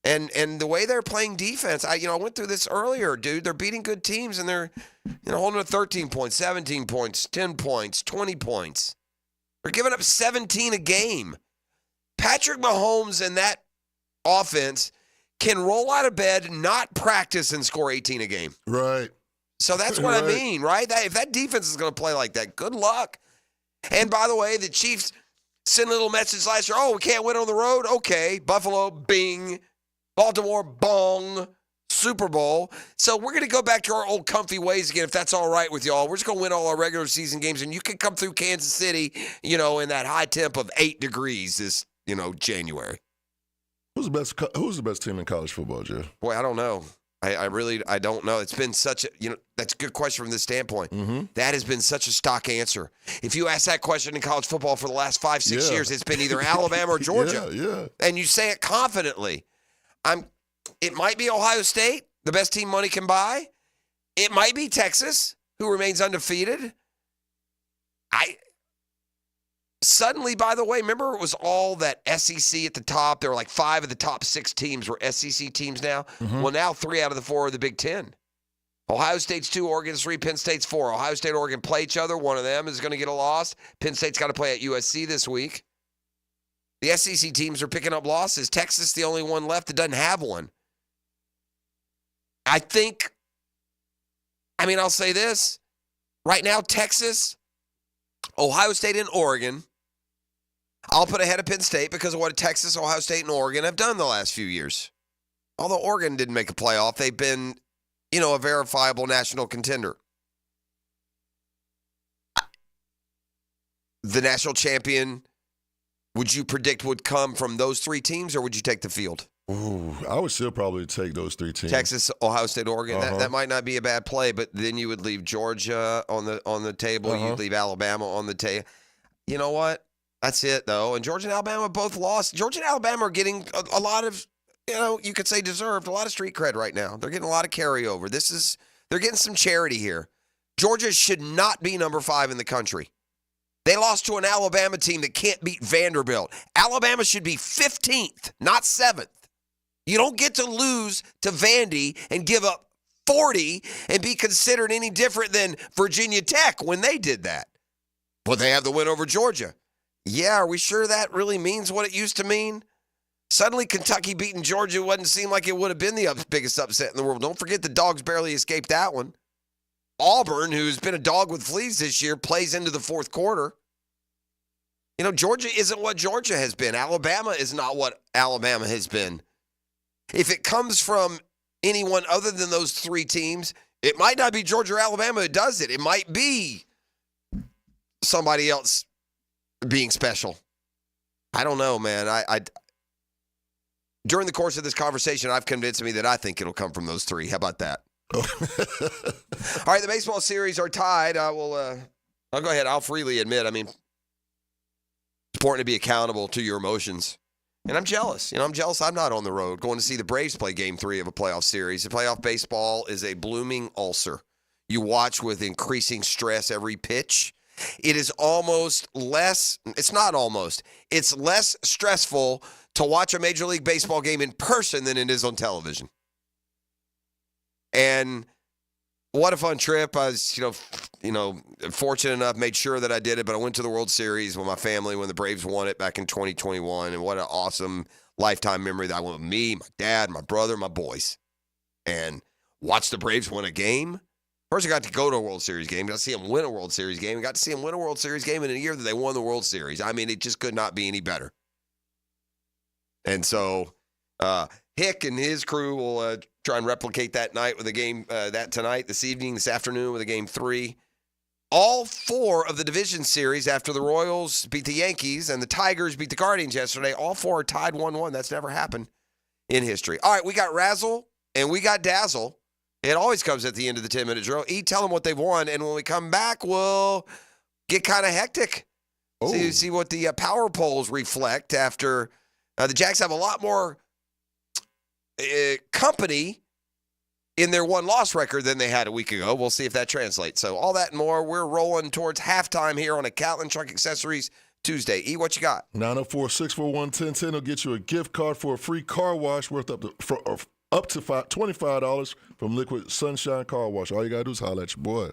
And the way they're playing defense, I went through this earlier, dude. They're beating good teams, and they're holding to 13 points, 17 points, 10 points, 20 points. They're giving up 17 a game. Patrick Mahomes and that offense can roll out of bed, not practice, and score 18 a game. Right. So that's what I mean, right? If that defense is going to play like that, good luck. And by the way, the Chiefs sent a little message last year, we can't win on the road? Okay. Buffalo, bing. Baltimore, bong. Super Bowl. So we're going to go back to our old comfy ways again, if that's all right with y'all. We're just going to win all our regular season games, and you can come through Kansas City, in that high temp of 8 degrees this, January. Who's the best team in college football, Jeff? Boy, I don't know. I really don't know. It's been such a, that's a good question from this standpoint. Mm-hmm. That has been such a stock answer. If you ask that question in college football for the last 5-6 years, it's been either Alabama or Georgia. Yeah. And you say it confidently. It might be Ohio State, the best team money can buy. It might be Texas, who remains undefeated. Suddenly, by the way, remember it was all that SEC at the top. There were like 5 of the top 6 teams were SEC teams now. Mm-hmm. Well, now 3 out of the 4 are the Big Ten. Ohio State's 2, Oregon's 3, Penn State's 4. Ohio State and Oregon play each other. One of them is going to get a loss. Penn State's got to play at USC this week. The SEC teams are picking up losses. Texas, the only one left that doesn't have one. I'll say this. Right now, Texas, Ohio State, and Oregon, I'll put ahead of Penn State because of what Texas, Ohio State, and Oregon have done the last few years. Although Oregon didn't make a playoff, they've been, a verifiable national contender. The national champion, would you predict would come from those 3 teams, or would you take the field? Ooh, I would still probably take those 3 teams. Texas, Ohio State, Oregon. Uh-huh. That might not be a bad play, but then you would leave Georgia on the table. Uh-huh. You'd leave Alabama on the table. You know what? That's it, though. And Georgia and Alabama both lost. Georgia and Alabama are getting a lot of, you could say deserved, a lot of street cred right now. They're getting a lot of carryover. They're getting some charity here. Georgia should not be number 5 in the country. They lost to an Alabama team that can't beat Vanderbilt. Alabama should be 15th, not 7th. You don't get to lose to Vandy and give up 40 and be considered any different than Virginia Tech when they did that. But they have the win over Georgia. Yeah, are we sure that really means what it used to mean? Suddenly, Kentucky beating Georgia wouldn't seem like it would have been the biggest upset in the world. Don't forget the Dogs barely escaped that one. Auburn, who's been a dog with fleas this year, plays into the 4th quarter. Georgia isn't what Georgia has been. Alabama is not what Alabama has been. If it comes from anyone other than those 3 teams, it might not be Georgia or Alabama who does it. It might be somebody else being special. I don't know, man. I during the course of this conversation, I've convinced me that I think it'll come from those 3. How about that? All right, the baseball series are tied. I'll go ahead. I'll freely admit, it's important to be accountable to your emotions. And I'm jealous. I'm jealous I'm not on the road going to see the Braves play Game 3 of a playoff series. The playoff baseball is a blooming ulcer. You watch with increasing stress every pitch. It is it's less stressful to watch a Major League Baseball game in person than it is on television. And what a fun trip. I was, fortunate enough, made sure that I did it, but I went to the World Series with my family when the Braves won it back in 2021, and what an awesome lifetime memory that I went with me, my dad, my brother, my boys, and watched the Braves win a game. First, I got to go to a World Series game. Got to see them win a World Series game. I got to see them win a World Series game in a year that they won the World Series. It just could not be any better. And so Hick and his crew will try and replicate that night with a game this evening, this afternoon with a Game 3. All 4 of the division series after the Royals beat the Yankees and the Tigers beat the Guardians yesterday, all 4 are tied 1-1. That's never happened in history. All right, we got Razzle and we got Dazzle. It always comes at the end of the 10-minute drill. Tell them what they've won, and when we come back, we'll get kind of hectic. See what the power polls reflect after the Jags have a lot more company in their 1-loss record than they had a week ago. We'll see if that translates. So all that and more, we're rolling towards halftime here on a Catlin Truck Accessories Tuesday. E, what you got? 904-641-1010 will get you a gift card for a free car wash worth up to $25 from Liquid Sunshine Car Wash. All you got to do is holler at your boy.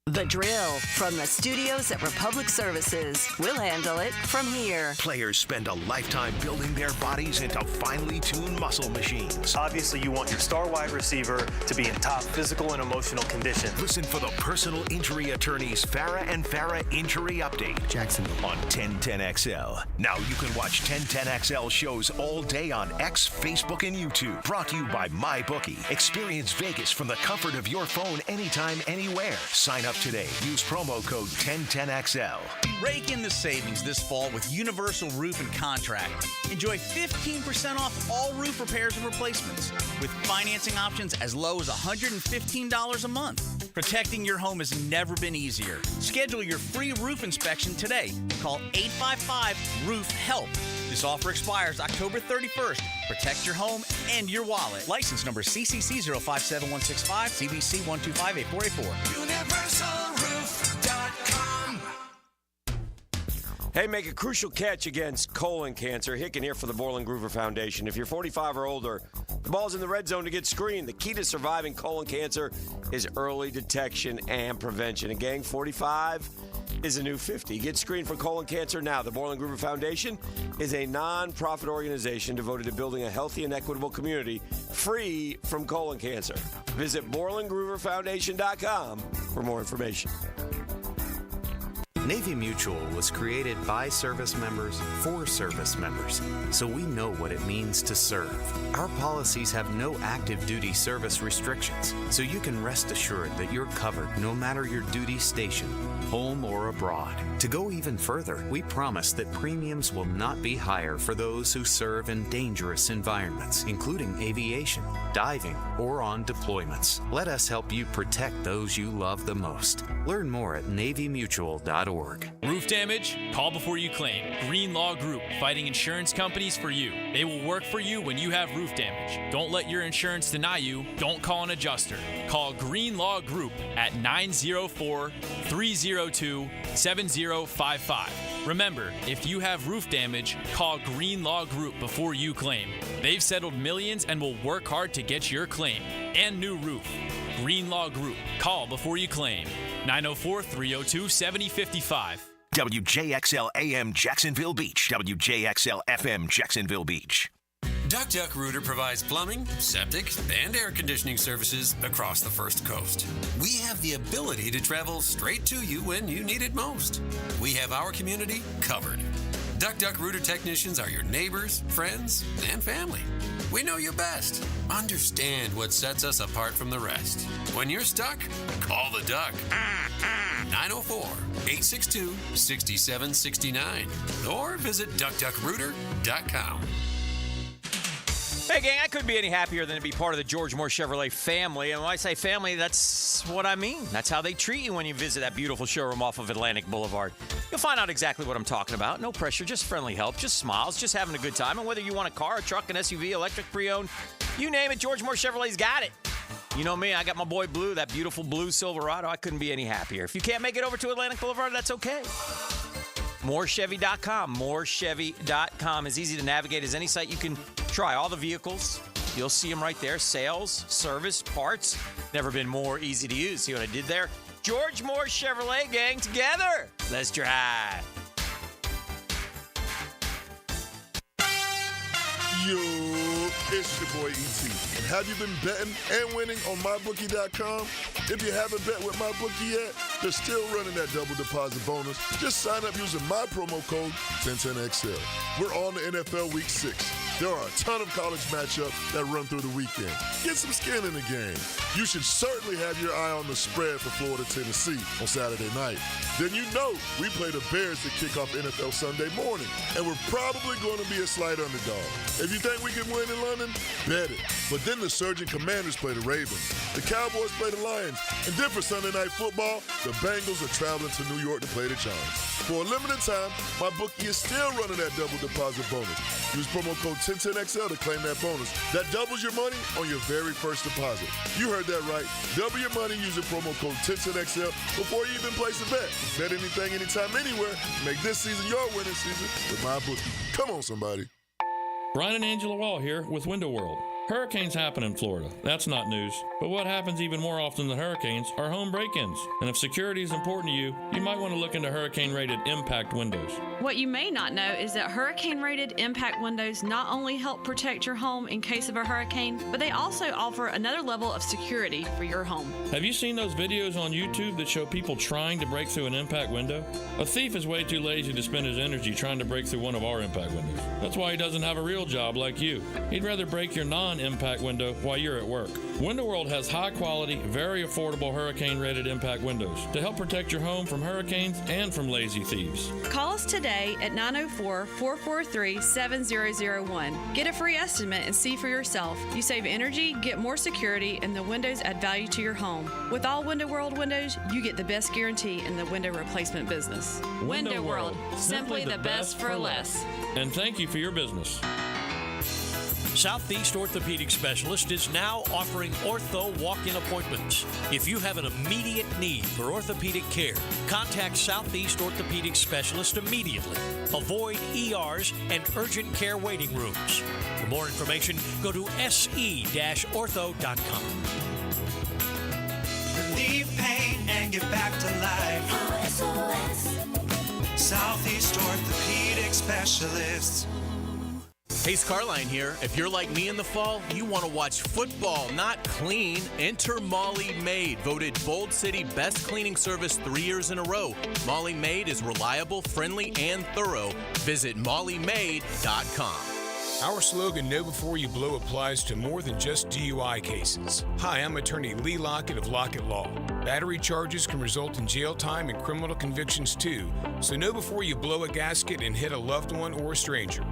The Drill from the studios at Republic Services. We'll handle it from here. Players spend a lifetime building their bodies into finely tuned muscle machines. Obviously, you want your star wide receiver to be in top physical and emotional condition. Listen for the personal injury attorneys Farah and Farah Injury Update. Jacksonville. On 1010XL. Now you can watch 1010XL shows all day on X, Facebook, and YouTube. Brought to you by MyBookie. Experience Vegas from the comfort of your phone anytime, anywhere. Sign up today. Use promo code 1010XL. Rake in the savings this fall with Universal Roof and Contract. Enjoy 15% off all roof repairs and replacements with financing options as low as $115 a month. Protecting your home has never been easier. Schedule your free roof inspection today. Call 855-ROOF-HELP. This offer expires October 31st. Protect your home and your wallet. License number CCC 057165, CBC 1258484. UniversalRoof.com. Hey, make a crucial catch against colon cancer. Hicken here for the Borland Groover Foundation. If you're 45 or older, the ball's in the red zone to get screened. The key to surviving colon cancer is early detection and prevention. And gang, 45 is a new 50. Get screened for colon cancer now. The Borland Groover Foundation is a non-profit organization devoted to building a healthy and equitable community free from colon cancer. Visit BorlandGrooverFoundation.com for more information. Navy Mutual was created by service members for service members, so we know what it means to serve. Our policies have no active duty service restrictions, so you can rest assured that you're covered no matter your duty station, home or abroad. To go even further, we promise that premiums will not be higher for those who serve in dangerous environments, including aviation, diving, or on deployments. Let us help you protect those you love the most. Learn more at NavyMutual.org. Roof damage? Call before you claim. Green Law Group, fighting insurance companies for you. They will work for you when you have roof damage. Don't let your insurance deny you. Don't call an adjuster. Call Green Law Group at 904-302-7055. Remember, if you have roof damage, call Green Law Group before you claim. They've settled millions and will work hard to get your claim and new roof. Green Law Group. Call before you claim. 904-302-7055. WJXL AM Jacksonville Beach. WJXL FM Jacksonville Beach. Duck Duck Rooter provides plumbing, septic, and air conditioning services across the First Coast. We have the ability to travel straight to you when you need it most. We have our community covered. Duck Duck Rooter technicians are your neighbors, friends, and family. We know you best. Understand what sets us apart from the rest. When you're stuck, call the Duck. 904-862-6769 or visit duckduckrooter.com. Hey, gang, I couldn't be any happier than to be part of the George Moore Chevrolet family. And when I say family, that's what I mean. That's how they treat you when you visit that beautiful showroom off of Atlantic Boulevard. You'll find out exactly what I'm talking about. No pressure, just friendly help, just smiles, just having a good time. And whether you want a car, a truck, an SUV, electric, pre-owned, you name it, George Moore Chevrolet's got it. You know me, I got my boy Blue, that beautiful blue Silverado. I couldn't be any happier. If you can't make it over to Atlantic Boulevard, that's okay. MooreChevy.com. MooreChevy.com is easy to navigate as any site you can try. All the vehicles, you'll see them right there. Sales, service, parts. Never been more easy to use. See what I did there? George Moore Chevrolet, gang, together. Let's drive. Yo, it's your boy E.T. And have you been betting and winning on MyBookie.com? If you haven't bet with MyBookie yet, they're still running that double deposit bonus. Just sign up using my promo code 1010XL. We're on the NFL Week 6. There are a ton of college matchups that run through the weekend. Get some skin in the game. You should certainly have your eye on the spread for Florida, Tennessee on Saturday night. Then you know we play the Bears to kick off NFL Sunday morning, and we're probably going to be a slight underdog. If you think we can win in London, bet it. But then the Surging Commanders play the Ravens, the Cowboys play the Lions, and then for Sunday Night Football, the Bengals are traveling to New York to play the Giants. For a limited time, my bookie is still running that double deposit bonus. Use promo code 1010XL to claim that bonus. That doubles your money on your very first deposit. You heard heard that right. Double your money using promo code 1010XL before you even place a bet. Bet anything, anytime, anywhere. Make this season your winning season with MyBookie. Come on, somebody. Brian and Angela Wall here with Window World. Hurricanes happen in Florida. That's not news. But what happens even more often than hurricanes are home break-ins. And if security is important to you, you might want to look into hurricane-rated impact windows. What you may not know is that hurricane-rated impact windows not only help protect your home in case of a hurricane, but they also offer another level of security for your home. Have you seen those videos on YouTube that show people trying to break through an impact window? A thief is way too lazy to spend his energy trying to break through one of our impact windows. That's why he doesn't have a real job like you. He'd rather break your non-impact window while you're at work. Window World has high-quality, very affordable hurricane-rated impact windows to help protect your home from hurricanes and from lazy thieves. Call us today at 904-443-7001. Get a free estimate and see for yourself. You save energy, get more security, and the windows add value to your home. With all Window World windows, you get the best guarantee in the window replacement business. Window World, simply the best for less. And thank you for your business. Southeast Orthopedic Specialist is now offering ortho walk-in appointments. If you have an immediate need for orthopedic care, contact Southeast Orthopedic Specialist immediately. Avoid ERs and urgent care waiting rooms. For more information, go to se-ortho.com. Relieve pain and get back to life. SOS. Southeast Orthopedic Specialists. Hey, Scarline here. If you're like me in the fall, you want to watch football, not clean. Enter Molly Maid, voted Bold City Best Cleaning Service 3 years in a row. Molly Maid is reliable, friendly, and thorough. Visit mollymaid.com. Our slogan, Know Before You Blow, applies to more than just DUI cases. Hi, I'm attorney Lee Lockett of Lockett Law. Battery charges can result in jail time and criminal convictions too, so know before you blow a gasket and hit a loved one or a stranger.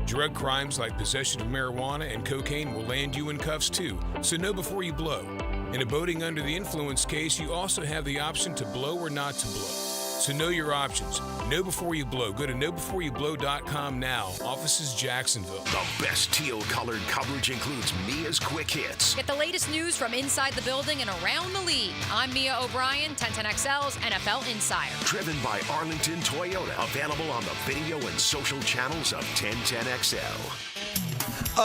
Drug crimes like possession of marijuana and cocaine will land you in cuffs too, so know before you blow. In a boating under the influence case, you also have the option to blow or not to blow. So know your options. Know before you blow. Go to knowbeforeyouBlow.com now. Offices Jacksonville. The best teal-colored coverage includes Mia's Quick Hits. Get the latest news from inside the building and around the league. I'm Mia O'Brien, 1010XL's NFL Insider. Driven by Arlington Toyota. Available on the video and social channels of 1010XL.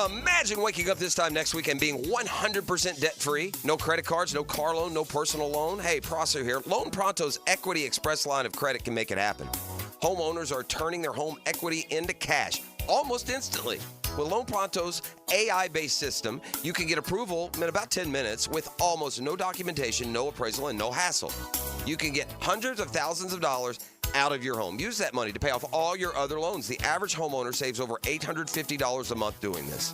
Imagine waking up this time next week and being 100% debt-free. No credit cards, no car loan, no personal loan. Hey, Prosser here. Loan Pronto's Equity Express line of credit can make it happen. Homeowners are turning their home equity into cash almost instantly. With Loan Pronto's AI-based system, you can get approval in about 10 minutes with almost no documentation, no appraisal, and no hassle. You can get hundreds of thousands of dollars out of your home. Use that money to pay off all your other loans. The average homeowner saves over $850 a month doing this.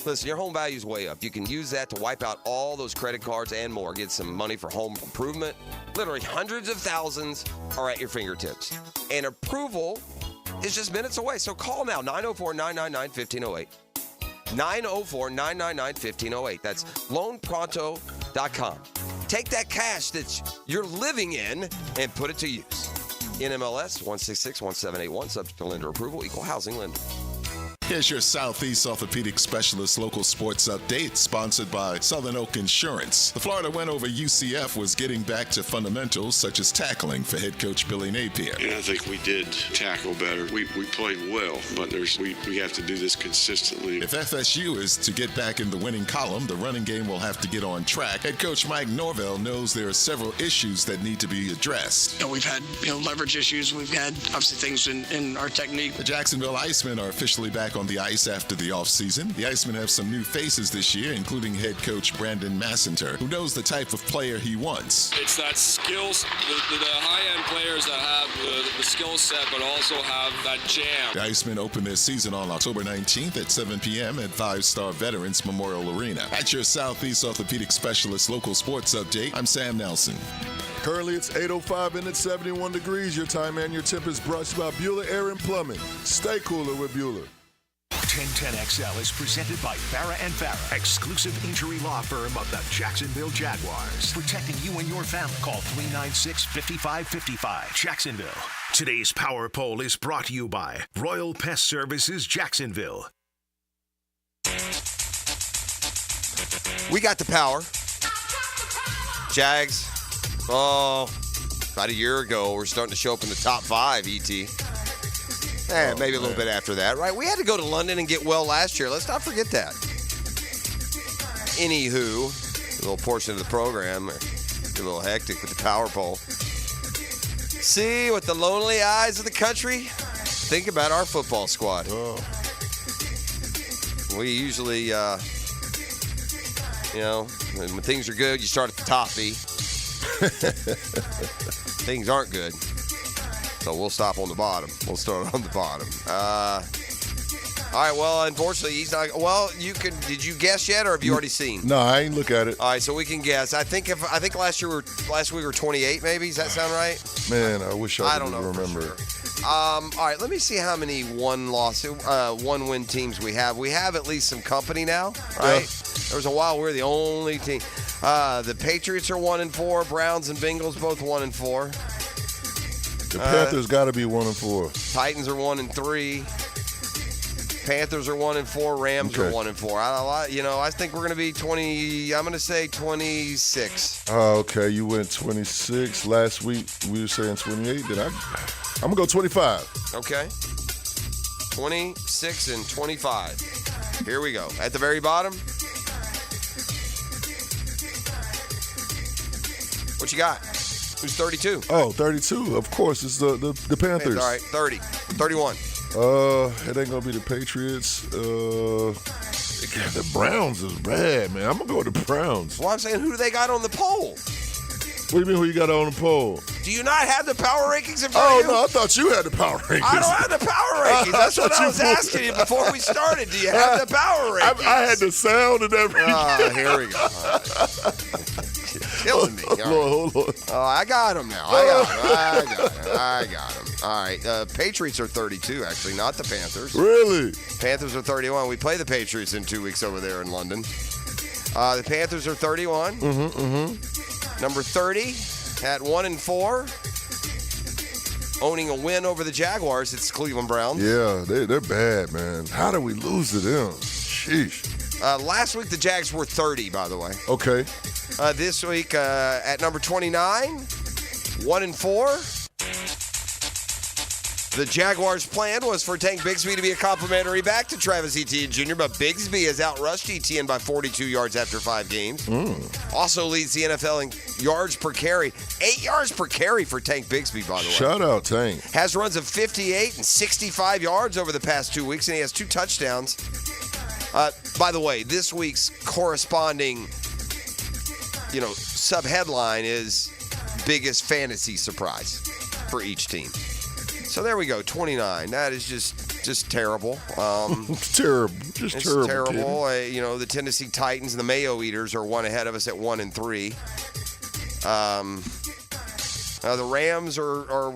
Listen, your home value is way up. You can use that to wipe out all those credit cards and more. Get some money for home improvement. Literally hundreds of thousands are at your fingertips. And approval is just minutes away. So call now, 904-999-1508. 904-999-1508. That's loanpronto.com. Take that cash that you're living in and put it to use. NMLS 1661781, subject to lender approval, equal housing lender. Here's your Southeast Orthopedic Specialist local sports update, sponsored by Southern Oak Insurance. The Florida win over UCF was getting back to fundamentals such as tackling for head coach Billy Napier. And I think we did tackle better. We played well, but we have to do this consistently. If FSU is to get back in the winning column, the running game will have to get on track. Head coach Mike Norvell knows there are several issues that need to be addressed. We've had leverage issues. We've had obviously things in our technique. The Jacksonville Icemen are officially back on the ice after the offseason. The Icemen have some new faces this year, including head coach Brandon Massenter, who knows the type of player he wants. It's that skills, the high-end players that have the skill set, but also have that jam. The Icemen open their season on October 19th at 7 p.m. at 5-Star Veterans Memorial Arena. At your Southeast Orthopedic Specialist local sports update, I'm Sam Nelson. Currently, it's 8:05 and it's 71 degrees. Your time and your temp is brought to you by Bueller Air and Plumbing. Stay cooler with Bueller. 1010XL is presented by Farah & Farah, exclusive injury law firm of the Jacksonville Jaguars. Protecting you and your family. Call 396-5555. Jacksonville. Today's Power Poll is brought to you by Royal Pest Services Jacksonville. We got the power. Jags, about a year ago, we're starting to show up in the top 5, ET. Maybe a little bit after that, right? We had to go to London and get well last year. Let's not forget that. Anywho, a little portion of the program, a little hectic with the power poll. See, with the lonely eyes of the country, think about our football squad. We usually, when things are good, you start at the top, B. Things aren't good, so we'll stop on the bottom. We'll start on the bottom. All right, well, unfortunately, he's not. Well, you can. Did you guess yet, or have you already seen? No, I ain't look at it. All right, so we can guess. I think last week we were 28, maybe. Does that sound right? Man, I wish I don't know remember. For sure. All right, let me see how many one-win teams we have. We have at least some company now, right? Yeah. There was a while we were the only team. The Patriots are 1-4. Browns and Bengals both 1-4. The Panthers got to be 1-4. Titans are 1-3. Panthers are 1-4. Rams are 1-4. I think we're going to be 20. I'm going to say 26. Oh, okay. You went 26 last week. We were saying 28. Then I'm going to go 25. Okay. 26 and 25. Here we go. At the very bottom. What you got? Who's 32? Oh, 32. Of course, it's the Panthers. All right, 30. 31. It ain't gonna be the Patriots. The Browns is bad, man. I'm gonna go with the Browns. Well, I'm saying, who do they got on the poll? What do you mean, who you got on the poll? Do you not have the power rankings in front of you? Oh, no, I thought you had the power rankings. I don't have the power rankings. That's what I was asking you before we started. Do you have the power rankings? I had the sound and everything. Here we go. Killing me. Hold on. Oh, I got them now. I got them. All right. Patriots are 32, actually, not the Panthers. Really? Panthers are 31. We play the Patriots in 2 weeks over there in London. The Panthers are 31. Number 30 at 1-4. Owning a win over the Jaguars. It's Cleveland Browns. Yeah, they're bad, man. How did we lose to them? Sheesh. Last week, the Jags were 30, by the way. Okay. This week, at number 29, 1-4. The Jaguars' plan was for Tank Bigsby to be a complimentary back to Travis Etienne Jr., but Bigsby has outrushed Etienne by 42 yards after 5 games. Also leads the NFL in yards per carry. 8 yards per carry for Tank Bigsby, by the way. Shout out, Tank. Has runs of 58 and 65 yards over the past 2 weeks, and he has 2 touchdowns. By the way, this week's corresponding, sub-headline is biggest fantasy surprise for each team. So there we go, 29. That is just terrible. Terrible. It's terrible. terrible. The Tennessee Titans and the Mayo Eaters are one ahead of us at 1-3. The Rams are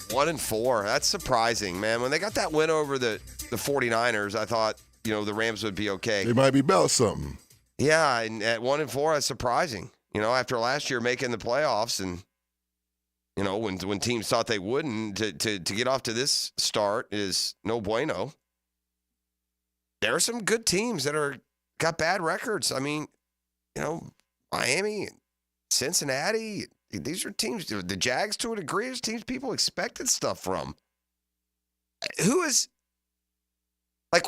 1-4. That's surprising, man. When they got that win over the 49ers, I thought, the Rams would be okay. They might be about something. Yeah, and at 1-4, that's surprising. After last year making the playoffs and, when teams thought they wouldn't, to get off to this start is no bueno. There are some good teams that got bad records. I mean, Miami, Cincinnati, these are teams, the Jags to a degree, is teams people expected stuff from. Who is, I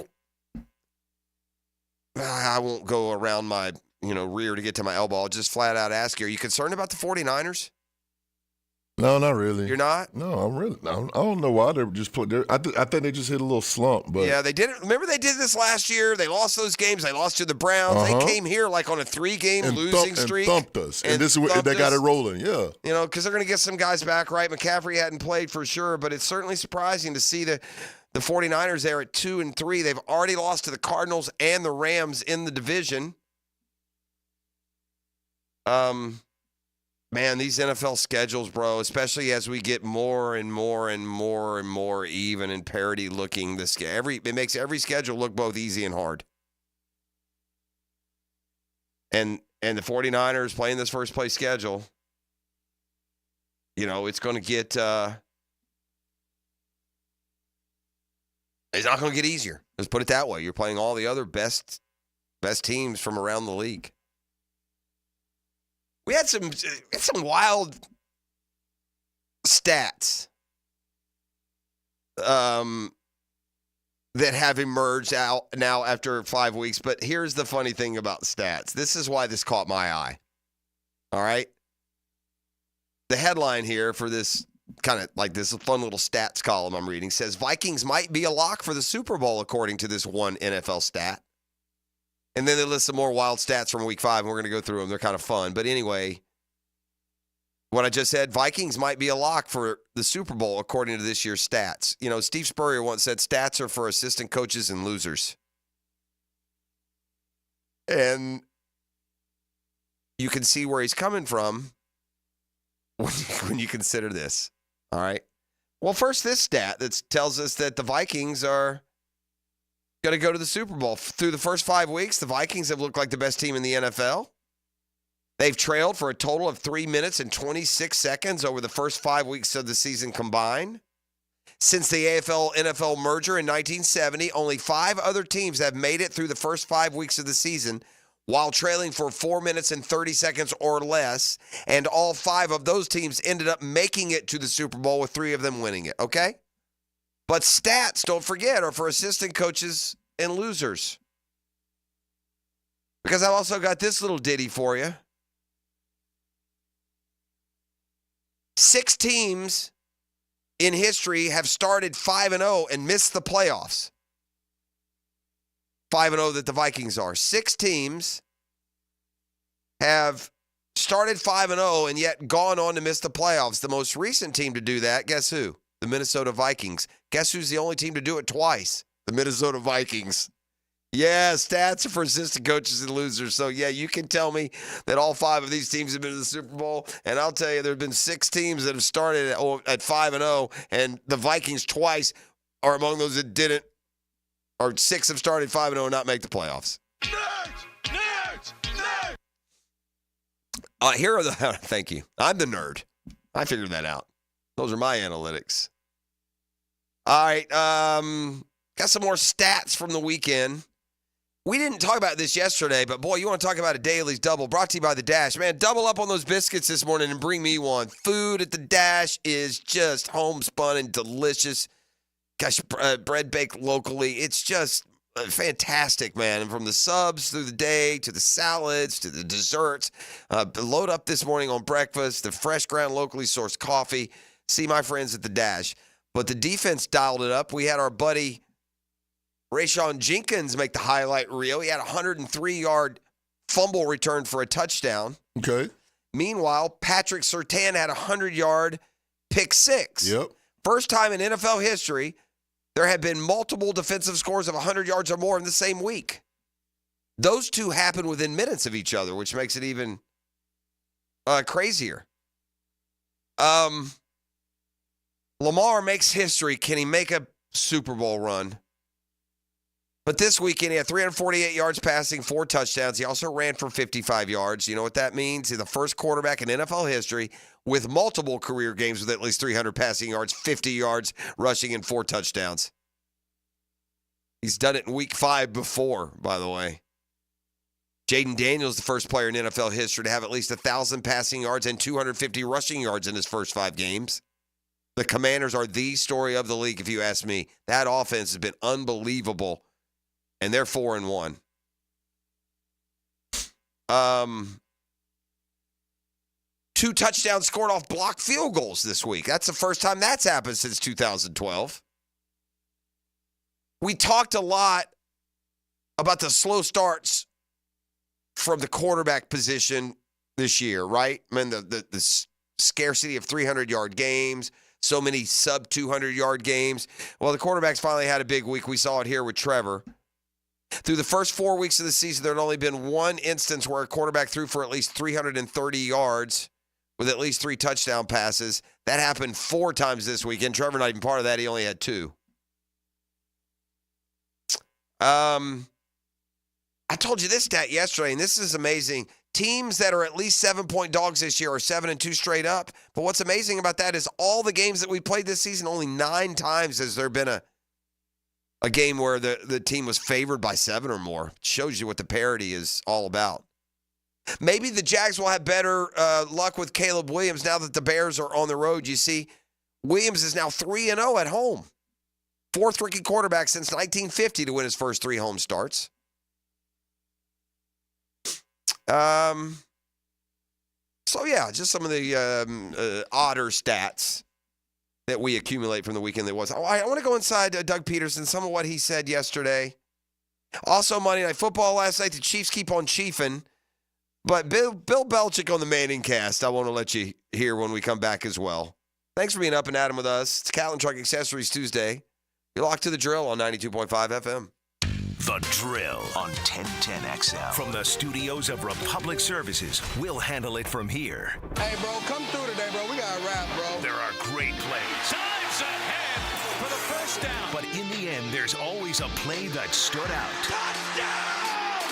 won't go around my, rear to get to my elbow. I'll just flat out ask you, are you concerned about the 49ers? No, not really. You're not? No, I'm really. I don't know why they're just put there. I think they just hit a little slump. But yeah, they did it. Remember they did this last year? They lost those games. They lost to the Browns. They came here on a 3-game losing streak. And thumped us. And this is what they got it rolling, yeah. Because they're going to get some guys back, right? McCaffrey hadn't played for sure, but it's certainly surprising to see the 49ers there at 2-3. They've already lost to the Cardinals and the Rams in the division. Man, these NFL schedules, bro, especially as we get more and more and more and more even and parity looking, it makes every schedule look both easy and hard. And the 49ers playing this first place schedule, it's going to get it's not going to get easier. Let's put it that way. You're playing all the other best teams from around the league. We had some wild stats that have emerged out now after 5 weeks. But here's the funny thing about stats. This is why this caught my eye. All right. The headline here for this kind of like this fun little stats column I'm reading says Vikings might be a lock for the Super Bowl, according to this one NFL stat. And then they list some more wild stats from week 5, and we're going to go through them. They're kind of fun. But anyway, what I just said, Vikings might be a lock for the Super Bowl, according to this year's stats. You know, Steve Spurrier once said stats are for assistant coaches and losers. And you can see where he's coming from when you consider this. All right. Well, first, this stat that tells us that the Vikings are going to go to the Super Bowl. Through the first 5 weeks, the Vikings have looked like the best team in the NFL. They've trailed for a total of 3 minutes and 26 seconds over the first 5 weeks of the season combined. Since the AFL-NFL merger in 1970, only 5 other teams have made it through the first 5 weeks of the season while trailing for 4 minutes and 30 seconds or less, and all 5 of those teams ended up making it to the Super Bowl, with 3 of them winning it, okay? But stats, don't forget, are for assistant coaches and losers. Because I've also got this little ditty for you. 6 teams in history have started 5-0 and missed the playoffs. 5-0 that the Vikings are. 6 teams have started 5-0 and yet gone on to miss the playoffs. The most recent team to do that, guess who? The Minnesota Vikings. Guess who's the only team to do it twice? The Minnesota Vikings. Yeah, stats are for assistant coaches and losers. So, yeah, you can tell me that all 5 of these teams have been to the Super Bowl, and I'll tell you there have been 6 teams that have started at 5-0, and the Vikings twice are among those that didn't. Or 6 have started 5-0 and not make the playoffs. Nerds! Here are the. Thank you. I'm the nerd. I figured that out. Those are my analytics. All right. Got some more stats from the weekend. We didn't talk about this yesterday, but boy, you want to talk about a Dailies double brought to you by The Dash. Man, double up on those biscuits this morning and bring me one. Food at The Dash is just homespun and delicious. Gosh, bread baked locally. It's just fantastic, man. And from the subs through the day to the salads to the desserts. Load up this morning on breakfast, the fresh ground locally sourced coffee. See my friends at The Dash. But the defense dialed it up. We had our buddy Rayshon Jenkins make the highlight reel. He had a 103-yard fumble return for a touchdown. Okay. Meanwhile, Patrick Surtain had a 100-yard pick six. Yep. First time in NFL history there have been multiple defensive scores of 100 yards or more in the same week. Those two happen within minutes of each other, which makes it even crazier. Lamar makes history. Can he make a Super Bowl run? But this weekend, he had 348 yards passing, 4 touchdowns. He also ran for 55 yards. You know what that means? He's the first quarterback in NFL history with multiple career games with at least 300 passing yards, 50 yards rushing, and 4 touchdowns. He's done it in week 5 before, by the way. Jaden Daniels, the first player in NFL history to have at least 1,000 passing yards and 250 rushing yards in his first 5 games. The Commanders are the story of the league, if you ask me. That offense has been unbelievable, and they're 4-1. 2 touchdowns scored off blocked field goals this week. That's the first time that's happened since 2012. We talked a lot about the slow starts from the quarterback position this year, right? I mean, the scarcity of 300-yard games, so many sub-200-yard games. Well, the quarterbacks finally had a big week. We saw it here with Trevor. Through the first 4 weeks of the season, there had only been one instance where a quarterback threw for at least 330 yards with at least 3 touchdown passes. That happened 4 times this weekend. Trevor not even part of that. He only had 2. I told you this stat yesterday, and this is amazing. Teams that are at least 7-point dogs this year are 7-2 straight up. But what's amazing about that is all the games that we played this season, only 9 times has there been a game where the team was favored by 7 or more. It shows you what the parity is all about. Maybe the Jags will have better luck with Caleb Williams now that the Bears are on the road. You see, Williams is now 3-0 at home. Fourth rookie quarterback since 1950 to win his first 3 home starts. So, yeah, just some of the odder stats that we accumulate from the weekend that was. I want to go inside Doug Peterson, some of what he said yesterday. Also, Monday Night Football last night, the Chiefs keep on chiefing. But Bill Belichick on the Manning cast, I want to let you hear when we come back as well. Thanks for being up and at 'em with us. It's Cat and Truck Accessories Tuesday. You're locked to the drill on 92.5 FM. The Drill on 1010XL. From the studios of Republic Services, we'll handle it from here. Hey, bro, come through today, bro. We got a wrap, bro. There are great plays. Dives ahead for the first down. But in the end, there's always a play that stood out. Touchdown!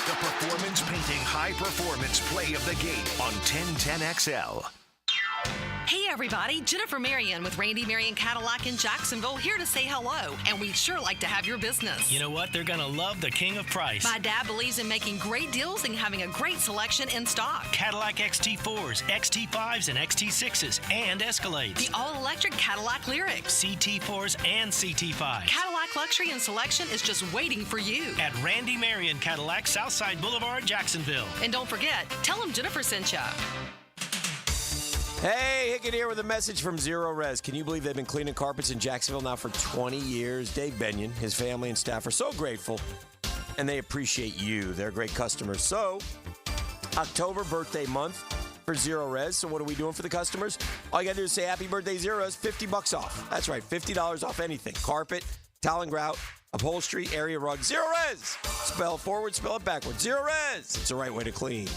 The performance-painting high-performance play of the game on 1010XL. Hey everybody, Jennifer Marion with Randy Marion Cadillac in Jacksonville here to say hello, and we'd sure like to have your business. You know what? They're going to love the king of price. My dad believes in making great deals and having a great selection in stock. Cadillac XT4s, XT5s, and XT6s, and Escalades. The all-electric Cadillac Lyriq. CT4s and CT5s. Cadillac luxury and selection is just waiting for you. At Randy Marion Cadillac, Southside Boulevard, Jacksonville. And don't forget, tell them Jennifer sent ya. Hey, Hicken here with a message from Zero Res. Can you believe they've been cleaning carpets in Jacksonville now for 20 years? Dave Benyon, his family and staff are so grateful, and they appreciate you. They're great customers. So, October birthday month for Zero Res. So what are we doing for the customers? All you got to do is say happy birthday, Zero Res, $50 off. That's right, $50 off anything. Carpet, towel and grout, upholstery, area rug. Zero Res. Spell it forward, spell it backwards. Zero Res. It's the right way to clean.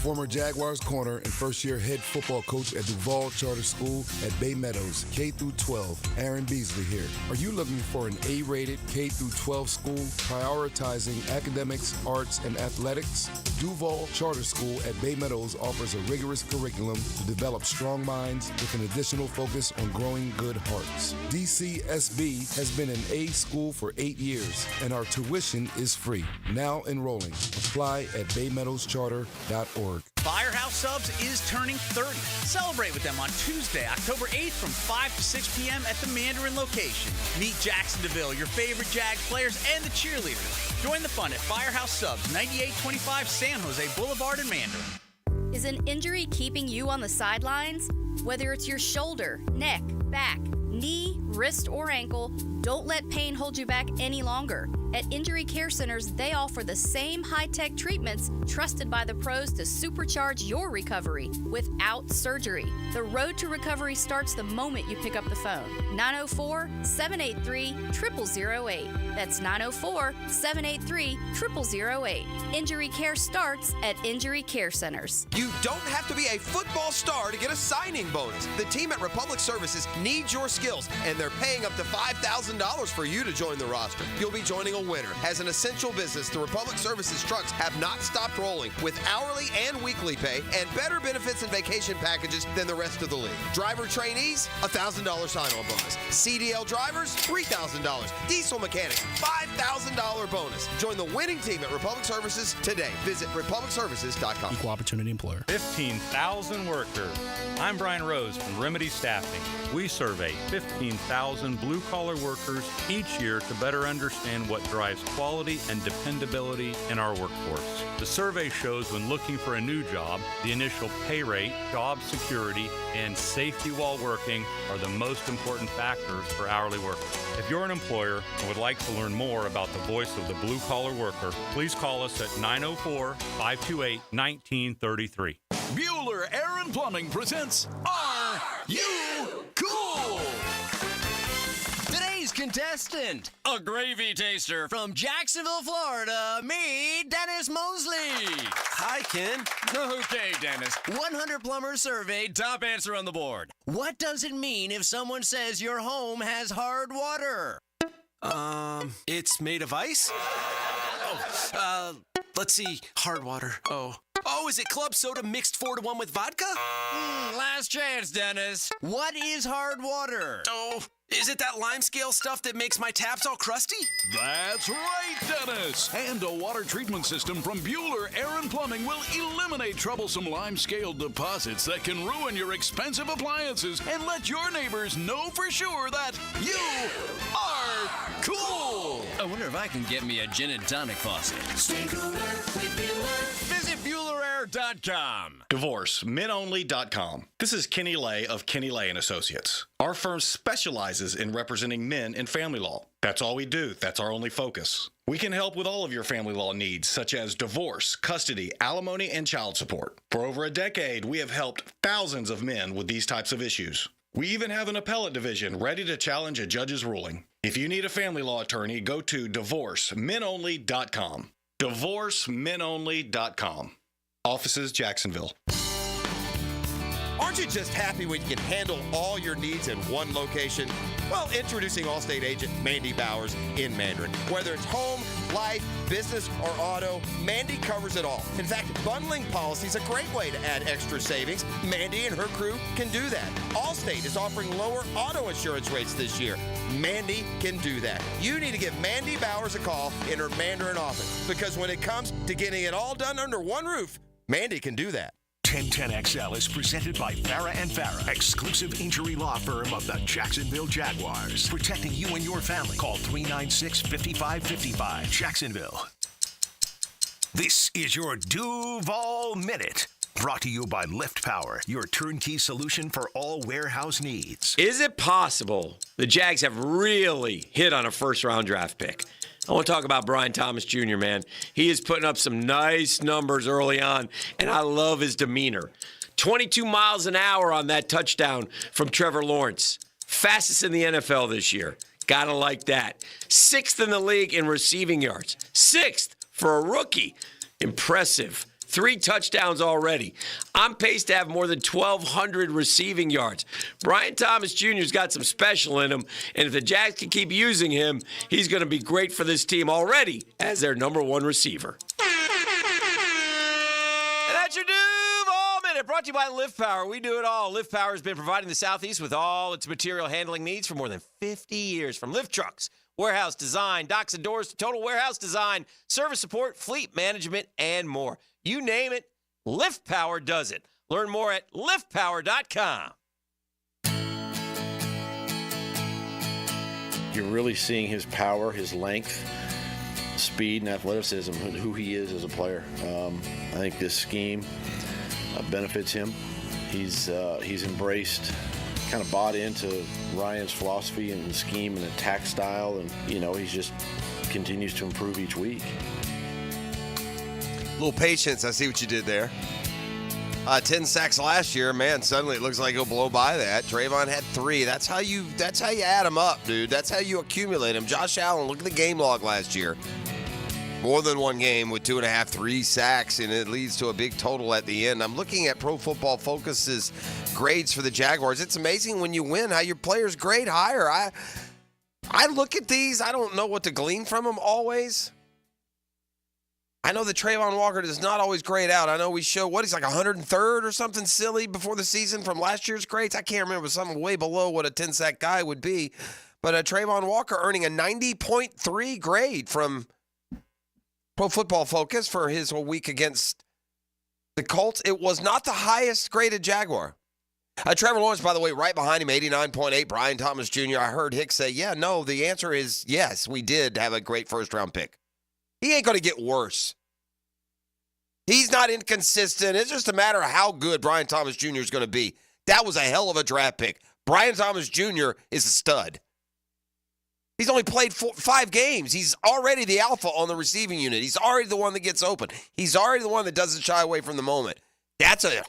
Former Jaguars corner and first-year head football coach at Duvall Charter School at Bay Meadows, K-12, Aaron Beasley here. Are you looking for an A-rated K-12 school prioritizing academics, arts, and athletics? Duvall Charter School at Bay Meadows offers a rigorous curriculum to develop strong minds with an additional focus on growing good hearts. DCSB has been an A school for 8 years, and our tuition is free. Now enrolling. Apply at baymeadowscharter.org. Firehouse Subs is turning 30. Celebrate with them on Tuesday, October 8th from 5 to 6 p.m. at the Mandarin location. Meet Jackson DeVille, your favorite Jags players, and the cheerleaders. Join the fun at Firehouse Subs, 9825 San Jose Boulevard in Mandarin. Is an injury keeping you on the sidelines? Whether it's your shoulder, neck, back, knee, wrist, or ankle, don't let pain hold you back any longer. At Injury Care Centers, they offer the same high-tech treatments trusted by the pros to supercharge your recovery without surgery. The road to recovery starts the moment you pick up the phone. 904-783-0008. That's 904-783-0008. Injury care starts at Injury Care Centers. You don't have to be a football star to get a signing bonus. The team at Republic Services needs your skills, and they're paying up to $5,000 for you to join the roster. You'll be joining a winner. As an essential business, the Republic Services trucks have not stopped rolling with hourly and weekly pay and better benefits and vacation packages than the rest of the league. Driver trainees, $1,000 sign-on bonus. CDL drivers, $3,000. Diesel mechanics, $5,000 bonus. Join the winning team at Republic Services today. Visit republicservices.com. Equal opportunity employer. 15,000 workers. I'm Brian Rose from Remedy Staffing. We survey 15,000 blue-collar workers each year to better understand what drives quality and dependability in our workforce. The survey shows when looking for a new job, the initial pay rate, job security, and safety while working are the most important factors for hourly workers. If you're an employer and would like to learn more about the voice of the blue-collar worker, please call us at 904-528-1933. Bueller Air and Plumbing presents Are You Cool? Today's contestant, a gravy taster from Jacksonville, Florida, me, Dennis Mosley. Hi, Ken. Okay, Dennis. 100 plumbers surveyed, top answer on the board. What does it mean if someone says your home has hard water? It's made of ice? Let's see, hard water. Oh, is it club soda mixed 4-to-1 with vodka? Last chance, Dennis. What is hard water? Is it that lime scale stuff that makes my taps all crusty? That's right, Dennis. And a water treatment system from Bueller Air and Plumbing will eliminate troublesome lime scale deposits that can ruin your expensive appliances and let your neighbors know for sure that you are cool. I wonder if I can get me a gin and tonic faucet. Stay cooler with Bueller. Visit BuellerAir.com. DivorceMenOnly.com. This is Kenny Lay of Kenny Lay & Associates. Our firm specializes in representing men in family law. That's all we do. That's our only focus. We can help with all of your family law needs, such as divorce, custody, alimony, and child support. For over a decade, we have helped thousands of men with these types of issues. We even have an appellate division ready to challenge a judge's ruling. If you need a family law attorney, go to DivorceMenOnly.com. DivorceMenOnly.com. Offices, Jacksonville. Aren't you just happy when you can handle all your needs in one location? Well, introducing Allstate agent Mandy Bowers in Mandarin. Whether it's home, life, business, or auto, Mandy covers it all. In fact, bundling policy is a great way to add extra savings. Mandy and her crew can do that. Allstate is offering lower auto insurance rates this year. Mandy can do that. You need to give Mandy Bowers a call in her Mandarin office, because when it comes to getting it all done under one roof, Mandy can do that. 1010XL is presented by Farah and Farah, exclusive injury law firm of the Jacksonville Jaguars. Protecting you and your family. Call 396-5555. Jacksonville. This is your Duvall Minute. Brought to you by Lift Power, your turnkey solution for all warehouse needs. Is it possible the Jags have really hit on a first-round draft pick? I want to talk about Brian Thomas Jr., man. He is putting up some nice numbers early on, and I love his demeanor. 22 miles an hour on that touchdown from Trevor Lawrence. Fastest in the NFL this year. Gotta like that. 6th in the league in receiving yards. 6th for a rookie. Impressive. 3 touchdowns already. On pace to have more than 1,200 receiving yards. Brian Thomas Jr.'s got some special in him, and if the Jags can keep using him, he's going to be great for this team already as their number 1 receiver. And that's your Duvall Minute, brought to you by Lift Power. We do it all. Lift Power has been providing the Southeast with all its material handling needs for more than 50 years, from lift trucks, warehouse design, docks and doors to total warehouse design, service support, fleet management, and more. You name it, Lift Power does it. Learn more at liftpower.com. You're really seeing his power, his length, speed, and athleticism, who he is as a player. I think this scheme benefits him. He's embraced, kind of bought into Ryan's philosophy and scheme and attack style, and he just continues to improve each week. A little patience. I see what you did there. 10 sacks last year. Man, suddenly it looks like he'll blow by that. Trayvon had 3. That's how you add them up, dude. That's how you accumulate them. Josh Allen, look at the game log last year. More than one game with 2.5, 3 sacks, and it leads to a big total at the end. I'm looking at Pro Football Focus's grades for the Jaguars. It's amazing when you win how your players grade higher. I look at these. I don't know what to glean from them always. I know that Trayvon Walker does not always grade out. I know we show, he's like 103rd or something silly before the season from last year's grades. I can't remember, something way below what a 10-sack guy would be. But Trayvon Walker earning a 90.3 grade from Pro Football Focus for his whole week against the Colts. It was not the highest graded Jaguar. Trevor Lawrence, by the way, right behind him, 89.8. Brian Thomas Jr., I heard Hicks say, the answer is yes, we did have a great first-round pick. He ain't going to get worse. He's not inconsistent. It's just a matter of how good Brian Thomas Jr. is going to be. That was a hell of a draft pick. Brian Thomas Jr. is a stud. He's only played 5 games. He's already the alpha on the receiving unit. He's already the one that gets open. He's already the one that doesn't shy away from the moment. That's a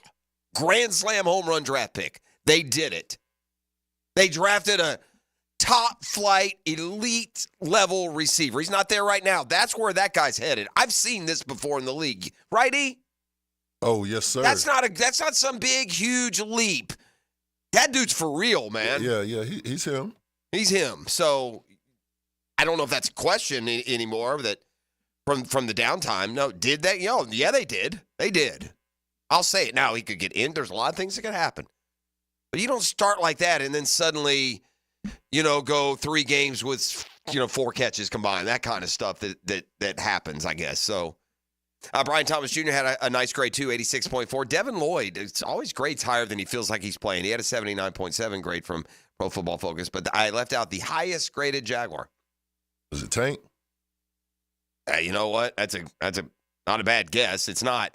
grand slam home run draft pick. They did it. They drafted a top flight, elite level receiver. He's not there right now. That's where that guy's headed. I've seen this before in the league. Right, E? Oh, yes, sir. That's not some big, huge leap. That dude's for real, man. Yeah, he's him. He's him. So I don't know if that's a question anymore that from the downtime. No, did they? Yeah, they did. They did. I'll say it now. He could get in. There's a lot of things that could happen. But you don't start like that and then suddenly go 3 games with 4 catches combined, that kind of stuff that happens, I guess. So Brian Thomas Jr. had a nice grade too, 86.4. Devin Lloyd, it's always grades higher than he feels like he's playing. He had a 79.7 grade from Pro Football Focus, but I left out the highest graded Jaguar. Was it Tank? You know what? That's not a bad guess. It's not.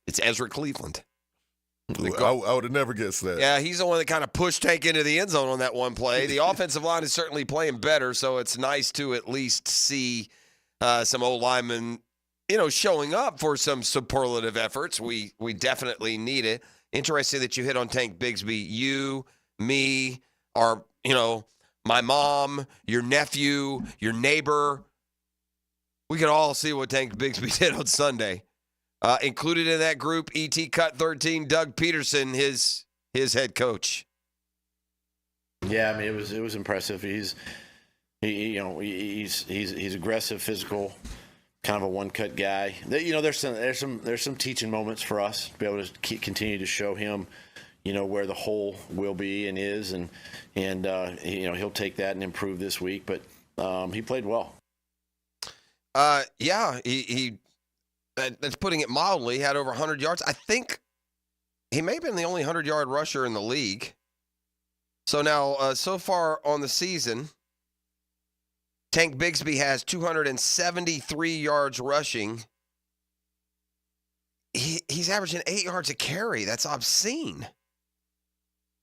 It's Ezra Cleveland. I would have never guessed that. Yeah, he's the one that kind of pushed Tank into the end zone on that one play. The offensive line is certainly playing better, so it's nice to at least see some old linemen, showing up for some superlative efforts. We definitely need it. Interesting that you hit on Tank Bigsby. You, me, my mom, your nephew, your neighbor. We could all see what Tank Bigsby did on Sunday. Included in that group, ET Cut 13, Doug Peterson, his head coach. Yeah, I mean it was impressive. He's aggressive, physical, kind of a one-cut guy. There's some teaching moments for us to be able to continue to show him, where the hole will be and is, and he'll take that and improve this week. But he played well. Yeah, he that's putting it mildly, had over 100 yards. I think he may have been the only 100-yard rusher in the league. So now, so far on the season, Tank Bigsby has 273 yards rushing. He's averaging 8 yards a carry. That's obscene.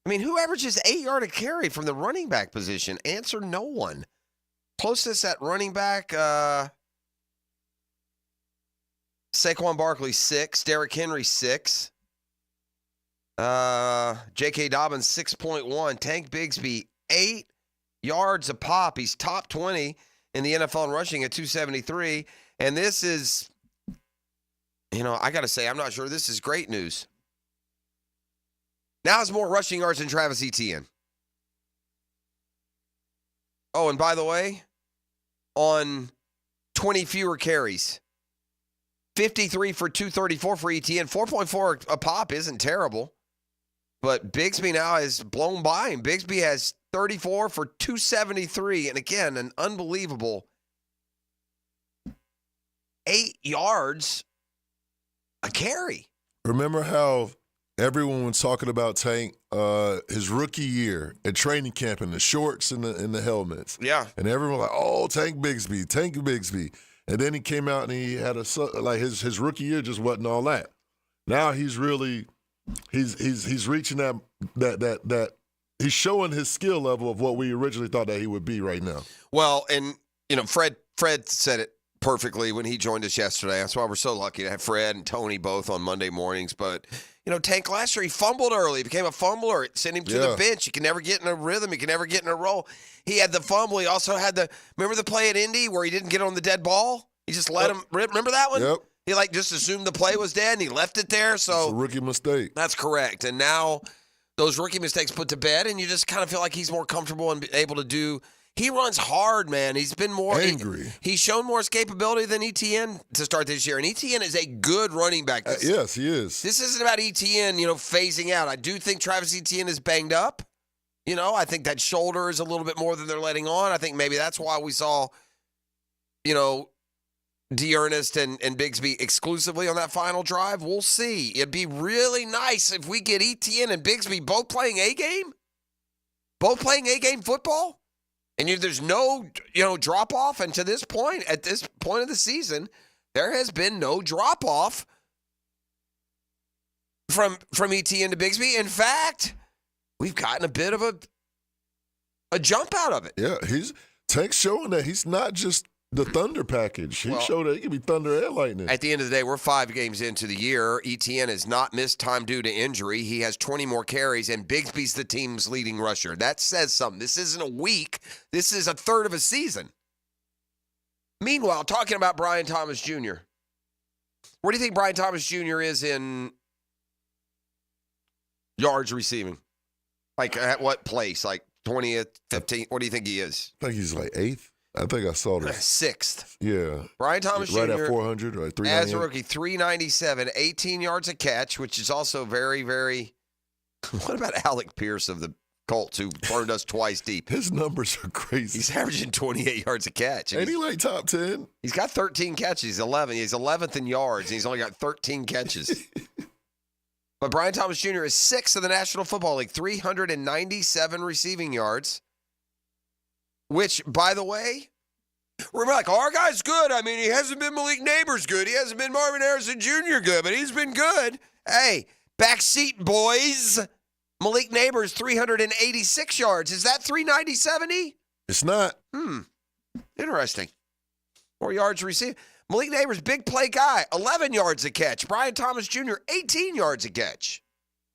I mean, who averages 8 yards a carry from the running back position? Answer, no one. Closest at running back, Saquon Barkley, 6. Derrick Henry, 6. J.K. Dobbins, 6.1. Tank Bigsby, 8 yards a pop. He's top 20 in the NFL in rushing at 273. And this is, I got to say, I'm not sure this is great news. Now has more rushing yards than Travis Etienne. Oh, and by the way, on 20 fewer carries. 53 for 234 for Etienne. 4.4 a pop isn't terrible. But Bigsby now has blown by him. Bigsby has 34 for 273. And again, an unbelievable 8 yards a carry. Remember how everyone was talking about Tank his rookie year at training camp in the shorts and the helmets? Yeah. And everyone was like, oh, Tank Bigsby. And then he came out and he had his rookie year just wasn't all that. Now he's really he's reaching that he's showing his skill level of what we originally thought that he would be right now. Well, and Fred said it perfectly when he joined us yesterday. That's why we're so lucky to have Fred and Tony both on Monday mornings. But Tank last year, he fumbled early. He became a fumbler. It sent him to the bench. He can never get in a rhythm. He can never get in a roll. He had the fumble. He also had remember the play at Indy where he didn't get on the dead ball? He just let him rip. Remember that one? Yep. He just assumed the play was dead and he left it there. So it's a rookie mistake. That's correct. And now those rookie mistakes put to bed, and you just kind of feel like he's more comfortable and able to do. He runs hard, man. He's been more angry. He's shown more escapability than Etienne to start this year. And Etienne is a good running back. Yes, he is. This isn't about Etienne, phasing out. I do think Travis Etienne is banged up. I think that shoulder is a little bit more than they're letting on. I think maybe that's why we saw, D'Ernest and Bigsby exclusively on that final drive. We'll see. It'd be really nice if we get Etienne and Bigsby both playing A-game. Both playing A-game football. And there's no, drop-off. And at this point of the season, there has been no drop-off from Etienne to Bigsby. In fact, we've gotten a bit of a jump out of it. Yeah, Tank's showing that he's not just the Thunder package. He showed that he can be Thunder and Lightning. At the end of the day, we're 5 games into the year. Etienne has not missed time due to injury. He has 20 more carries, and Bigsby's the team's leading rusher. That says something. This isn't a week. This is a third of a season. Meanwhile, talking about Brian Thomas Jr., where do you think Brian Thomas Jr. is in yards receiving? Like, at what place? Like 20th, 15th? What do you think he is? I think he's like 8th. I think I saw this. 6th. Yeah. Brian Thomas Jr. Right at 400 or 398. As a rookie, 397, 18 yards a catch, which is also very, very. What about Alec Pierce of the Colts, who burned us twice deep. His numbers are crazy. He's averaging 28 yards a catch. Ain't he like top 10? He's got 13 catches. He's 11. He's 11th in yards, and he's only got 13 catches. But Brian Thomas Jr. is 6th in the National Football League, 397 receiving yards, which, by the way, we're like, our guy's good. I mean, he hasn't been Malik Neighbors good. He hasn't been Marvin Harrison Jr. good, but he's been good. Hey, backseat boys. Malik Neighbors, 386 yards. Is that 390-70? It's not. Interesting. More yards received. Malik Neighbors, big play guy, 11 yards a catch. Brian Thomas Jr., 18 yards a catch.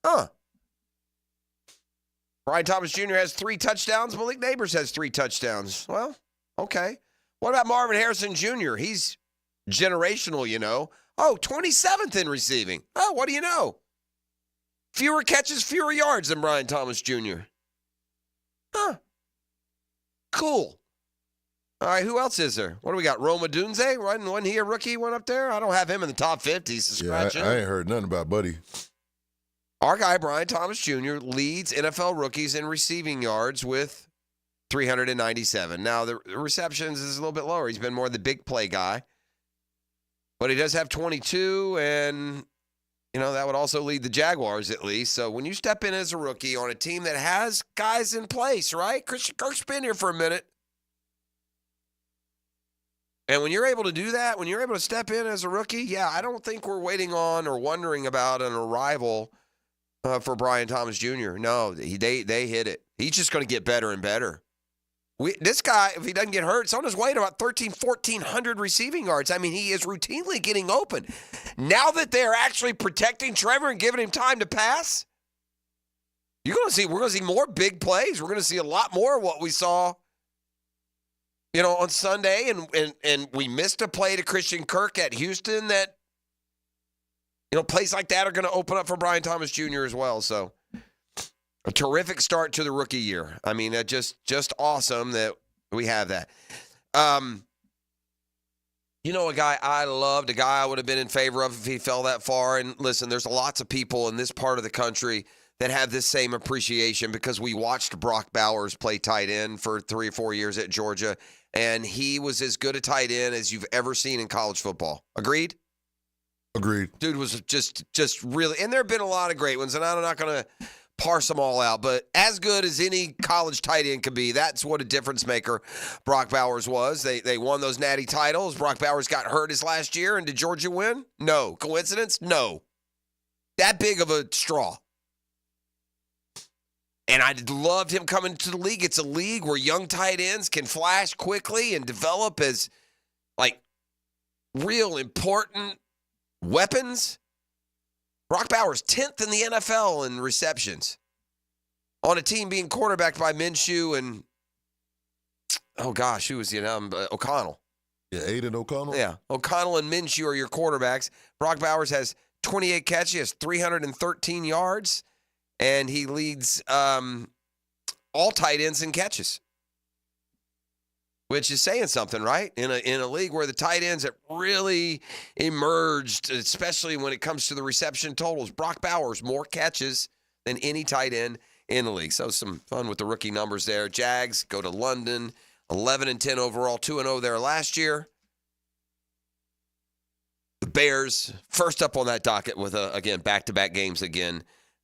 Brian Thomas Jr. has 3 touchdowns. Malik Neighbors has 3 touchdowns. Well, okay. What about Marvin Harrison Jr.? He's generational, you know. 27th in receiving. What do you know? Fewer catches, fewer yards than Brian Thomas Jr. Cool. All right, who else is there? What do we got? Roma Dunze? Wasn't he a rookie one up there? I don't have him in the top 50. So I ain't heard nothing about Buddy. Our guy, Brian Thomas Jr., leads NFL rookies in receiving yards with 397. Now, the receptions is a little bit lower. He's been more the big play guy. But he does have 22, and, you know, that would also lead the Jaguars at least. So when you step in as a rookie on a team that has guys in place, right? Christian Kirk's been here for a minute. And when you're able to do that, when you're able to step in as a rookie, I don't think we're waiting on or wondering about an arrival for Brian Thomas Jr. No, they hit it. He's just going to get better and better. This guy, if he doesn't get hurt, it's on his way to about 1,400 receiving yards. I mean, he is routinely getting open. Now that they're actually protecting Trevor and giving him time to pass, we're going to see more big plays. We're going to see a lot more of what we saw, you know, on Sunday, and we missed a play to Christian Kirk at Houston that, you know, plays like that are going to open up for Brian Thomas Jr. as well. So a terrific start to the rookie year. I mean, just awesome that we have that. You know, a guy I loved, a guy I would have been in favor of if he fell that far. And listen, there's lots of people in this part of the country that have this same appreciation because we watched Brock Bowers play tight end for 3 or 4 years at Georgia, and he was as good a tight end as you've ever seen in college football. Agreed? Agreed. Dude was just really, and there have been a lot of great ones, and I'm not going to parse them all out, but as good as any college tight end could be, that's what a difference maker Brock Bowers was. They won those natty titles. Brock Bowers got hurt his last year, and did Georgia win? No. Coincidence? No. That big of a straw. And I loved him coming to the league. It's a league where young tight ends can flash quickly and develop as, like, real important weapons. Brock Bowers, 10th in the NFL in receptions on a team being quarterbacked by Minshew and, oh gosh, who was O'Connell. Yeah, Aiden O'Connell. Yeah, O'Connell and Minshew are your quarterbacks. Brock Bowers has 28 catches, he has 313 yards, and he leads all tight ends in catches, which is saying something, right? In a league where the tight ends have really emerged, especially when it comes to the reception totals. Brock Bowers, more catches than any tight end in the league. So some fun with the rookie numbers there. Jags go to London, 11-10 overall, 2-0 there last year. The Bears, first up on that docket with, again, back-to-back games again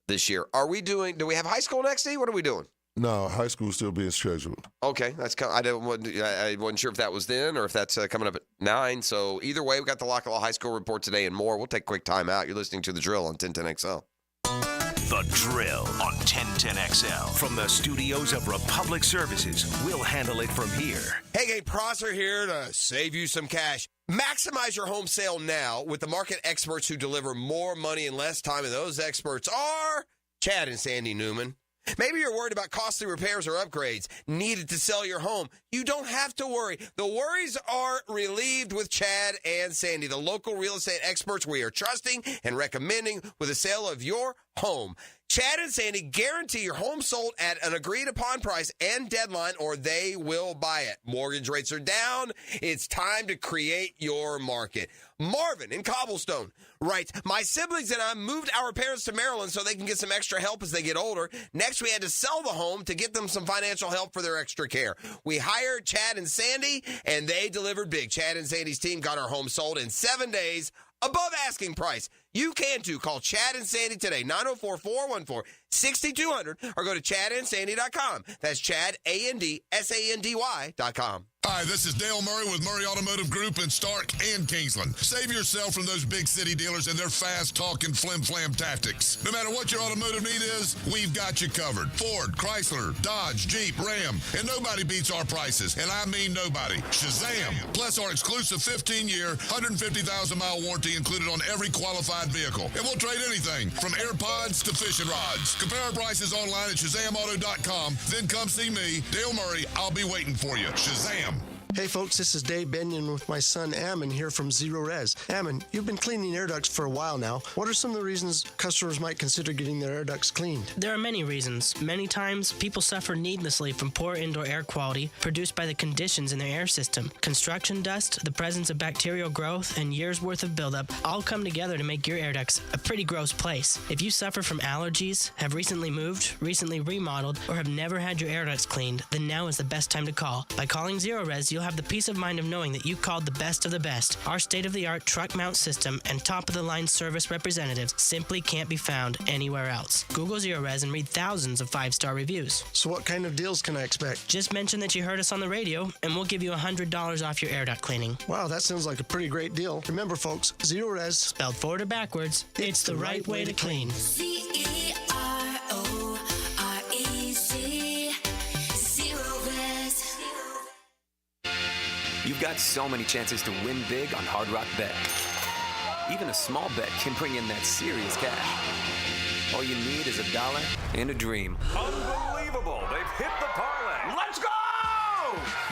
this year. Do we have high school next, D? What are we doing? No, high school's still being scheduled. Okay, I wasn't sure if that was then or if that's coming up at 9. So either way, we got the Lockalaw High School report today and more. We'll take a quick time out. You're listening to The Drill on 1010XL. The Drill on 1010XL. From the studios of Republic Services, we'll handle it from here. Hey, gang, Prosser here to save you some cash. Maximize your home sale now with the market experts who deliver more money in less time, and those experts are Chad and Sandy Newman. Maybe you're worried about costly repairs or upgrades needed to sell your home. You don't have to worry. The worries are relieved with Chad and Sandy, the local real estate experts we are trusting and recommending with the sale of your home. Chad and Sandy guarantee your home sold at an agreed-upon price and deadline, or they will buy it. Mortgage rates are down. It's time to create your market. Marvin in Cobblestone writes, my siblings and I moved our parents to Maryland so they can get some extra help as they get older. Next, we had to sell the home to get them some financial help for their extra care. We hired Chad and Sandy, and they delivered big. Chad and Sandy's team got our home sold in 7 days above asking price. You can too. Call Chad and Sandy today, 904-414-6200, or go to chadandsandy.com. That's Chad, ANDSANDY.com. Hi, this is Dale Murray with Murray Automotive Group in Stark and Kingsland. Save yourself from those big city dealers and their fast-talking flim-flam tactics. No matter what your automotive need is, we've got you covered. Ford, Chrysler, Dodge, Jeep, Ram, and nobody beats our prices, and I mean nobody. Shazam! Plus our exclusive 15-year, 150,000-mile warranty included on every qualified vehicle. And we'll trade anything from AirPods to fishing rods. Compare our prices online at ShazamAuto.com. Then come see me, Dale Murray. I'll be waiting for you. Shazam! Hey folks, this is Dave Benyon with my son Ammon here from Zero Res. Ammon, you've been cleaning air ducts for a while now. What are some of the reasons customers might consider getting their air ducts cleaned? There are many reasons. Many times, people suffer needlessly from poor indoor air quality produced by the conditions in their air system. Construction dust, the presence of bacterial growth, and years' worth of buildup all come together to make your air ducts a pretty gross place. If you suffer from allergies, have recently moved, recently remodeled, or have never had your air ducts cleaned, then now is the best time to call. By calling Zero Res, you'll have the peace of mind of knowing that you called the best of the best. Our state-of-the-art truck mount system and top-of-the-line service representatives simply can't be found anywhere else. Google Zero Res and read thousands of 5-star reviews. So what kind of deals can I expect? Just mention that you heard us on the radio, and we'll give you $100 off your air duct cleaning. Wow, that sounds like a pretty great deal. Remember, folks, Zero Res, spelled forward or backwards, it's the right way to clean. CEROREC. Zero Res. You've got so many chances to win big on Hard Rock Bet. Even a small bet can bring in that serious cash. All you need is $1 and a dream. Unbelievable. They've hit the parlay. Let's go!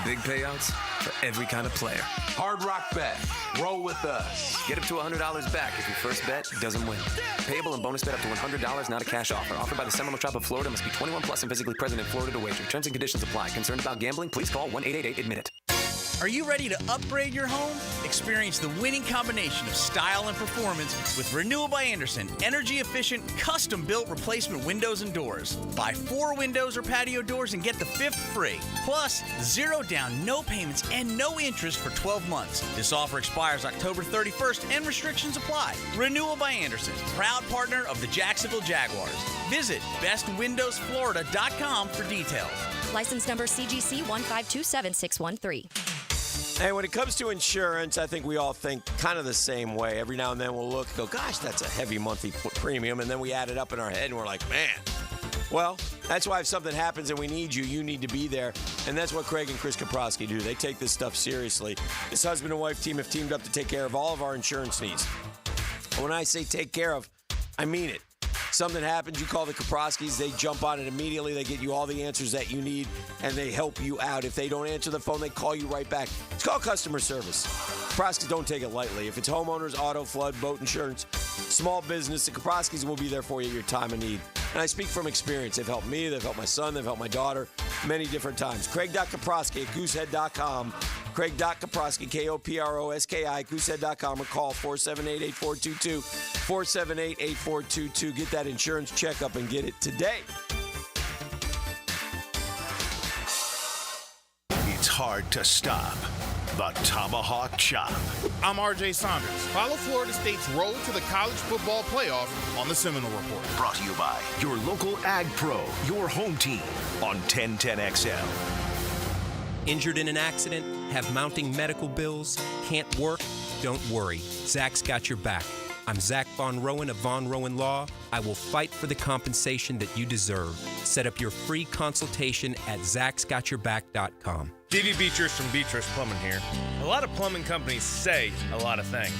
Big payouts for every kind of player. Hard Rock Bet. Roll with us. Get up to $100 back if your first bet doesn't win. Payable and bonus bet up to $100, not a cash offer. Offered by the Seminole Tribe of Florida. Must be 21 plus and physically present in Florida to wager. Terms and conditions apply. Concerned about gambling? Please call 1-888-ADMIT-IT. Are you ready to upgrade your home? Experience the winning combination of style and performance with Renewal by Andersen, energy-efficient, custom-built replacement windows and doors. Buy 4 windows or patio doors and get the 5th free. Plus, 0 down, no payments, and no interest for 12 months. This offer expires October 31st and restrictions apply. Renewal by Andersen, proud partner of the Jacksonville Jaguars. Visit bestwindowsflorida.com for details. License number CGC 1527613. Hey, when it comes to insurance, I think we all think kind of the same way. Every now and then we'll look and go, gosh, that's a heavy monthly premium. And then we add it up in our head and we're like, man. Well, that's why if something happens and we need you, you need to be there. And that's what Craig and Chris Kaprowski do. They take this stuff seriously. This husband and wife team have teamed up to take care of all of our insurance needs. And when I say take care of, I mean it. Something happens, you call the Kaprowskis, they jump on it immediately, they get you all the answers that you need, and they help you out. If they don't answer the phone, they call you right back. It's called customer service. Kaprowskis don't take it lightly. If it's homeowners, auto, flood, boat insurance, small business, the Kaprowskis will be there for you at your time of need. And I speak from experience. They've helped me, they've helped my son, they've helped my daughter many different times. Craig.Kaprowski at goosehead.com. Craig.Kaprowski, K-O-P-R-O-S-K-I, goosehead.com, or call 478-8422, 478-8422. Get that insurance checkup and get it today. It's hard to stop the Tomahawk Chop. I'm RJ Saunders. Follow Florida State's road to the college football playoff on the Seminole Report. Brought to you by your local Ag Pro, your home team on 1010XL. Injured in an accident? Have mounting medical bills? Can't work? Don't worry. Zach's got your back. I'm Zach Von Rowan of Von Rowan Law. I will fight for the compensation that you deserve. Set up your free consultation at zachsgotyourback.com. D.V. Beatrice from Beatrice Plumbing here. A lot of plumbing companies say a lot of things.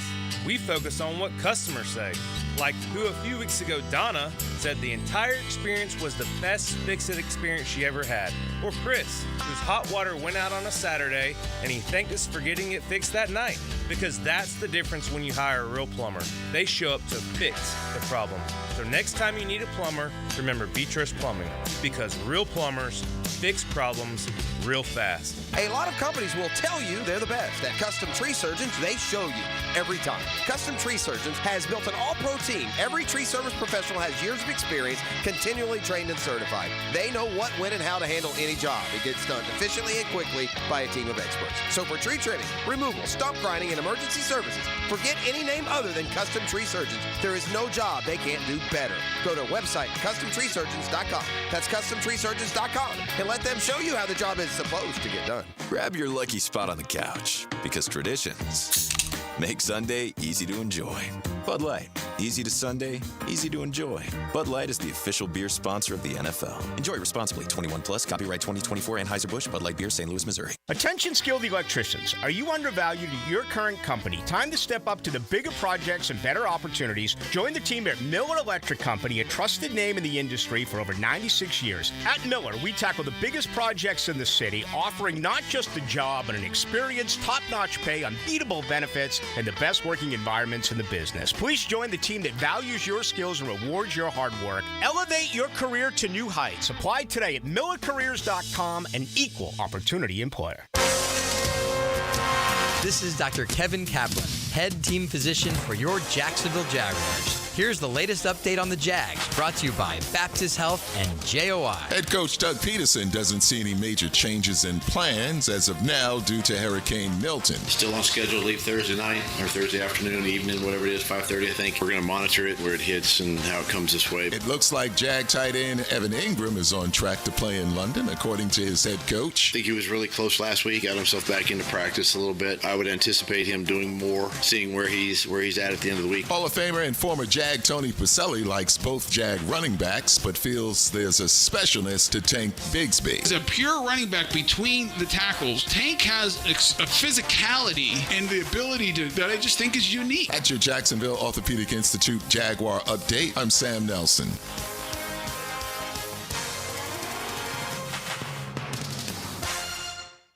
We focus on what customers say. Like who a few weeks ago, Donna, said the entire experience was the best fix-it experience she ever had. Or Chris, whose hot water went out on a Saturday and he thanked us for getting it fixed that night. Because that's the difference when you hire a real plumber. They show up to fix the problem. So next time you need a plumber, remember Beatrice Plumbing. Because real plumbers fix problems real fast. A lot of companies will tell you they're the best. At Custom Tree Surgeons, they show you every time. Custom Tree Surgeons has built an all-pro team. Every tree service professional has years of experience, continually trained and certified. They know what, when, and how to handle any job. It gets done efficiently and quickly by a team of experts. So for tree trimming, removal, stump grinding, and emergency services, forget any name other than Custom Tree Surgeons. There is no job they can't do better. Go to website CustomTreeSurgeons.com. That's CustomTreeSurgeons.com, and let them show you how the job is supposed to get done. Grab your lucky spot on the couch, because traditions make Sunday easy to enjoy. Bud Light, easy to Sunday, easy to enjoy. Bud Light is the official beer sponsor of the NFL. Enjoy responsibly. 21 plus. Copyright 2024. Anheuser-Busch. Bud Light Beer, St. Louis, Missouri. Attention skilled electricians. Are you undervalued at your current company? Time to step up to the bigger projects and better opportunities. Join the team at Miller Electric Company, a trusted name in the industry for over 96 years. At Miller, we tackle the biggest projects in the city, offering not just a job, but an experience, top-notch pay, unbeatable benefits, and the best working environments in the business. Please join the team that values your skills and rewards your hard work. Elevate your career to new heights. Apply today at millercareers.com, an equal opportunity employer. This is Dr. Kevin Kaplan, head team physician for your Jacksonville Jaguars. Here's the latest update on the Jags, brought to you by Baptist Health and JOI. Head coach Doug Peterson doesn't see any major changes in plans as of now due to Hurricane Milton. Still on schedule to leave Thursday night or Thursday afternoon, evening, whatever it is, 5:30, I think. We're going to monitor it, where it hits and how it comes this way. It looks like Jag tight end Evan Ingram is on track to play in London, according to his head coach. I think he was really close last week, got himself back into practice a little bit. I would anticipate him doing more, seeing where he's at the end of the week. Hall of Famer and former Jag Tony Pacelli likes both Jag running backs, but feels there's a specialness to Tank Bigsby. As a pure running back between the tackles, Tank has a physicality and the ability that I just think is unique. At your Jacksonville Orthopedic Institute Jaguar update, I'm Sam Nelson.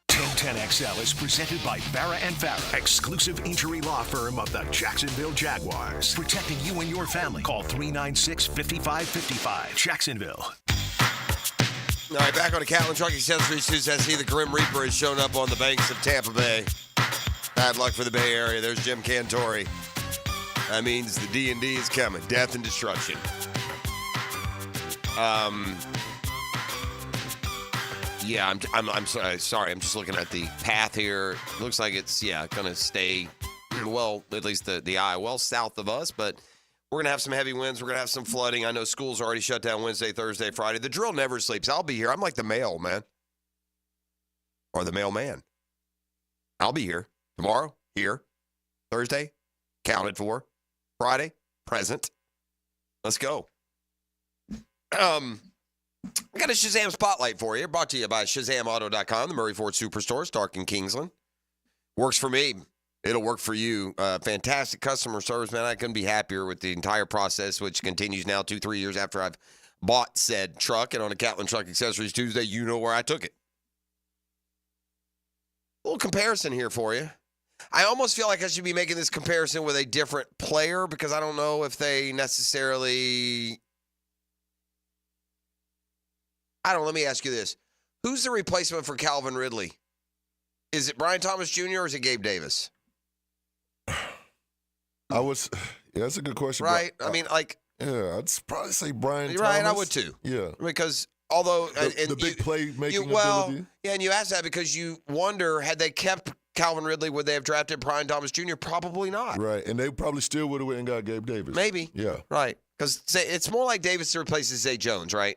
1010XL is presented by Farah and Farah, exclusive injury law firm of the Jacksonville Jaguars. Protecting you and your family. Call 396-5555. Jacksonville. All right, back on the Catlin Truck Accessories Tuesday. I see the Grim Reaper has shown up on the banks of Tampa Bay. Bad luck for the Bay Area. There's Jim Cantori. That means the D&D is coming. Death and destruction. Yeah, I'm sorry. I'm just looking at the path here. Looks like it's going to stay well, at least the eye well south of us, but we're going to have some heavy winds. We're going to have some flooding. I know schools are already shut down Wednesday, Thursday, Friday. The drill never sleeps. I'll be here. I'm like the mail, man. Or the mailman. I'll be here. Tomorrow, here. Thursday, counted for. Friday, present. Let's go. I got a Shazam spotlight for you, brought to you by ShazamAuto.com, the Murray Ford Superstore, Stark and Kingsland. Works for me. It'll work for you. Fantastic customer service, man. I couldn't be happier with the entire process, which continues now 2-3 years after I've bought said truck. And on a Catlin Truck Accessories Tuesday, you know where I took it. A little comparison here for you. I almost feel like I should be making this comparison with a different player because I don't know if they necessarily... let me ask you this. Who's the replacement for Calvin Ridley? Is it Brian Thomas Jr. or is it Gabe Davis? That's a good question. Right? I'd probably say Brian Thomas. Right, I would too. Yeah. Because although... The big play-making ability. Yeah, and you ask that because you wonder, had they kept Calvin Ridley, would they have drafted Brian Thomas Jr.? Probably not. Right, and they probably still would have went and got Gabe Davis. Maybe. Yeah. Right. Because it's more like Davis replaces Zay Jones, right?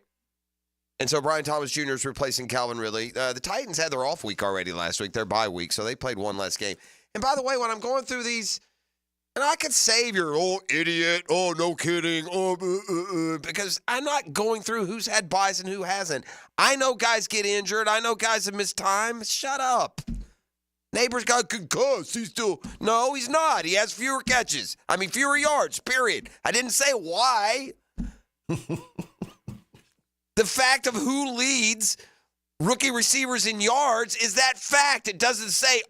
And so Brian Thomas Jr. is replacing Calvin Ridley. The Titans had their off week already last week, their bye week, so they played one less game. And by the way, when I'm going through these, and I could save your, idiot, no kidding, because I'm not going through who's had buys and who hasn't. I know guys get injured. I know guys have missed time. Shut up. Neighbors got concussed. No, he's not. He has fewer catches. Fewer yards, period. I didn't say why. The fact of who leads rookie receivers in yards is that fact. It doesn't say,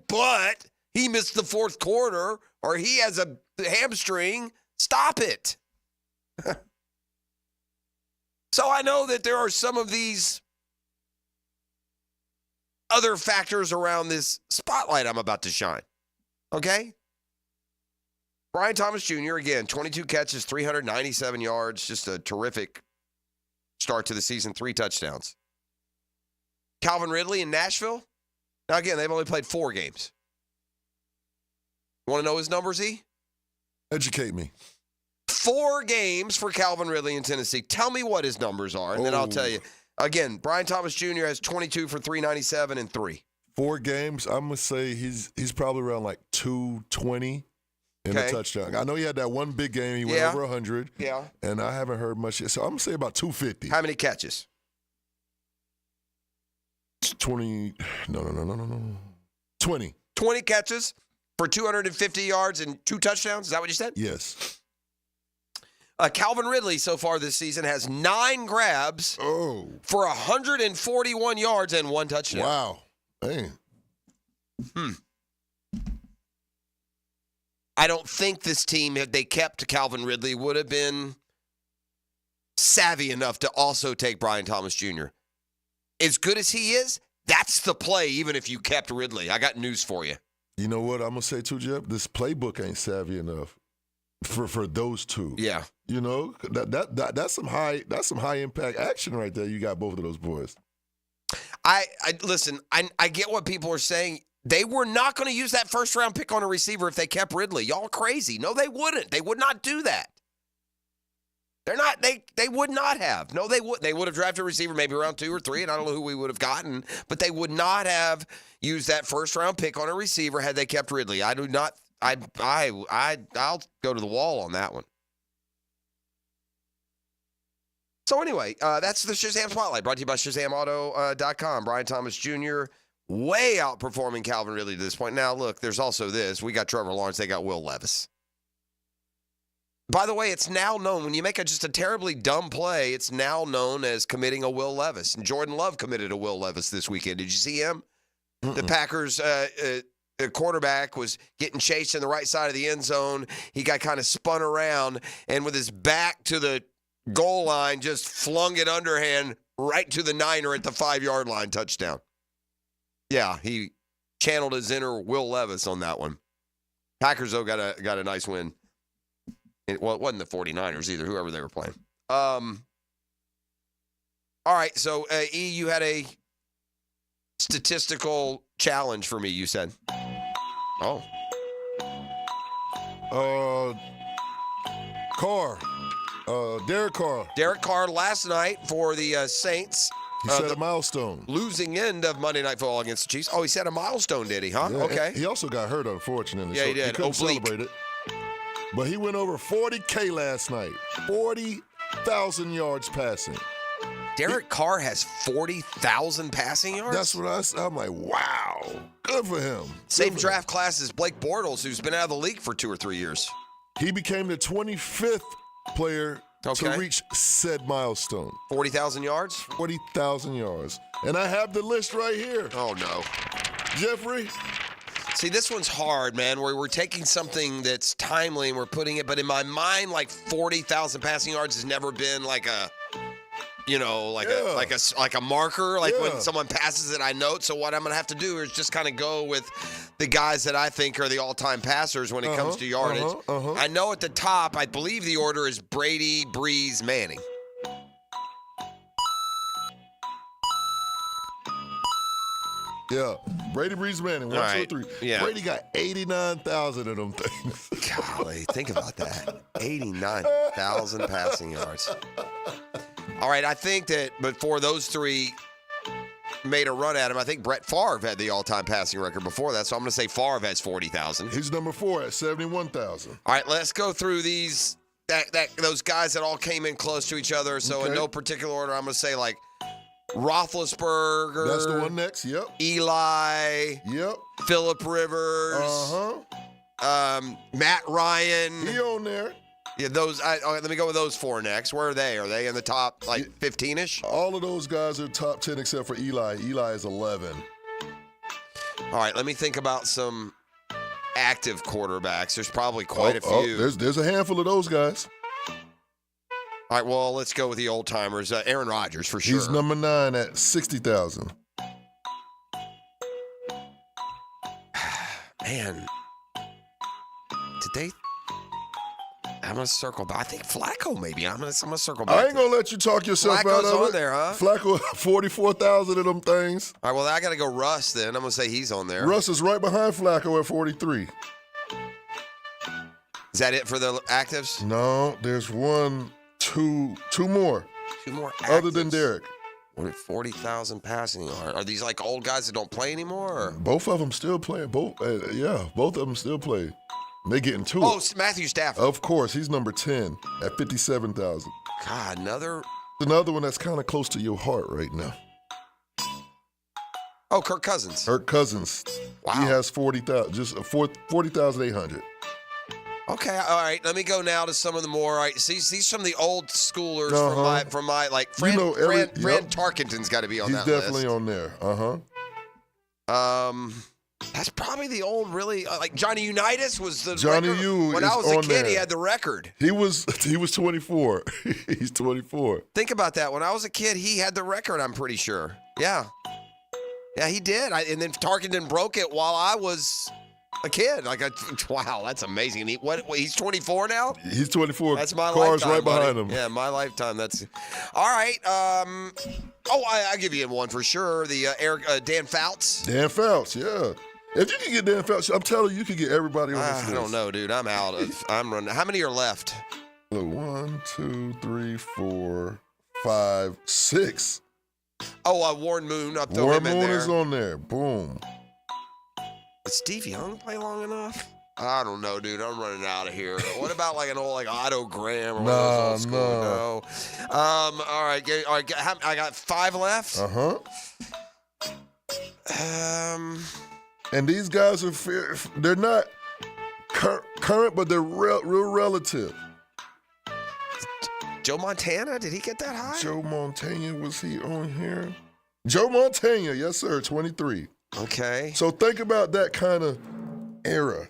but he missed the fourth quarter or he has a hamstring. Stop it. So I know that there are some of these other factors around this spotlight I'm about to shine. Okay? Brian Thomas Jr., again, 22 catches, 397 yards, just a terrific start to the season, 3 touchdowns. Calvin Ridley in Nashville. Now, again, they've only played 4 games. You want to know his numbers, E? Educate me. 4 games for Calvin Ridley in Tennessee. Tell me what his numbers are, and then I'll tell you. Again, Brian Thomas Jr. has 22 for 397 and 3. 4 games, I'm going to say he's probably around like 220 in a touchdown. I know he had that one big game. He went over 100. Yeah. And I haven't heard much yet. So I'm going to say about 250. How many catches? 20. No. 20. 20 catches for 250 yards and 2 touchdowns? Is that what you said? Yes. Calvin Ridley so far this season has 9 grabs for 141 yards and 1 touchdown. Wow. Man. I don't think this team, if they kept Calvin Ridley, would have been savvy enough to also take Brian Thomas Jr. As good as he is, that's the play, even if you kept Ridley. I got news for you. You know what I'm going to say too, Jeff? This playbook ain't savvy enough for those two. Yeah. You know, that's some high impact action right there. You got both of those boys. I listen, I get what people are saying. They were not going to use that first round pick on a receiver if they kept Ridley. Y'all crazy. No, they wouldn't. They would not do that. They're not, they would not have. No, they would have drafted a receiver maybe around 2 or 3, and I don't know who we would have gotten, but they would not have used that first round pick on a receiver had they kept Ridley. I'll go to the wall on that one. So anyway, that's the Shazam Spotlight, brought to you by ShazamAuto.com. Brian Thomas Jr., way outperforming Calvin Ridley to this point. Now, look, there's also this. We got Trevor Lawrence. They got Will Levis. By the way, it's now known, when you make just a terribly dumb play, it's now known as committing a Will Levis. And Jordan Love committed a Will Levis this weekend. Did you see him? The Packers the quarterback was getting chased in the right side of the end zone. He got kind of spun around, and with his back to the goal line, just flung it underhand right to the Niner at the 5-yard line, touchdown. Yeah, he channeled his inner Will Levis on that one. Packers, though, got a nice win. It wasn't the 49ers either, whoever they were playing. All right, so, E, you had a statistical challenge for me, you said. Oh. Derek Carr. Derek Carr last night for the Saints. He set a milestone. Losing end of Monday Night Football against the Chiefs. Oh, he set a milestone, did he, huh? Yeah, okay. He also got hurt, unfortunately. Yeah, so he did. He couldn't Oblique. celebrate it. But he went over 40K last night. 40,000 yards passing. Derek Carr has 40,000 passing yards? That's what I'm like, wow. Good for him. Same draft class as Blake Bortles, who's been out of the league for 2 or 3 years. He became the 25th player to reach said milestone. 40,000 yards? 40,000 yards. And I have the list right here. Oh, no. Jeffrey? See, this one's hard, man, where we're taking something that's timely and we're putting it, but in my mind, like 40,000 passing yards has never been like a, you know, like a marker, like when someone passes it, I note. So what I'm going to have to do is just kind of go with the guys that I think are the all-time passers when it comes to yardage. I know at the top, I believe the order is Brady, Breeze, Manning. Yeah, Brady, Breeze, Manning, 1, 2, 3. Yeah. Brady got 89,000 of them things. Golly, think about that. 89,000 passing yards. All right, I think that before those 3 made a run at him, I think Brett Favre had the all-time passing record before that, so I'm going to say Favre has 40,000. He's number 4 at 71,000. All right, let's go through these those guys that all came in close to each other. So in no particular order, I'm going to say like Roethlisberger. That's the one next. Yep. Eli. Yep. Phillip Rivers. Matt Ryan. He on there. Yeah, those. Let me go with those 4 next. Where are they? Are they in the top like 15-ish? All of those guys are top 10 except for Eli. Eli is 11. All right, let me think about some active quarterbacks. There's probably quite a few. There's a handful of those guys. All right, well, let's go with the old timers. Aaron Rodgers for sure. He's number 9 at 60,000. Man, did they? I'm gonna circle back. I think Flacco maybe. I'm gonna circle back. I ain't gonna let you talk yourself Flacco's out of on it. there, huh? Flacco, 44,000 of them things. All right, well, I got to go Russ then. I'm going to say he's on there. Russ is right behind Flacco at 43. Is that it for the actives? No, there's two more. Two more actives. Other than Derek. 40,000 passing yards. Are these like old guys that don't play anymore? Or? Both of them still play. Both of them still play. They getting to it. Oh, Matthew Stafford. Of course, he's number 10 at 57,000. God, another one that's kind of close to your heart right now. Oh, Kirk Cousins. Kirk Cousins. Wow. He has 40,000, just 40,800. Okay, all right. Let me go now to some of the more. All right, see some of the old schoolers from my like. Fran Tarkenton's got to be on that list. He's definitely on there. That's probably the old, really like Johnny Unitas was the Johnny record. U. When is I was a on kid, there. he had the record. He was 24. He's 24. Think about that. When I was a kid, he had the record. I'm pretty sure. Yeah, he did. And then Tarkenton broke it while I was a kid. Wow, that's amazing. And he's 24 now? He's 24. That's my Cars lifetime, right behind him. Yeah, my lifetime. That's all right. I'll give you one for sure. The Dan Fouts. Dan Fouts, yeah. If you can get Dan Fouts, I'm telling you can get everybody on this list. I don't know, dude. I'm running. How many are left? 1, 2, 3, 4, 5, 6. Oh, Warren Moon. I'll throw Warren him in Moon there. is on there. Boom. Did Steve Young play long enough? I don't know, dude. I'm running out of here. What about like an old Otto Graham or one of those old school? No. All right. I got 5 left. And these guys they're not current, but they're real relative. Joe Montana, did he get that high? Joe Montana, was he on here? Joe Montana, yes, sir, 23. Okay. So think about that kind of era.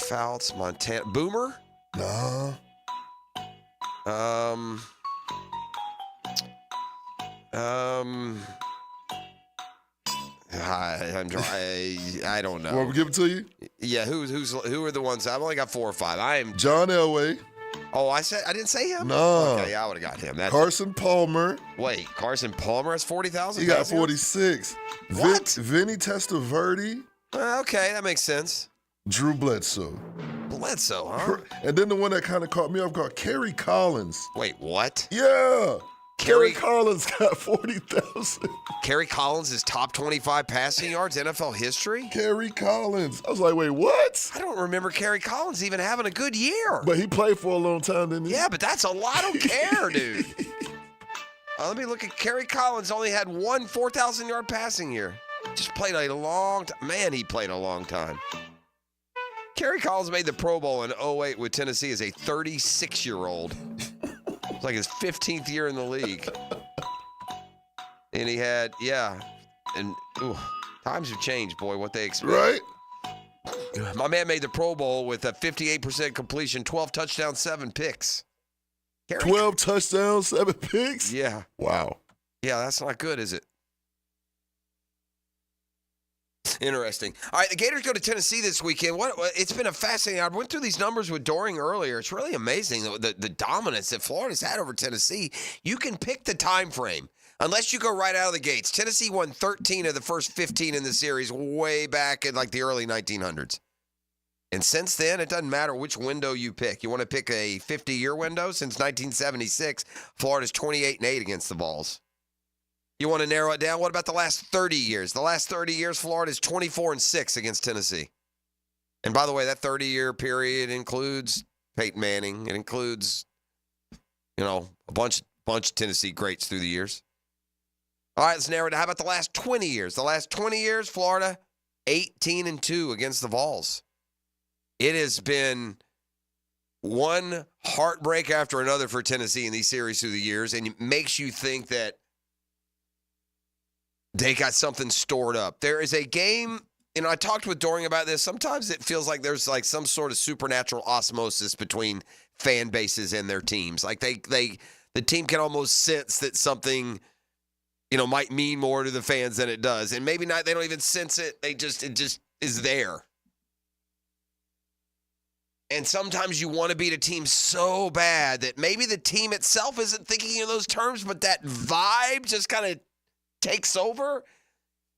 Fouts, Montana. Boomer? Nah. I don't know. Want me to give it to you? Yeah, who are the ones? I've only got 4 or 5. John Elway. Oh, I didn't say him? No. Okay, I would have got him. Carson Palmer. Wait, Carson Palmer has 40,000? He got 46. What? Vinny Testaverde. Okay, that makes sense. Drew Bledsoe. Bledsoe, huh? And then the one that kind of caught me off guard, Kerry Collins. Wait, what? Yeah. Kerry Collins got 40,000. Kerry Collins is top 25 passing yards NFL history? Kerry Collins. I was like, wait, what? I don't remember Kerry Collins even having a good year. But he played for a long time, didn't he? Yeah, but that's a lot. I don't care, dude. Let me look at Kerry Collins. Only had one 4,000-yard passing year. Just played a long time. Man, he played a long time. Kerry Collins made the Pro Bowl in 2008 with Tennessee as a 36-year-old. It's like his 15th year in the league. And he had, times have changed, boy, what they expect. Right? My man made the Pro Bowl with a 58% completion, 12 touchdowns, 7 picks. 12 touchdowns, 7 picks? Yeah. Wow. Yeah, that's not good, is it? Interesting. All right, the Gators go to Tennessee this weekend. It's been a fascinating. I went through these numbers with Doring earlier. It's really amazing the dominance that Florida's had over Tennessee. You can pick the time frame unless you go right out of the gates. Tennessee won 13 of the first 15 in the series way back in like the early 1900s. And since then, it doesn't matter which window you pick. You want to pick a 50-year window? Since 1976, Florida's 28-8 against the Vols. You want to narrow it down? What about the last 30 years? The last 30 years, Florida's 24-6 against Tennessee. And by the way, that 30-year period includes Peyton Manning. It includes, a bunch of Tennessee greats through the years. All right, let's narrow it down. How about the last 20 years? The last 20 years, Florida, 18-2 against the Vols. It has been one heartbreak after another for Tennessee in these series through the years, and it makes you think that they got something stored up. There is a game I talked with Doring about this. Sometimes it feels like there's like some sort of supernatural osmosis between fan bases and their teams. Like the team can almost sense that something, might mean more to the fans than it does. And maybe not, they don't even sense it. It just is there. And sometimes you want to beat a team so bad that maybe the team itself isn't thinking in those terms, but that vibe just kind of takes over.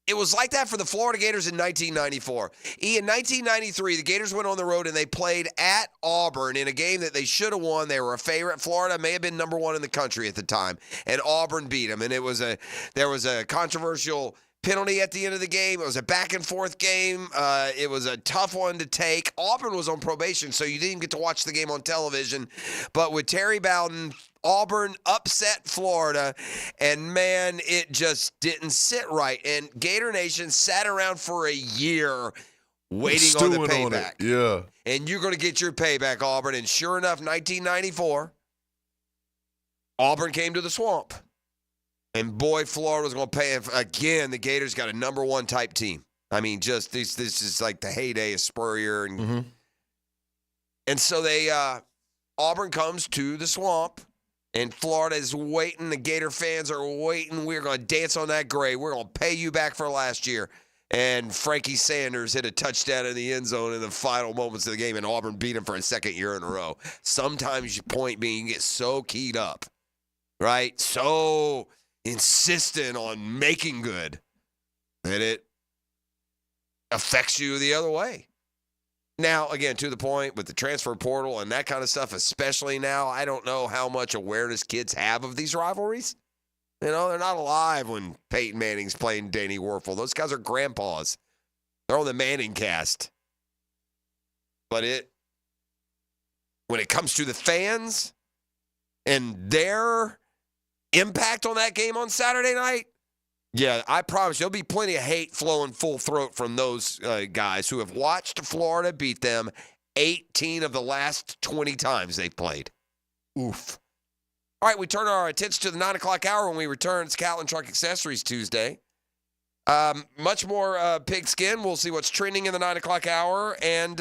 It was like that for the Florida Gators in 1994. In 1993, the Gators went on the road and they played at Auburn in a game that they should have won. They were a favorite. Florida may have been number 1 in the country at the time, and Auburn beat them. And there was a controversial penalty at the end of the game. It was a back-and-forth game. It was a tough one to take. Auburn was on probation, so you didn't get to watch the game on television. But with Terry Bowden, Auburn upset Florida, and, man, it just didn't sit right. And Gator Nation sat around for a year waiting on the payback. Yeah. And you're going to get your payback, Auburn. And sure enough, 1994, Auburn came to the Swamp. And, boy, Florida was going to pay. Again, the Gators got a number 1 type team. I mean, just this is like the heyday of Spurrier. And so Auburn comes to the Swamp. And Florida is waiting. The Gator fans are waiting. We're going to dance on that grave. We're going to pay you back for last year. And Frankie Sanders hit a touchdown in the end zone in the final moments of the game, and Auburn beat him for a second year in a row. Sometimes your point being you get so keyed up, right? So insistent on making good that it affects you the other way. Now, again, to the point with the transfer portal and that kind of stuff, especially now, I don't know how much awareness kids have of these rivalries. They're not alive when Peyton Manning's playing Danny Werfel. Those guys are grandpas. They're on the Manning cast. But when it comes to the fans and their impact on that game on Saturday night, yeah, I promise there'll be plenty of hate flowing full throat from those guys who have watched Florida beat them 18 of the last 20 times they've played. Oof. All right, we turn our attention to the 9 o'clock hour when we return. It's Catlin Truck Accessories Tuesday. Much more pigskin. We'll see what's trending in the 9 o'clock hour and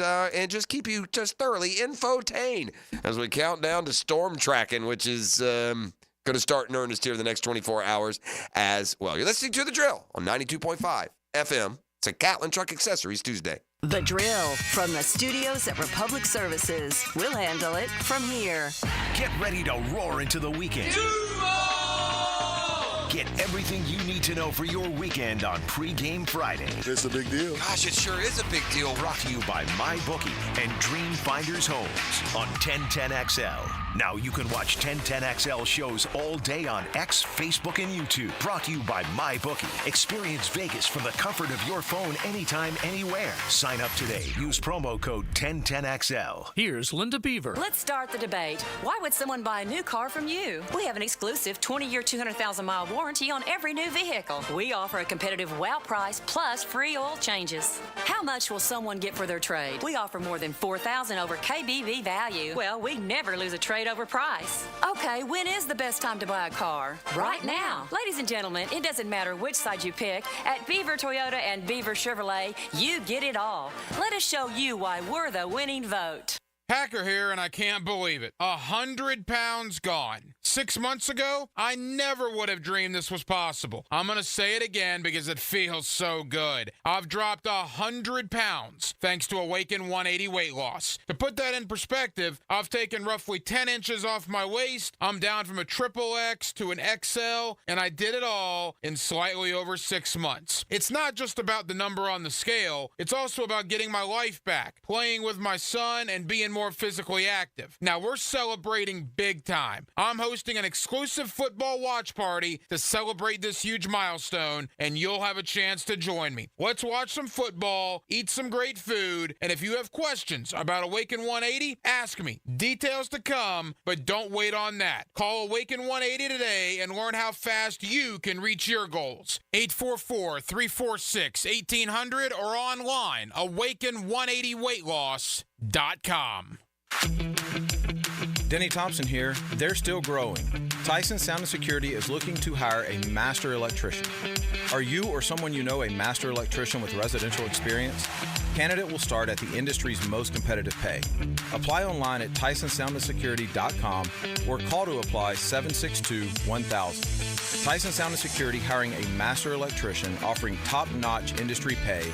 just keep you just thoroughly infotained as we count down to storm tracking, which is going to start in earnest here in the next 24 hours as well. You're listening to The Drill on 92.5 FM. It's a Catlin Truck Accessories Tuesday. The Drill from the studios at Republic Services. We'll handle it from here. Get ready to roar into the weekend. Get everything you need to know for your weekend on Pregame Friday. It's a big deal. Gosh, it sure is a big deal. Brought to you by MyBookie and Dream Finders Homes on 1010XL. Now you can watch 1010XL shows all day on X, Facebook, and YouTube. Brought to you by MyBookie. Experience Vegas from the comfort of your phone anytime, anywhere. Sign up today. Use promo code 1010XL. Here's Linda Beaver. Let's start the debate. Why would someone buy a new car from you? We have an exclusive 20-year, 200,000-mile warranty on every new vehicle. We offer a competitive wow price plus free oil changes. How much will someone get for their trade? We offer more than $4,000 over KBV value. Well, we never lose a trade over price. Okay, when is the best time to buy a car? Right now. Ladies and gentlemen, it doesn't matter which side you pick. At Beaver Toyota and Beaver Chevrolet, you get it all. Let us show you why we're the winning vote. Hacker here, and I can't believe it. 100 pounds gone. 6 months ago, I never would have dreamed this was possible. I'm going to say it again because it feels so good. I've dropped 100 pounds thanks to Awaken 180 weight loss. To put that in perspective, I've taken roughly 10 inches off my waist. I'm down from a XXX to an XL, and I did it all in slightly over 6 months. It's not just about the number on the scale. It's also about getting my life back, playing with my son, and being more physically active. Now, we're celebrating big time. I'm hosting an exclusive football watch party to celebrate this huge milestone, and you'll have a chance to join me. Let's watch some football, eat some great food, and if you have questions about Awaken 180, ask me. Details to come, but don't wait on that. Call Awaken 180 today and learn how fast you can reach your goals. 844-346-1800 or online, awaken180weightloss.com. Denny Thompson here. They're still growing. Tyson Sound and Security is looking to hire a master electrician. Are you or someone you know a master electrician with residential experience? Candidate will start at the industry's most competitive pay. Apply online at TysonSoundandSecurity.com or call to apply 762-1000. Tyson Sound and Security hiring a master electrician offering top-notch industry pay.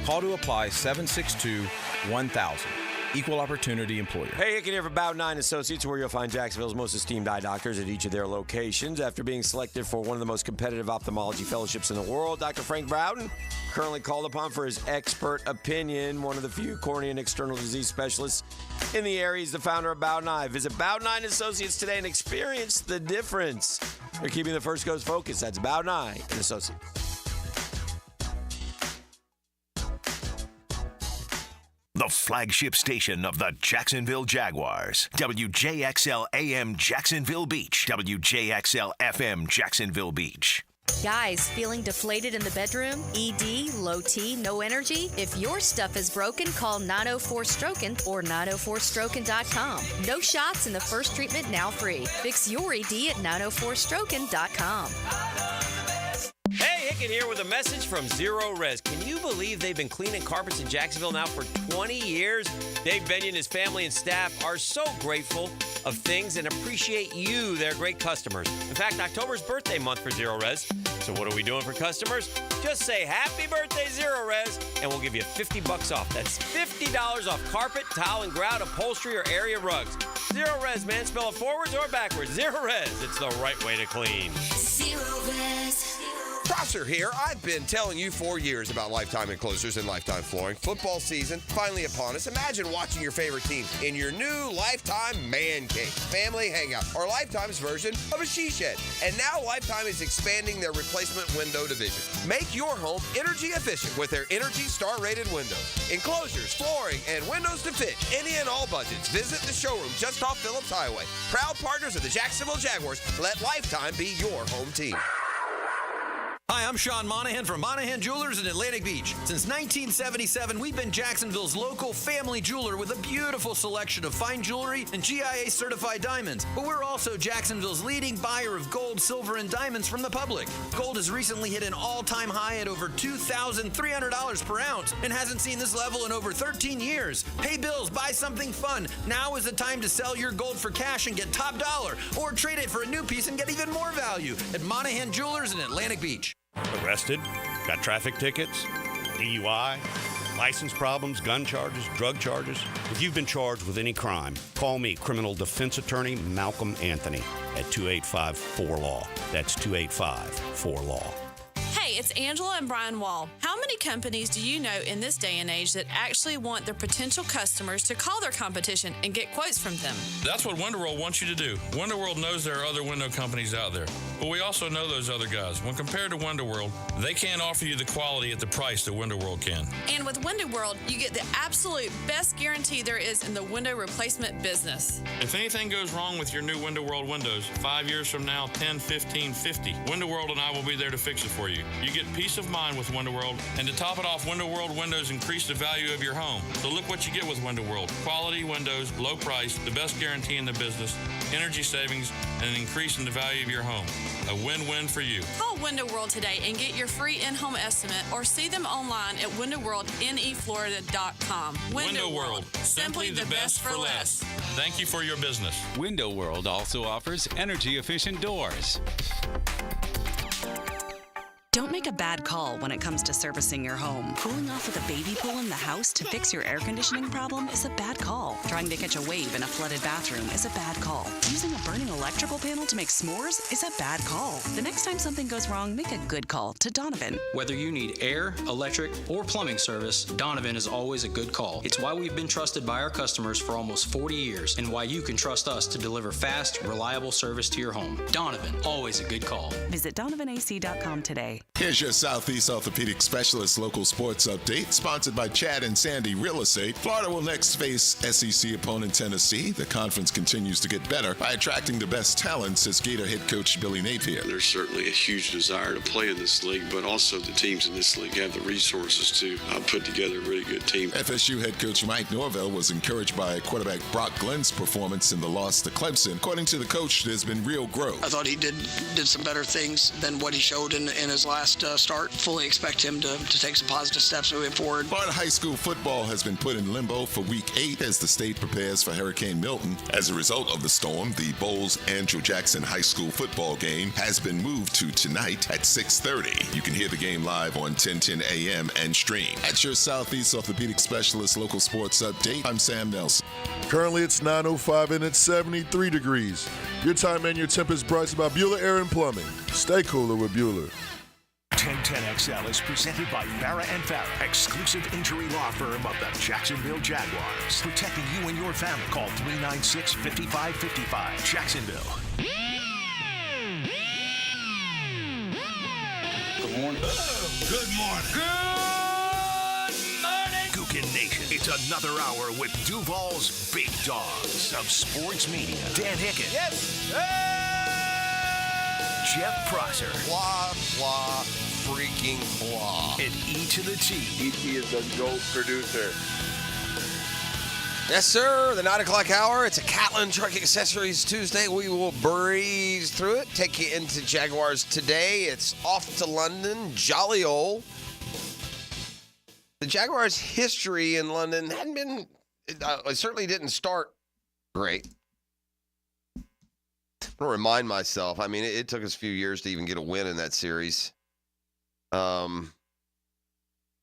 Call to apply 762-1000. Equal opportunity employer. Hey, Hicken here for Bout 9 Associates, where you'll find Jacksonville's most esteemed eye doctors at each of their locations. After being selected for one of the most competitive ophthalmology fellowships in the world, Dr. Frank Broughton, currently called upon for his expert opinion, one of the few cornea and external disease specialists in the area. He's the founder of Bout 9. Visit Bout 9 Associates today and experience the difference. They're keeping the first coast focused. That's Bout 9 Associates. The flagship station of the Jacksonville Jaguars. WJXL AM Jacksonville Beach. WJXL FM Jacksonville Beach. Guys, feeling deflated in the bedroom? ED, low T, no energy? If your stuff is broken, call 904-STROKEN or 904stroken.com. No shots in the first treatment, now free. Fix your ED at 904stroken.com. Hey, Hicken here with a message from Zero Res. Can you believe they've been cleaning carpets in Jacksonville now for 20 years? Dave Benyon, his family and staff are so grateful of things and appreciate you, their great customers. In fact, October's birthday month for Zero Res. So what are we doing for customers? Just say happy birthday, Zero Res, and we'll give you $50 off. That's $50 off carpet, tile, and grout, upholstery, or area rugs. Zero Res, man. Spell it forwards or backwards. Zero Res. It's the right way to clean. Zero Res. Prosser here. I've been telling you for years about Lifetime Enclosures and Lifetime Flooring. Football season finally upon us. Imagine watching your favorite team in your new Lifetime Man Cave, family hangout, or Lifetime's version of a she shed. And now Lifetime is expanding their replacement window division. Make your home energy efficient with their Energy Star rated windows, enclosures, flooring, and windows to fit any and all budgets. Visit the showroom just off Phillips Highway. Proud partners of the Jacksonville Jaguars. Let Lifetime be your home team. Hi, I'm Sean Monahan from Monahan Jewelers in Atlantic Beach. Since 1977, we've been Jacksonville's local family jeweler with a beautiful selection of fine jewelry and GIA-certified diamonds. But we're also Jacksonville's leading buyer of gold, silver, and diamonds from the public. Gold has recently hit an all-time high at over $2,300 per ounce and hasn't seen this level in over 13 years. Pay bills, buy something fun. Now is the time to sell your gold for cash and get top dollar, or trade it for a new piece and get even more value at Monahan Jewelers in Atlantic Beach. Arrested, got traffic tickets, DUI, license problems, gun charges, drug charges. If you've been charged with any crime, call me, criminal defense attorney Malcolm Anthony, at 285-4LAW. That's 285-4LAW. Hey, it's Angela and Brian Wall. How many companies do you know in this day and age that actually want their potential customers to call their competition and get quotes from them? That's what WonderWorld wants you to do. WonderWorld knows there are other window companies out there, but we also know those other guys. When compared to WonderWorld, they can't offer you the quality at the price that WonderWorld can. And with WonderWorld, you get the absolute best guarantee there is in the window replacement business. If anything goes wrong with your new WonderWorld windows, 5 years from now, 10, 15, 50, WonderWorld and I will be there to fix it for you. You get peace of mind with WonderWorld, and to top it off, WonderWorld windows increase the value of your home. So look what you get with WonderWorld. Quality windows, low price, the best guarantee in the business, energy savings, and an increase in the value of your home. A win-win for you. Call WonderWorld today and get your free in-home estimate, or see them online at WindoWorldNEFlorida.com. WonderWorld, simply the best for less. Thank you for your business. Window World also offers energy-efficient doors. Don't make a bad call when it comes to servicing your home. Cooling off with a baby pool in the house to fix your air conditioning problem is a bad call. Trying to catch a wave in a flooded bathroom is a bad call. Using a burning electrical panel to make s'mores is a bad call. The next time something goes wrong, make a good call to Donovan. Whether you need air, electric, or plumbing service, Donovan is always a good call. It's why we've been trusted by our customers for almost 40 years, and why you can trust us to deliver fast, reliable service to your home. Donovan, always a good call. Visit DonovanAC.com today. Here's your Southeast Orthopedic Specialist local sports update, sponsored by Chad and Sandy Real Estate. Florida will next face SEC opponent Tennessee. The conference continues to get better by attracting the best talent, says Gator head coach Billy Napier. There's certainly a huge desire to play in this league, but also the teams in this league have the resources to put together a really good team. FSU head coach Mike Norvell was encouraged by quarterback Brock Glenn's performance in the loss to Clemson. According to the coach, there's been real growth. I thought he did some better things than what he showed in his last start. Fully expect him to take some positive steps moving forward. Florida high school football has been put in limbo for Week 8 as the state prepares for Hurricane Milton. As a result of the storm, the Bowles Andrew Jackson High School football game has been moved to tonight at 6:30. You can hear the game live on 1010 AM and stream. At your Southeast Orthopedic Specialist local sports update, I'm Sam Nelson. Currently, it's 9:05 and it's 73 degrees. Your time and your temp is brought to you by Bueller Air and Plumbing. Stay cooler with Bueller. 1010XL is presented by Farah & Farah, exclusive injury law firm of the Jacksonville Jaguars. Protecting you and your family. Call 396-5555. Jacksonville. Good morning. Good morning. Good morning. Gookin Nation. It's another hour with Duvall's Big Dogs of Sports Media. Dan Hicken. Yes. Jeff Prosser. Blah, blah, freaking blah. And E to the T. E.T. is the GOAT producer. Yes, sir. The 9 o'clock hour. It's a Catlin Truck Accessories Tuesday. We will breeze through it. Take you into Jaguars today. It's off to London. Jolly old. The Jaguars' history in London hadn't been, it certainly didn't start great. I'm going to remind myself. I mean, it took us a few years to even get a win in that series. Well,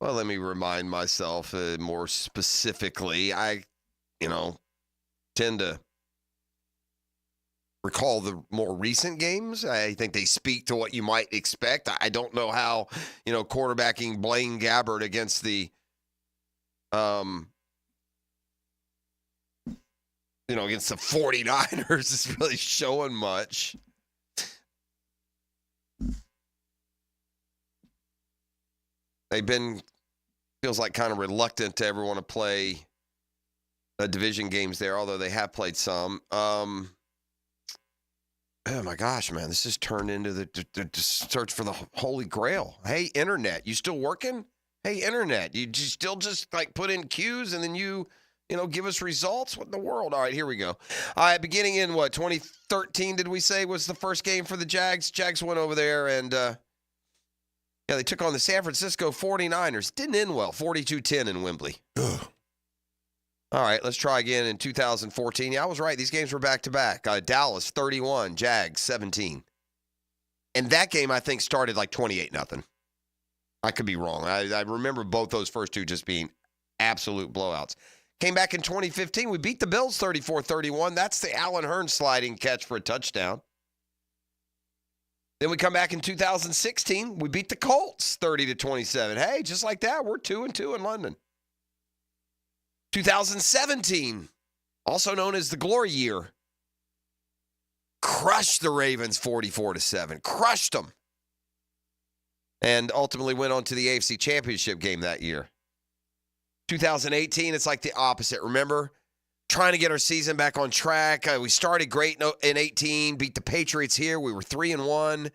let me remind myself more specifically. I tend to recall the more recent games. I think they speak to what you might expect. I don't know how, quarterbacking Blaine Gabbert against the, against the 49ers is really showing much. They've been, feels like, kind of reluctant to ever want to play division games there, although they have played some. Oh my gosh, man, this just turned into the search for the Holy Grail. Hey, internet, you still working? Hey, internet, you still just like put in cues and then you give us results? What in the world? All right, here we go. All right, beginning in 2013, did we say was the first game for the Jags? Jags went over there and, they took on the San Francisco 49ers. Didn't end well, 42-10 in Wembley. Ugh. All right, let's try again in 2014. Yeah, I was right. These games were back-to-back. Dallas, 31. Jags, 17. And that game, I think, started like 28-0. I could be wrong. I remember both those first two just being absolute blowouts. Came back in 2015. We beat the Bills 34-31. That's the Allen Hurns sliding catch for a touchdown. Then we come back in 2016. We beat the Colts 30-27. Hey, just like that, we're 2-2 in London. 2017, also known as the glory year, crushed the Ravens 44-7. Crushed them. And ultimately went on to the AFC Championship game that year. 2018, it's like the opposite. Remember? Trying to get our season back on track. We started great in 18, beat the Patriots here. We were 3-1.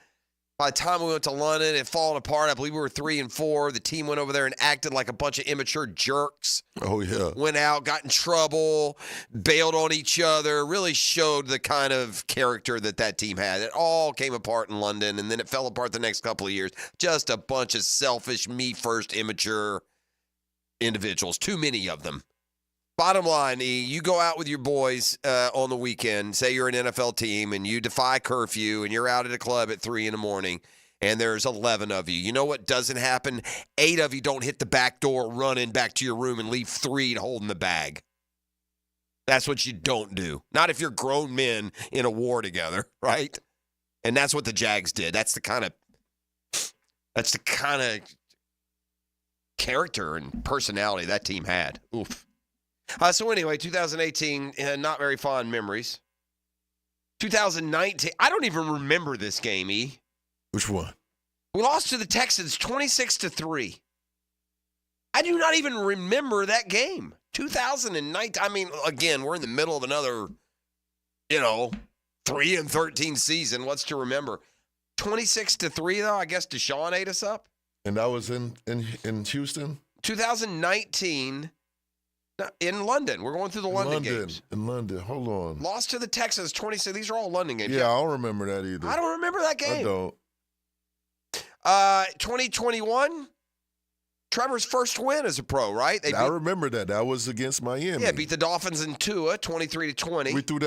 By the time we went to London, it fallen apart. I believe we were 3-4. The team went over there and acted like a bunch of immature jerks. Oh, yeah. Went out, got in trouble, bailed on each other, really showed the kind of character that team had. It all came apart in London, and then it fell apart the next couple of years. Just a bunch of selfish, me-first, immature individuals. Too many of them. Bottom line, you go out with your boys on the weekend, say you're an NFL team, and you defy curfew, and you're out at a club at 3 a.m, and there's 11 of you. You know what doesn't happen? 8 of you don't hit the back door, running back to your room, and leave 3 holding the bag. That's what you don't do. Not if you're grown men in a war together, right? And that's what the Jags did. That's the kind of character and personality that team had. Oof. So anyway, 2018, not very fond memories. 2019, I don't even remember this game, E. Which one? We lost to the Texans 26-3. I do not even remember that game. 2019. I mean, again, we're in the middle of another, 3-13 season. What's to remember? 26-3, though. I guess Deshaun ate us up. And that was in Houston? 2019 in London. We're going through the London games. In London. Hold on. Lost to the Texans 26. These are all London games. Yeah, I don't remember that either. I don't remember that game. I don't. 2021, Trevor's first win as a pro, right? I remember that. That was against Miami. Yeah, beat the Dolphins in Tua, 23-20. We threw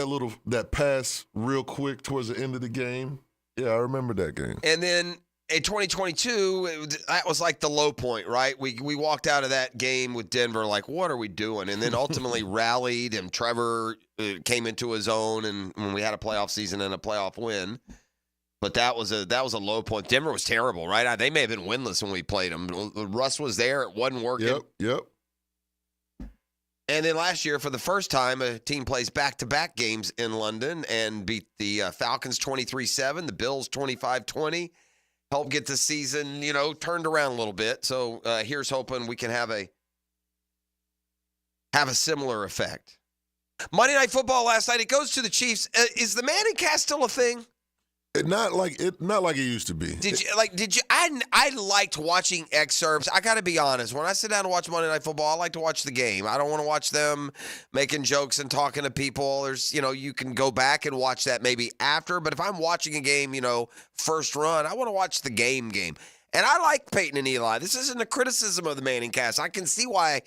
that pass real quick towards the end of the game. Yeah, I remember that game. And then in 2022, that was like the low point, right? We walked out of that game with Denver like, what are we doing? And then ultimately rallied, and Trevor came into his own, and when we had a playoff season and a playoff win. But that was a low point. Denver was terrible, right? They may have been winless when we played them. Russ was there. It wasn't working. Yep. And then last year, for the first time, a team plays back-to-back games in London and beat the Falcons 23-7, the Bills 25-20. Help get the season, turned around a little bit. So here's hoping we can have a similar effect. Monday Night Football last night. It goes to the Chiefs. Is the Manning cast still a thing? Not like it used to be. Did you? I liked watching excerpts. I got to be honest. When I sit down to watch Monday Night Football, I like to watch the game. I don't want to watch them making jokes and talking to people. There's, you can go back and watch that maybe after. But if I'm watching a game, first run, I want to watch the game. And I like Peyton and Eli. This isn't a criticism of the Manning cast. I can see why,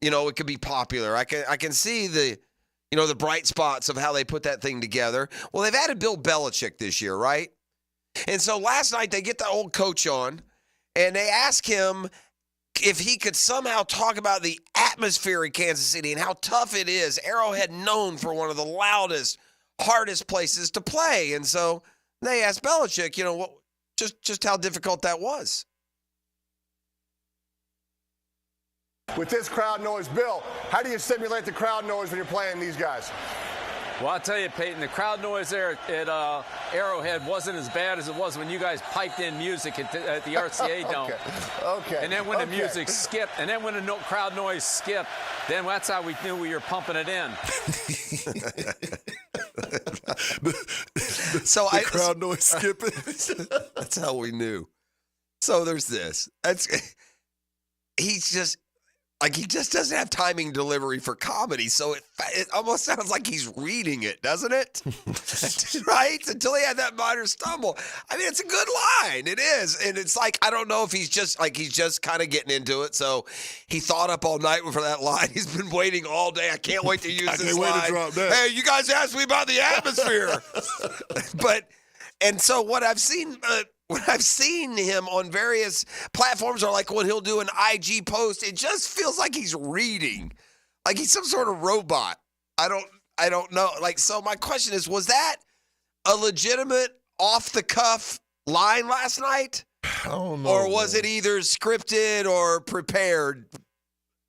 it could be popular. I can see the bright spots of how they put that thing together. Well, they've added Bill Belichick this year, right? And so last night they get the old coach on, and they ask him if he could somehow talk about the atmosphere in Kansas City and how tough it is. Arrowhead known for one of the loudest, hardest places to play. And so they asked Belichick, just how difficult that was. With this crowd noise, Bill, how do you simulate the crowd noise when you're playing these guys? Well, I'll tell you, Peyton, the crowd noise there at Arrowhead wasn't as bad as it was when you guys piped in music at the RCA Dome. Okay. And then when the music skipped, and then when the crowd noise skipped, then that's how we knew we were pumping it in. The crowd noise skipping. That's how we knew. So there's this. He's just. He just doesn't have timing delivery for comedy, so it almost sounds like he's reading it, doesn't it? Right? Until he had that minor stumble. I mean, it's a good line. It is. And it's like, I don't know if he's just kind of getting into it. So he thought up all night for that line. He's been waiting all day. I can't wait to use this line. To drop that. Hey, you guys asked me about the atmosphere. And so what I've seen... when I've seen him on various platforms, or like when he'll do an IG post, it just feels like he's reading, like he's some sort of robot. I don't know. So my question is, was that a legitimate off the cuff line last night? I don't know. Or was it either scripted or prepared,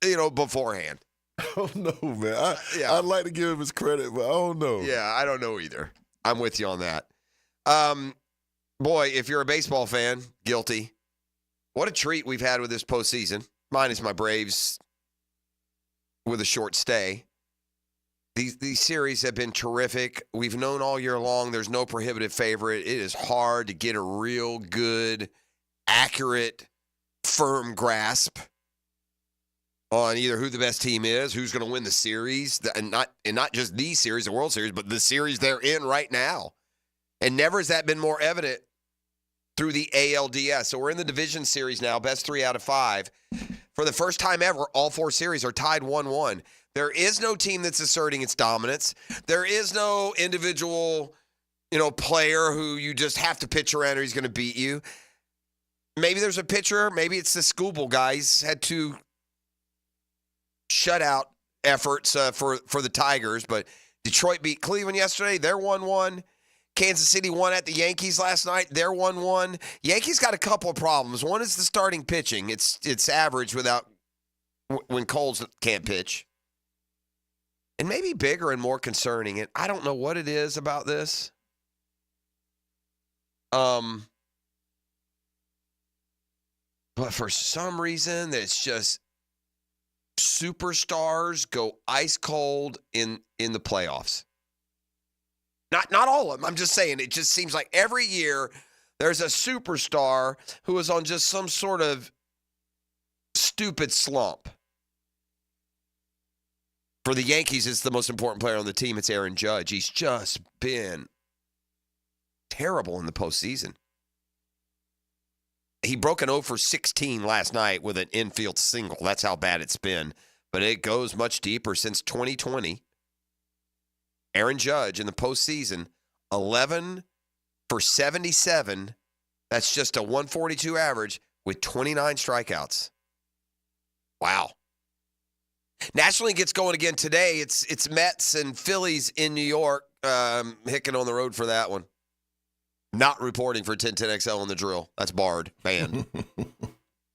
beforehand? I don't know, man. I'd like to give him his credit, but I don't know. Yeah, I don't know either. I'm with you on that. Boy, if you're a baseball fan, guilty. What a treat we've had with this postseason. Minus my Braves with a short stay. These series have been terrific. We've known all year long there's no prohibitive favorite. It is hard to get a real good, accurate, firm grasp on either who the best team is, who's going to win the series, and not just these series, the World Series, but the series they're in right now. And never has that been more evident through the ALDS. So we're in the division series now, best 3 out of 5. For the first time ever, all 4 series are tied 1-1. There is no team that's asserting its dominance. There is no individual, player who you just have to pitch around or he's going to beat you. Maybe there's a pitcher. Maybe it's the Scooble guys had 2 shutout efforts for the Tigers. But Detroit beat Cleveland yesterday. They're 1-1. Kansas City won at the Yankees last night. They're 1-1. Yankees got a couple of problems. One is the starting pitching. It's average when Coles can't pitch. And maybe bigger and more concerning, and I don't know what it is about this. But for some reason, it's just superstars go ice cold in the playoffs. Not all of them. I'm just saying, it just seems like every year there's a superstar who is on just some sort of stupid slump. For the Yankees, it's the most important player on the team. It's Aaron Judge. He's just been terrible in the postseason. He broke an 0 for 16 last night with an infield single. That's how bad it's been. But it goes much deeper since 2020. Aaron Judge in the postseason, 11 for 77. That's just a 142 average with 29 strikeouts. Wow. National League gets going again today. It's Mets and Phillies in New York. Hicken on the road for that one. Not reporting for 1010XL on the drill. That's barred, banned.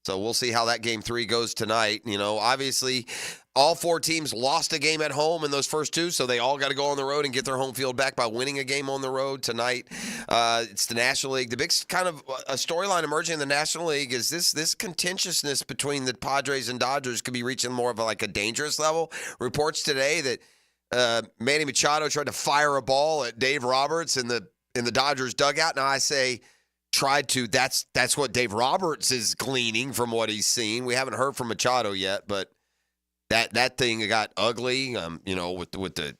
So we'll see how that game 3 goes tonight. You know, obviously, all 4 teams lost a game at home in those first 2, so they all got to go on the road and get their home field back by winning a game on the road tonight. It's the National League. The big kind of a storyline emerging in the National League is this contentiousness between the Padres and Dodgers could be reaching more of a dangerous level. Reports today that Manny Machado tried to fire a ball at Dave Roberts in the Dodgers dugout. Now I say tried to. That's what Dave Roberts is gleaning from what he's seen. We haven't heard from Machado yet, but that thing got ugly. With the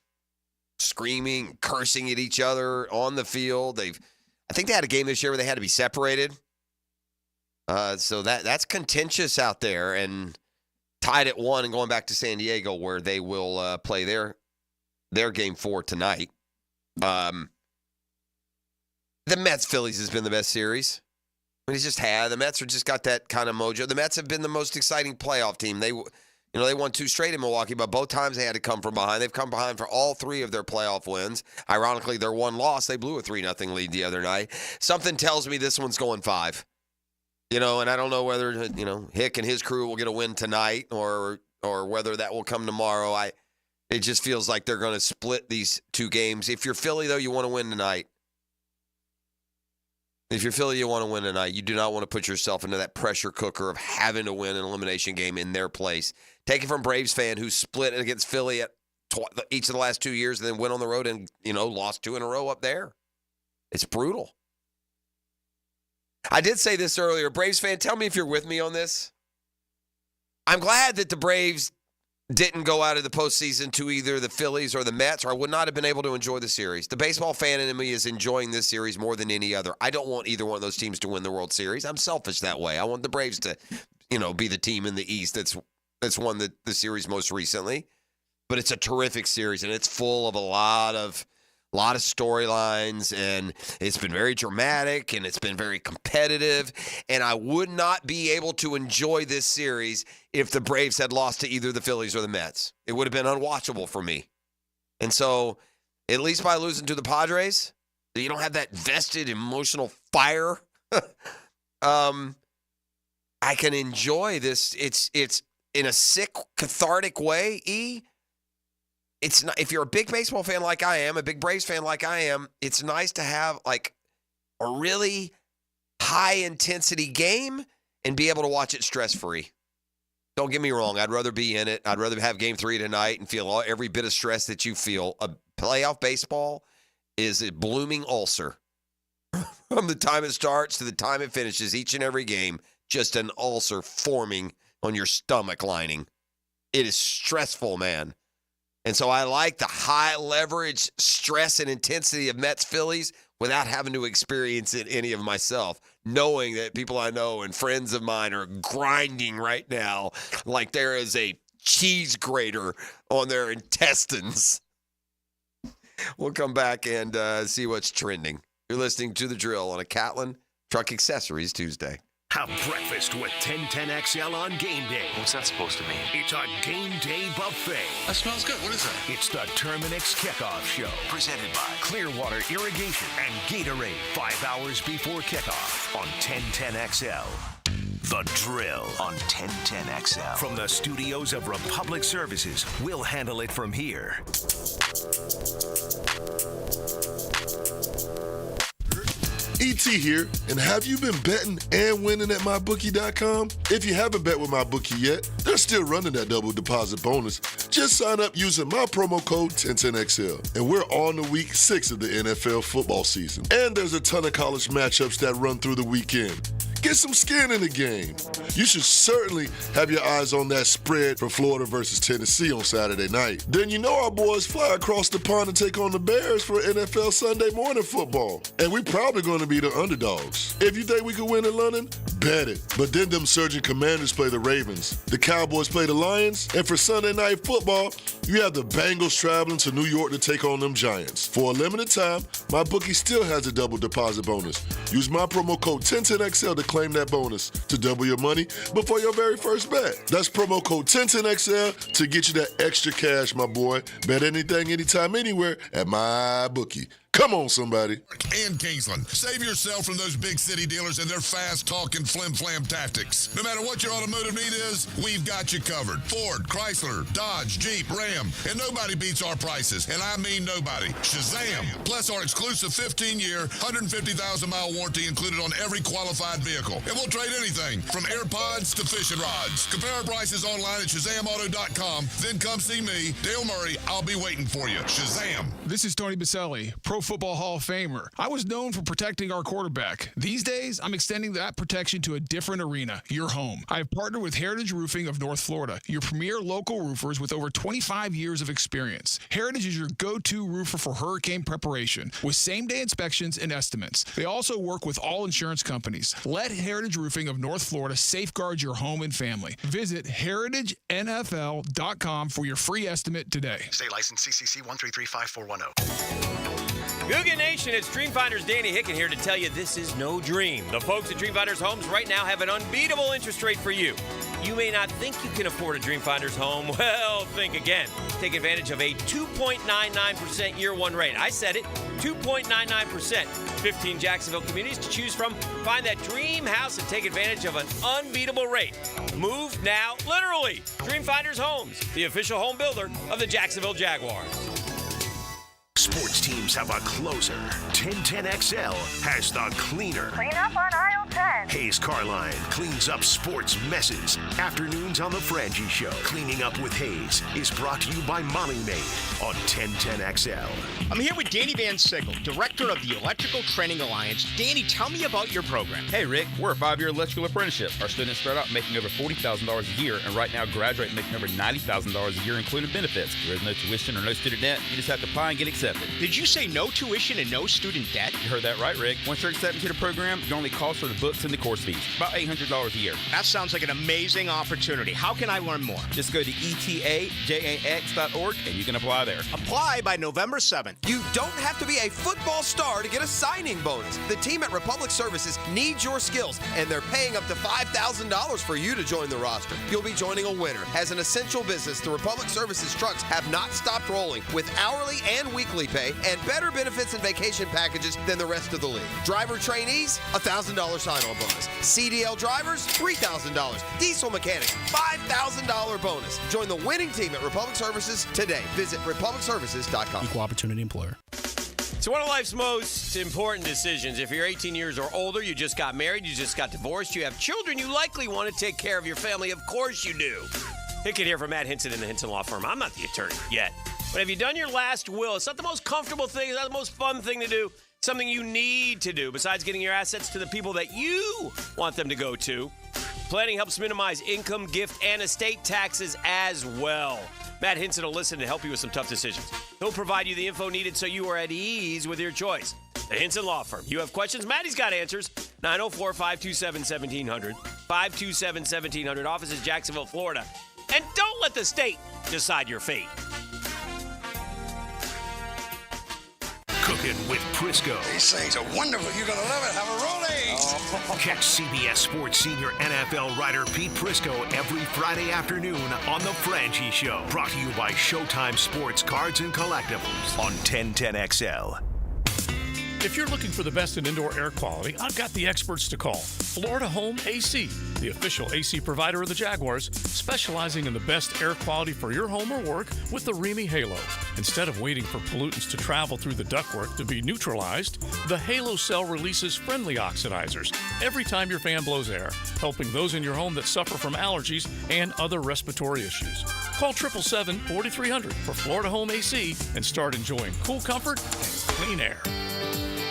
screaming, cursing at each other on the field. I think they had a game this year where they had to be separated. So that's contentious out there, and tied at 1 and going back to San Diego where they will play their game 4 tonight. The Mets-Phillies has been the best series. He's just had. The Mets have just got that kind of mojo. The Mets have been the most exciting playoff team. They won 2 straight in Milwaukee, but both times they had to come from behind. They've come behind for all 3 of their playoff wins. Ironically, their one loss, they blew a 3-0 lead the other night. Something tells me this one's going 5. And I don't know whether, Hick and his crew will get a win tonight or whether that will come tomorrow. It just feels like they're going to split these 2 games. If you're Philly, though, you want to win tonight. If you're Philly, you want to win tonight. You do not want to put yourself into that pressure cooker of having to win an elimination game in their place. Take it from Braves fan who split against Philly at each of the last 2 years and then went on the road and, lost 2 in a row up there. It's brutal. I did say this earlier. Braves fan, tell me if you're with me on this. I'm glad that the Braves didn't go out of the postseason to either the Phillies or the Mets, or I would not have been able to enjoy the series. The baseball fan in me is enjoying this series more than any other. I don't want either one of those teams to win the World Series. I'm selfish that way. I want the Braves to, be the team in the East that's won the series most recently. But it's a terrific series, and it's full of a lot of storylines, and it's been very dramatic, and it's been very competitive, and I would not be able to enjoy this series if the Braves had lost to either the Phillies or the Mets. It would have been unwatchable for me. And so, at least by losing to the Padres, you don't have that vested emotional fire. I can enjoy this. It's in a sick, cathartic way, It's not, if you're a big baseball fan like I am, a big Braves fan like I am, it's nice to have a really high-intensity game and be able to watch it stress-free. Don't get me wrong. I'd rather be in it. I'd rather have Game 3 tonight and feel every bit of stress that you feel. A playoff baseball is a blooming ulcer. From the time it starts to the time it finishes, each and every game, just an ulcer forming on your stomach lining. It is stressful, man. And so I like the high leverage stress and intensity of Mets-Phillies without having to experience it any of myself, knowing that people I know and friends of mine are grinding right now like there is a cheese grater on their intestines. We'll come back and see what's trending. You're listening to The Drill on a Catlin Truck Accessories Tuesday. Have breakfast with 1010XL on game day. What's that supposed to mean? It's a game day buffet. That smells good. What is that? It's the Terminix Kickoff Show. Presented by Clearwater Irrigation and Gatorade. 5 hours before kickoff on 1010XL. The Drill on 1010XL. From the studios of Republic Services, we'll handle it from here. ET here, and have you been betting and winning at MyBookie.com? If you haven't bet with MyBookie yet, they're still running that double deposit bonus. Just sign up using my promo code 1010XL. And we're on to week 6 of the NFL football season. And there's a ton of college matchups that run through the weekend. Get some skin in the game. You should certainly have your eyes on that spread for Florida versus Tennessee on Saturday night. Then you know our boys fly across the pond and take on the Bears for NFL Sunday morning football. And we're probably going to be the underdogs. If you think we could win in London, bet it. But then them surging Commanders play the Ravens. The Cowboys play the Lions. And for Sunday night football, you have the Bengals traveling to New York to take on them Giants. For a limited time, MyBookie still has a double deposit bonus. Use my promo code 1010XL to claim that bonus to double your money before your very first bet. That's promo code 1010XL to get you that extra cash, my boy. Bet anything, anytime, anywhere at MyBookie. Come on, somebody. And Kingsland. Save yourself from those big city dealers and their fast-talking flim-flam tactics. No matter what your automotive need is, we've got you covered. Ford, Chrysler, Dodge, Jeep, Ram, and nobody beats our prices. And I mean nobody. Shazam! Plus our exclusive 15-year, 150,000-mile warranty included on every qualified vehicle. And we'll trade anything from AirPods to fishing rods. Compare our prices online at ShazamAuto.com. Then come see me, Dale Murray. I'll be waiting for you. Shazam! This is Tony Baselli, Pro Football Hall of Famer. I was known for protecting our quarterback. These days, I'm extending that protection to a different arena, your home. I have partnered with Heritage Roofing of North Florida, your premier local roofers with over 25 years of experience. Heritage is your go-to roofer for hurricane preparation with same-day inspections and estimates. They also work with all insurance companies. Let Heritage Roofing of North Florida safeguard your home and family. Visit heritagenfl.com for your free estimate today. State license CCC 1335410. Googan Nation, it's Dreamfinders Danny Hicken here to tell you this is no dream. The folks at Dreamfinders Homes right now have an unbeatable interest rate for you. You may not think you can afford a Dreamfinders home. Well, think again. Take advantage of a 2.99% year one rate. I said it, 2.99%. 15 Jacksonville communities to choose from. Find that dream house and take advantage of an unbeatable rate. Move now, literally. Dreamfinders Homes, the official home builder of the Jacksonville Jaguars. Sports teams have a closer. 1010XL has the cleaner. Clean up on aisle 10. Hayes Carline cleans up sports messes. Afternoons on the Frangie Show. Cleaning Up with Hayes is brought to you by Molly Maid on 1010XL. I'm here with Danny Van Sickle, director of the Electrical Training Alliance. Danny, tell me about your program. Hey, Rick, we're a 5-year electrical apprenticeship. Our students start out making over $40,000 a year, and right now graduate making over $90,000 a year, including benefits. There is no tuition or no student debt. You just have to apply and get accepted. Did you say no tuition and no student debt? You heard that right, Rick. Once you're accepted to the program, your only cost for the books and the course fees. About $800 a year. That sounds like an amazing opportunity. How can I learn more? Just go to etajax.org and you can apply there. Apply by November 7th. You don't have to be a football star to get a signing bonus. The team at Republic Services needs your skills, and they're paying up to $5,000 for you to join the roster. You'll be joining a winner. As an essential business, the Republic Services trucks have not stopped rolling with hourly and weekly pay and better benefits and vacation packages than the rest of the league. Driver trainees, $1,000 sign-on bonus. CDL drivers, $3,000. Diesel mechanics, $5,000 bonus. Join the winning team at Republic Services today. Visit republicservices.com. Equal opportunity employer. So one of life's most important decisions, if you're 18 years or older, you just got married, you just got divorced, you have children, you likely want to take care of your family. Of course you do. Hicken here from Matt Hinson in the Hinson Law Firm. I'm not the attorney yet. But have you done your last will? It's not the most comfortable thing. It's not the most fun thing to do. It's something you need to do besides getting your assets to the people that you want them to go to. Planning helps minimize income, gift, and estate taxes as well. Matt Hinson will listen and help you with some tough decisions. He'll provide you the info needed so you are at ease with your choice. The Hinson Law Firm. You have questions? Maddie's got answers. 904-527-1700. 527-1700. Office is Jacksonville, Florida. And don't let the state decide your fate. Cooking with Prisco. These things are wonderful. You're going to love it. Have a rolling. Catch CBS Sports senior NFL writer Pete Prisco every Friday afternoon on The Frangie Show. Brought to you by Showtime Sports Cards and Collectibles on 1010XL. If you're looking for the best in indoor air quality, I've got the experts to call. Florida Home AC, the official AC provider of the Jaguars, specializing in the best air quality for your home or work with the Remy Halo. Instead of waiting for pollutants to travel through the ductwork to be neutralized, the Halo cell releases friendly oxidizers every time your fan blows air, helping those in your home that suffer from allergies and other respiratory issues. Call 777-4300 for Florida Home AC and start enjoying cool comfort and clean air.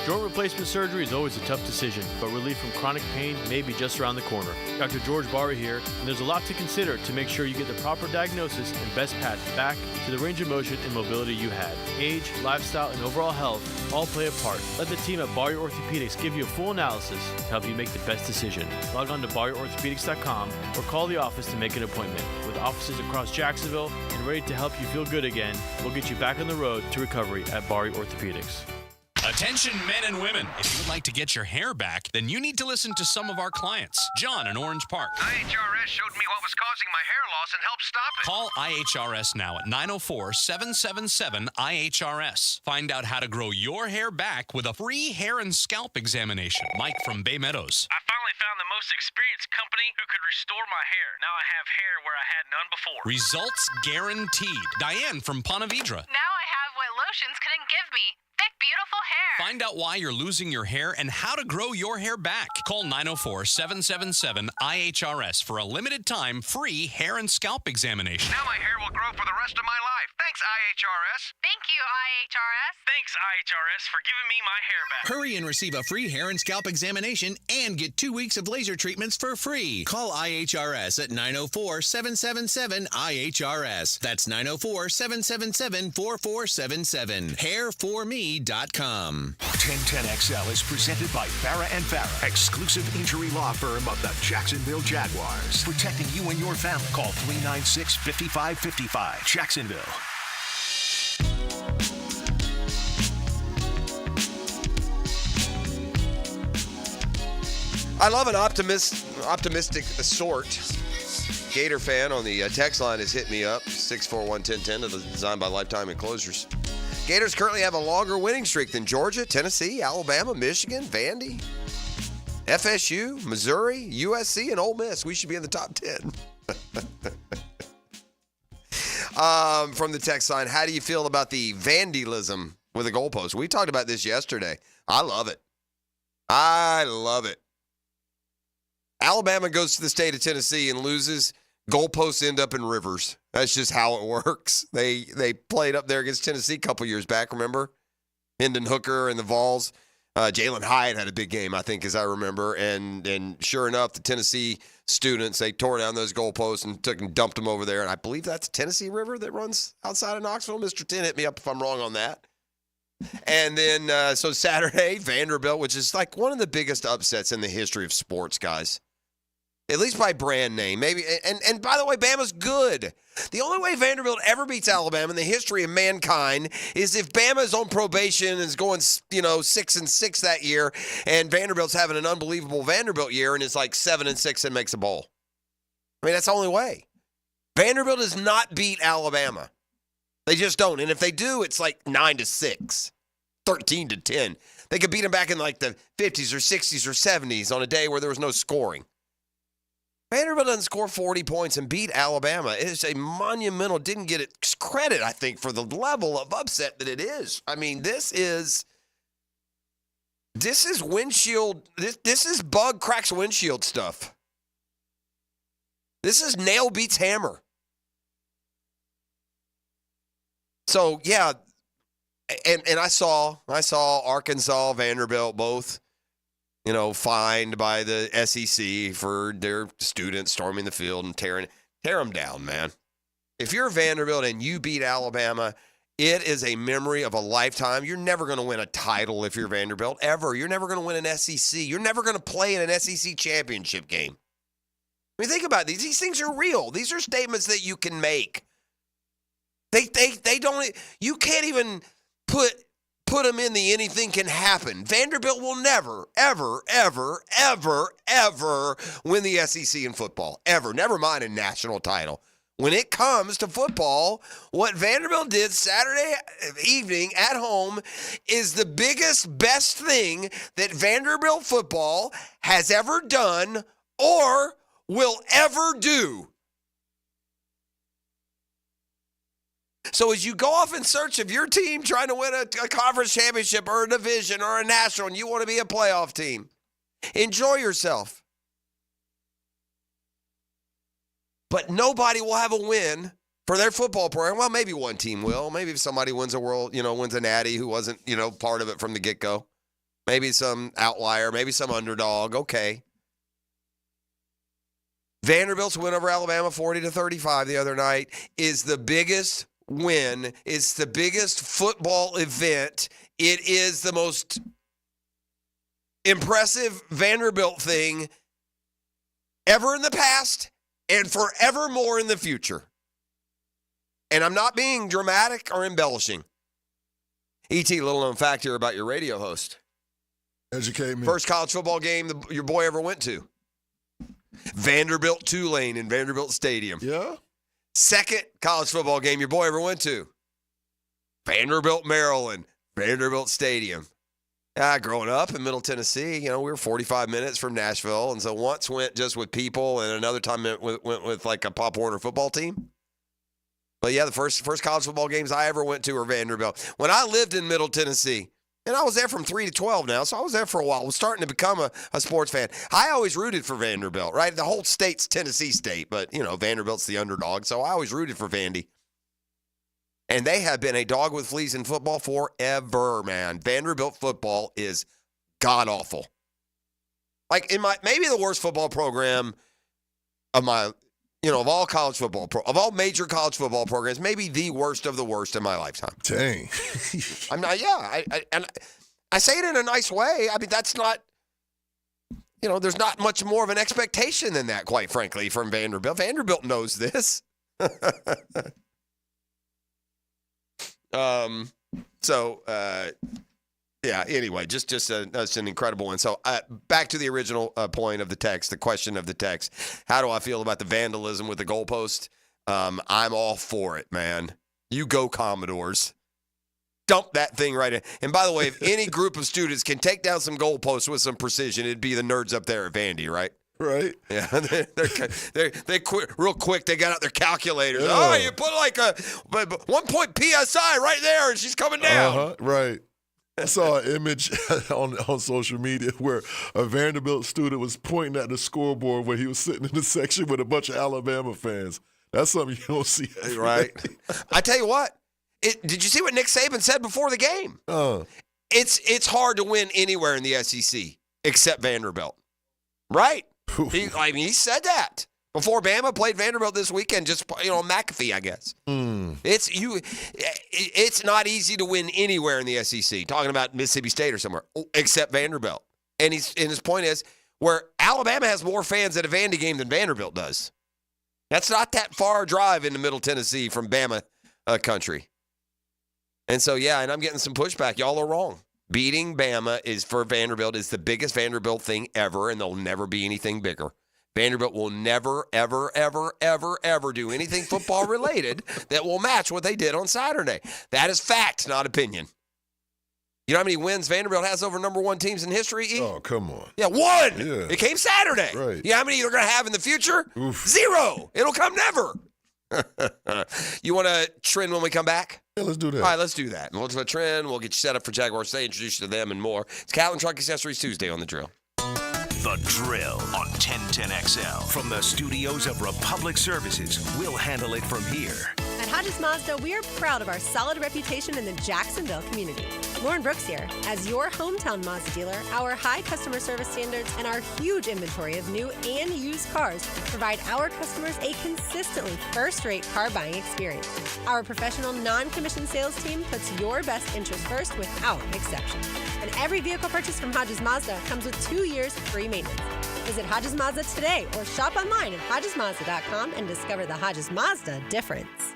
Joint replacement surgery is always a tough decision, but relief from chronic pain may be just around the corner. Dr. George Barra here, and there's a lot to consider to make sure you get the proper diagnosis and best path back to the range of motion and mobility you had. Age, lifestyle, and overall health all play a part. Let the team at Barra Orthopedics give you a full analysis to help you make the best decision. Log on to barriorthopedics.com or call the office to make an appointment. With offices across Jacksonville and ready to help you feel good again, we'll get you back on the road to recovery at Barra Orthopedics. Attention men and women, if you would like to get your hair back, then you need to listen to some of our clients. John in Orange Park. IHRS showed me what was causing my hair loss and helped stop it. Call IHRS now at 904-777-IHRS. Find out how to grow your hair back with a free hair and scalp examination. Mike from Bay Meadows. I finally found the most experienced company who could restore my hair. Now I have hair where I had none before. Results guaranteed. Diane from Ponte Vedra. Now I have what lotions couldn't give me. Thick, beautiful hair. Find out why you're losing your hair and how to grow your hair back. Call 904-777-IHRS for a limited time free hair and scalp examination. Now my hair will grow for the rest of my life. Thanks, IHRS. Thank you, IHRS. Thanks, IHRS, for giving me my hair back. Hurry and receive a free hair and scalp examination and get 2 weeks of laser treatments for free. Call IHRS at 904-777-IHRS. That's 904-777-4477. Hairforme.com. 1010XL is presented by Farah and Farah, exclusive injury law firm of the Jacksonville Jaguars. Protecting you and your family. Call 396-5555. Jacksonville. I love an optimistic sort. Gator fan on the text line has hit me up, 641-1010, designed by Lifetime Enclosures. Gators currently have a longer winning streak than Georgia, Tennessee, Alabama, Michigan, Vandy, FSU, Missouri, USC, and Ole Miss. We should be in the top 10. From the text line, how do you feel about the vandalism with the goalpost? We talked about this yesterday. I love it. I love it. Alabama goes to the state of Tennessee and loses. Goalposts end up in rivers. That's just how it works. They played up there against Tennessee a couple years back, remember? Hendon Hooker and the Vols. Jalen Hyatt had a big game, I think, as I remember. And sure enough, the Tennessee students, they tore down those goalposts and took and dumped them over there. And I believe that's the Tennessee River that runs outside of Knoxville. Mr. 10, hit me up if I'm wrong on that. And then, so Saturday, Vanderbilt, which is like one of the biggest upsets in the history of sports, guys. At least by brand name, maybe. And by the way, Bama's good. The only way Vanderbilt ever beats Alabama in the history of mankind is if Bama's on probation and is going, 6-6 that year, and Vanderbilt's having an unbelievable Vanderbilt year and is like 7-6 and makes a bowl. I mean, that's the only way. Vanderbilt does not beat Alabama. They just don't. And if they do, it's like 9-6, 13-10. They could beat them back in like the 50s or 60s or 70s on a day where there was no scoring. Vanderbilt doesn't score 40 points and beat Alabama. It is a monumental, didn't get it credit, I think, for the level of upset that it is. I mean, this is windshield, this is bug cracks windshield stuff. This is nail beats hammer. So, yeah, and I saw Arkansas, Vanderbilt both, fined by the SEC for their students storming the field and tear them down, man. If you're Vanderbilt and you beat Alabama, it is a memory of a lifetime. You're never going to win a title if you're Vanderbilt, ever. You're never going to win an SEC. You're never going to play in an SEC championship game. I mean, think about these. These things are real. These are statements that you can make. They don't, you can't even put them in the anything can happen. Vanderbilt will never, ever, ever, ever, ever win the SEC in football. Ever. Never mind a national title. when it comes to football, what Vanderbilt did Saturday evening at home is the biggest, best thing that Vanderbilt football has ever done or will ever do. So as you go off in search of your team trying to win a conference championship or a division or a national and you want to be a playoff team, enjoy yourself. But nobody will have a win for their football program. Well, maybe one team will. Maybe if somebody wins a world, wins a natty who wasn't, part of it from the get-go. Maybe some outlier, maybe some underdog. Okay. Vanderbilt's win over Alabama 40-35 the other night is the biggest win. It's the biggest football event. It is the most impressive Vanderbilt thing ever in the past and forevermore in the future. And I'm not being dramatic or embellishing. E.T., little known fact here about your radio host. Educate me. First college football game your boy ever went to. Vanderbilt Tulane in Vanderbilt Stadium. Yeah. Second college football game your boy ever went to. Vanderbilt, Maryland, Vanderbilt Stadium. Growing up in Middle Tennessee, we were 45 minutes from Nashville, and so once went just with people, and another time went with like a Pop Warner football team. But yeah, the first college football games I ever went to were Vanderbilt. When I lived in Middle Tennessee, and I was there from 3 to 12 now, so I was there for a while. I was starting to become a sports fan. I always rooted for Vanderbilt, right? The whole state's Tennessee State, but, Vanderbilt's the underdog, so I always rooted for Vandy. And they have been a dog with fleas in football forever, man. Vanderbilt football is god-awful. Like, maybe the worst football program of of all college football, of all major college football programs, maybe the worst of the worst in my lifetime. Dang. I'm not, and I say it in a nice way. I mean, that's not, there's not much more of an expectation than that, quite frankly, from Vanderbilt. Vanderbilt knows this. Anyway, just an incredible one. So back to the original point of the text, the question of the text. How do I feel about the vandalism with the goalpost? I'm all for it, man. You go Commodores. Dump that thing right in. And by the way, if any group of students can take down some goalposts with some precision, it'd be the nerds up there at Vandy, right? Right. Yeah, they quit real quick. They got out their calculators. Yeah. Oh, you put like a 1 point PSI right there, and she's coming down. Right. I saw an image on social media where a Vanderbilt student was pointing at the scoreboard where he was sitting in the section with a bunch of Alabama fans. That's something you don't see. Right. I tell you what. Did you see what Nick Saban said before the game? It's hard to win anywhere in the SEC except Vanderbilt. Right. He said that before Bama played Vanderbilt this weekend. Just McAfee, I guess. It's not easy to win anywhere in the SEC. Talking about Mississippi State or somewhere except Vanderbilt. And his point is where Alabama has more fans at a Vandy game than Vanderbilt does. That's not that far a drive into Middle Tennessee from Bama country. And so and I'm getting some pushback. Y'all are wrong. Beating Bama for Vanderbilt is the biggest Vanderbilt thing ever, and there'll never be anything bigger. Vanderbilt will never, ever, ever, ever, ever do anything football-related that will match what they did on Saturday. That is fact, not opinion. You know how many wins Vanderbilt has over number one teams in history, E? Oh, come on. Yeah, 1. Yeah. It came Saturday. Right. You know how many you're going to have in the future? Oof. 0. It'll come never. You want to trend when we come back? Yeah, let's do that. All right, let's do that. And we'll do a trend. We'll get you set up for Jaguars Day, introduce you to them and more. It's Catlin Truck Accessories Tuesday on The Drill. The Drill on 1010XL. From the studios of Republic Services, we'll handle it from here. At Hodges Mazda, we are proud of our solid reputation in the Jacksonville community. Lauren Brooks here. As your hometown Mazda dealer, our high customer service standards and our huge inventory of new and used cars provide our customers a consistently first-rate car buying experience. Our professional, non-commissioned sales team puts your best interest first without exception. And every vehicle purchased from Hodges Mazda comes with 2 years free maintenance. Visit Hodges Mazda today or shop online at HodgesMazda.com and discover the Hodges Mazda difference.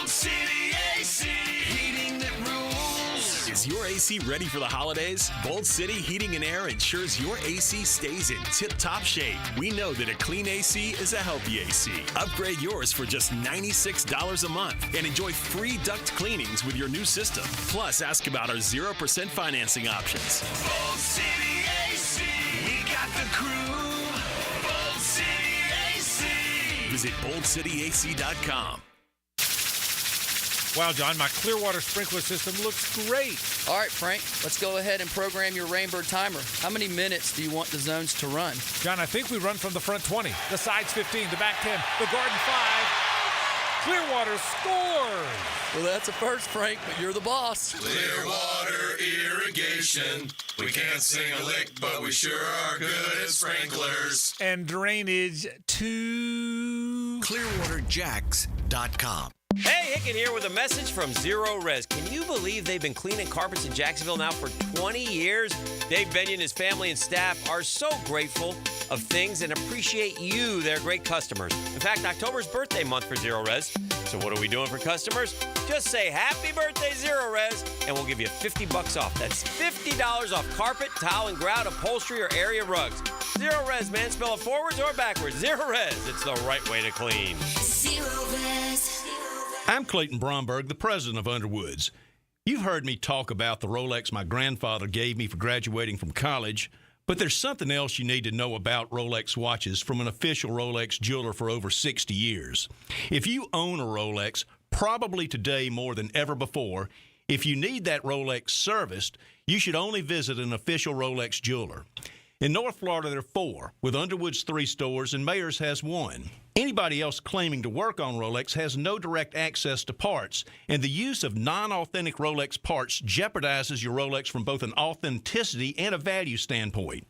City AC, heating that rules. Is your AC ready for the holidays? Bold City Heating and Air ensures your AC stays in tip-top shape. We know that a clean AC is a healthy AC. Upgrade yours for just $96 a month and enjoy free duct cleanings with your new system. Plus, ask about our 0% financing options. Bold City AC. We got the crew. Bold City AC. Visit boldcityac.com. Wow, John, my Clearwater sprinkler system looks great. All right, Frank, let's go ahead and program your Rainbird timer. How many minutes do you want the zones to run? John, I think we run from the front 20, the sides 15, the back 10, the garden 5. Clearwater scores! Well, that's a first, Frank, but you're the boss. Clearwater irrigation. We can't sing a lick, but we sure are good at sprinklers. And drainage to ClearwaterJax.com. Hey, Hicken here with a message from Zero Res. Can you believe they've been cleaning carpets in Jacksonville now for 20 years? Dave Benyon, his family and staff are so grateful of things and appreciate you, their great customers. In fact, October's birthday month for Zero Res. So what are we doing for customers? Just say happy birthday, Zero Res, and we'll give you $50 off. That's $50 off carpet, tile, and grout, upholstery, or area rugs. Zero Res, man. Spell it forwards or backwards. Zero Res. It's the right way to clean. Zero Res. I'm Clayton Bromberg, the president of Underwoods. You've heard me talk about the Rolex my grandfather gave me for graduating from college, but there's something else you need to know about Rolex watches from an official Rolex jeweler for over 60 years. If you own a Rolex, probably today more than ever before, if you need that Rolex serviced, you should only visit an official Rolex jeweler. In North Florida, there are 4, with Underwood's 3 stores, and Mayors has 1. Anybody else claiming to work on Rolex has no direct access to parts, and the use of non-authentic Rolex parts jeopardizes your Rolex from both an authenticity and a value standpoint.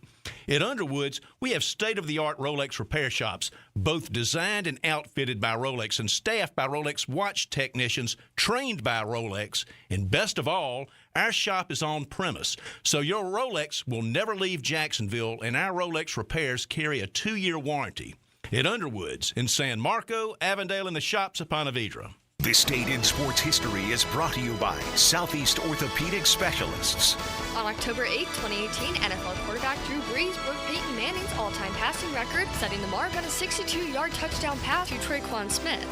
At Underwood's, we have state-of-the-art Rolex repair shops, both designed and outfitted by Rolex and staffed by Rolex watch technicians trained by Rolex. And best of all, our shop is on premise, so your Rolex will never leave Jacksonville, and our Rolex repairs carry a 2-year warranty. At Underwood's in San Marco, Avondale, and the shops of Ponte Vedra. This Date in Sports History is brought to you by Southeast Orthopedic Specialists. On October 8, 2018, NFL quarterback Drew Brees broke Peyton Manning's all-time passing record, setting the mark on a 62-yard touchdown pass to Traquan Smith.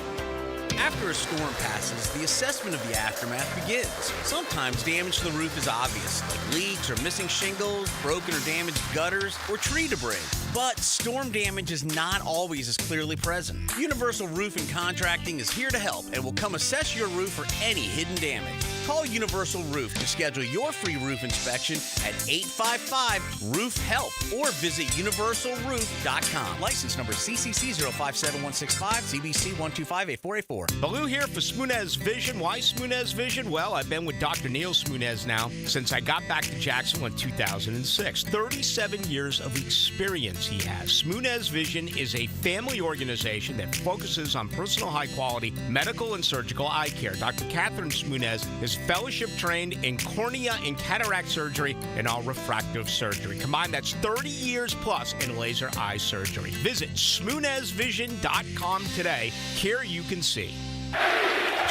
After a storm passes, the assessment of the aftermath begins. Sometimes damage to the roof is obvious, like leaks or missing shingles, broken or damaged gutters, or tree debris. But storm damage is not always as clearly present. Universal Roofing Contracting is here to help and will come assess your roof for any hidden damage. Call Universal Roof to schedule your free roof inspection at 855-ROOF-HELP or visit universalroof.com. License number CCC 057165, CBC 1258484. Baloo here for Smoonez Vision. Why Smoonez Vision? Well, I've been with Dr. Neil Smoonez now since I got back to Jacksonville in 2006. 37 years of experience he has. Smoonez Vision is a family organization that focuses on personal high-quality medical and surgical eye care. Dr. Catherine Smoonez is fellowship trained in cornea and cataract surgery and all refractive surgery. Combined, that's 30 years plus in laser eye surgery. Visit SmoonezVision.com today. Here you can see.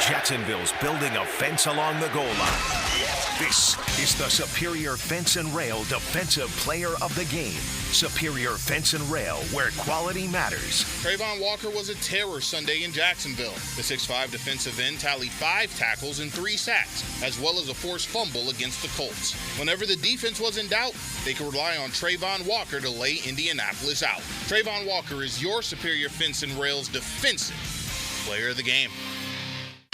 Jacksonville's building a fence along the goal line. This is the Superior Fence and Rail Defensive Player of the Game. Superior Fence and Rail, where quality matters. Trayvon Walker was a terror Sunday in Jacksonville. The 6'5 defensive end tallied 5 tackles and 3 sacks, as well as a forced fumble against the Colts. Whenever the defense was in doubt, they could rely on Trayvon Walker to lay Indianapolis out. Trayvon Walker is your Superior Fence and Rail's defensive player of the game.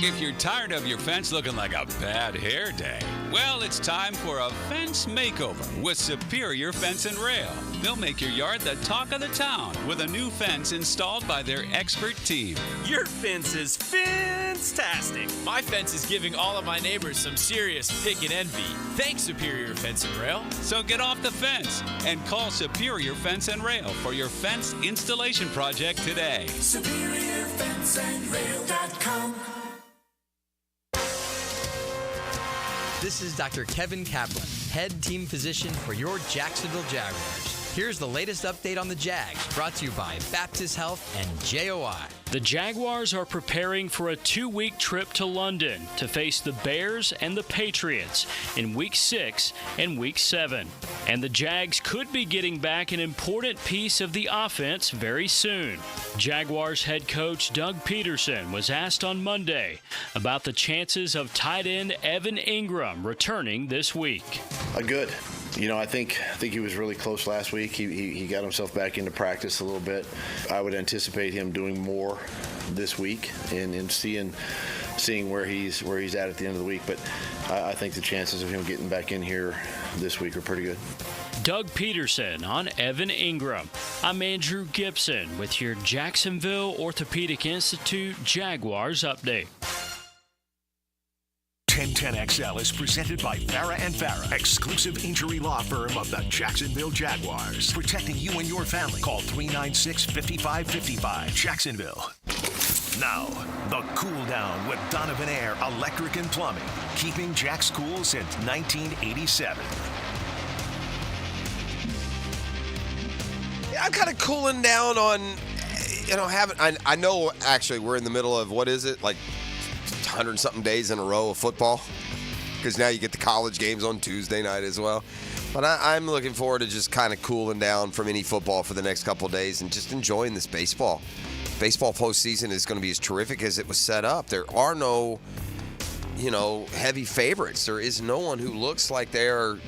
If you're tired of your fence looking like a bad hair day, well, it's time for a fence makeover with Superior Fence and Rail. They'll make your yard the talk of the town with a new fence installed by their expert team. Your fence is fantastic. My fence is giving all of my neighbors some serious pick and envy. Thanks, Superior Fence and Rail. So get off the fence and call Superior Fence and Rail for your fence installation project today. SuperiorFenceandRail.com. This is Dr. Kevin Kaplan, head team physician for your Jacksonville Jaguars. Here's the latest update on the Jags, brought to you by Baptist Health and JOI. The Jaguars are preparing for a 2-week trip to London to face the Bears and the Patriots in Week 6 and Week 7. And the Jags could be getting back an important piece of the offense very soon. Jaguars head coach Doug Peterson was asked on Monday about the chances of tight end Evan Ingram returning this week. Good. I think he was really close last week. He got himself back into practice a little bit. I would anticipate him doing more this week and seeing where he's at the end of the week. But I think the chances of him getting back in here this week are pretty good. Doug Peterson on Evan Ingram. I'm Andrew Gibson with your Jacksonville Orthopedic Institute Jaguars update. 1010XL is presented by Farah & Farah, exclusive injury law firm of the Jacksonville Jaguars. Protecting you and your family. Call 396-5555. Jacksonville. Now, the Cool Down with Donovan Air Electric and Plumbing. Keeping Jack's cool since 1987. I'm kind of cooling down on, I know actually we're in the middle of, what is it, like 100-something days in a row of football, because now you get the college games on Tuesday night as well. But I'm looking forward to just kind of cooling down from any football for the next couple of days and just enjoying this baseball. Baseball postseason is going to be as terrific as it was set up. There are no, heavy favorites. There is no one who looks like they are,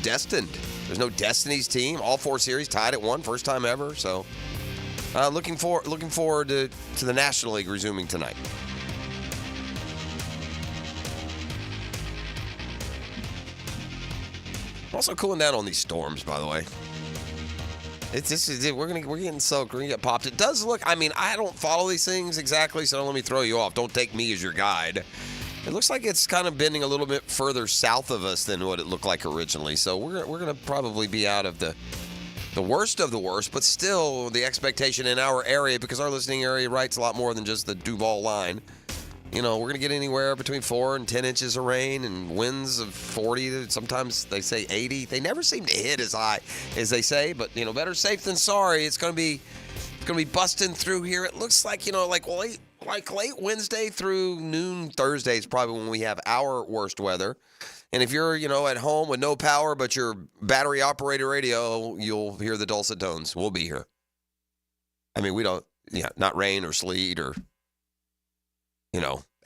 destined. There's no Destiny's team. All 4 series tied at 1, first time ever. So looking forward to the National League resuming tonight. Also cooling down on these storms, by the way. We're getting soaked. We're gonna get popped. It does look. I don't follow these things exactly, so don't let me throw you off. Don't take me as your guide. It looks like it's kind of bending a little bit further south of us than what it looked like originally. So we're gonna probably be out of the worst of the worst, but still the expectation in our area, because our listening area writes a lot more than just the Duvall line. We're going to get anywhere between 4 and 10 inches of rain and winds of 40 to sometimes they say 80. They never seem to hit as high as they say, but, better safe than sorry. It's going to be busting through here. It looks like, late Wednesday through noon Thursday is probably when we have our worst weather. And if you're, at home with no power but your battery-operated radio, you'll hear the dulcet tones. We'll be here. We don't, not rain or sleet or,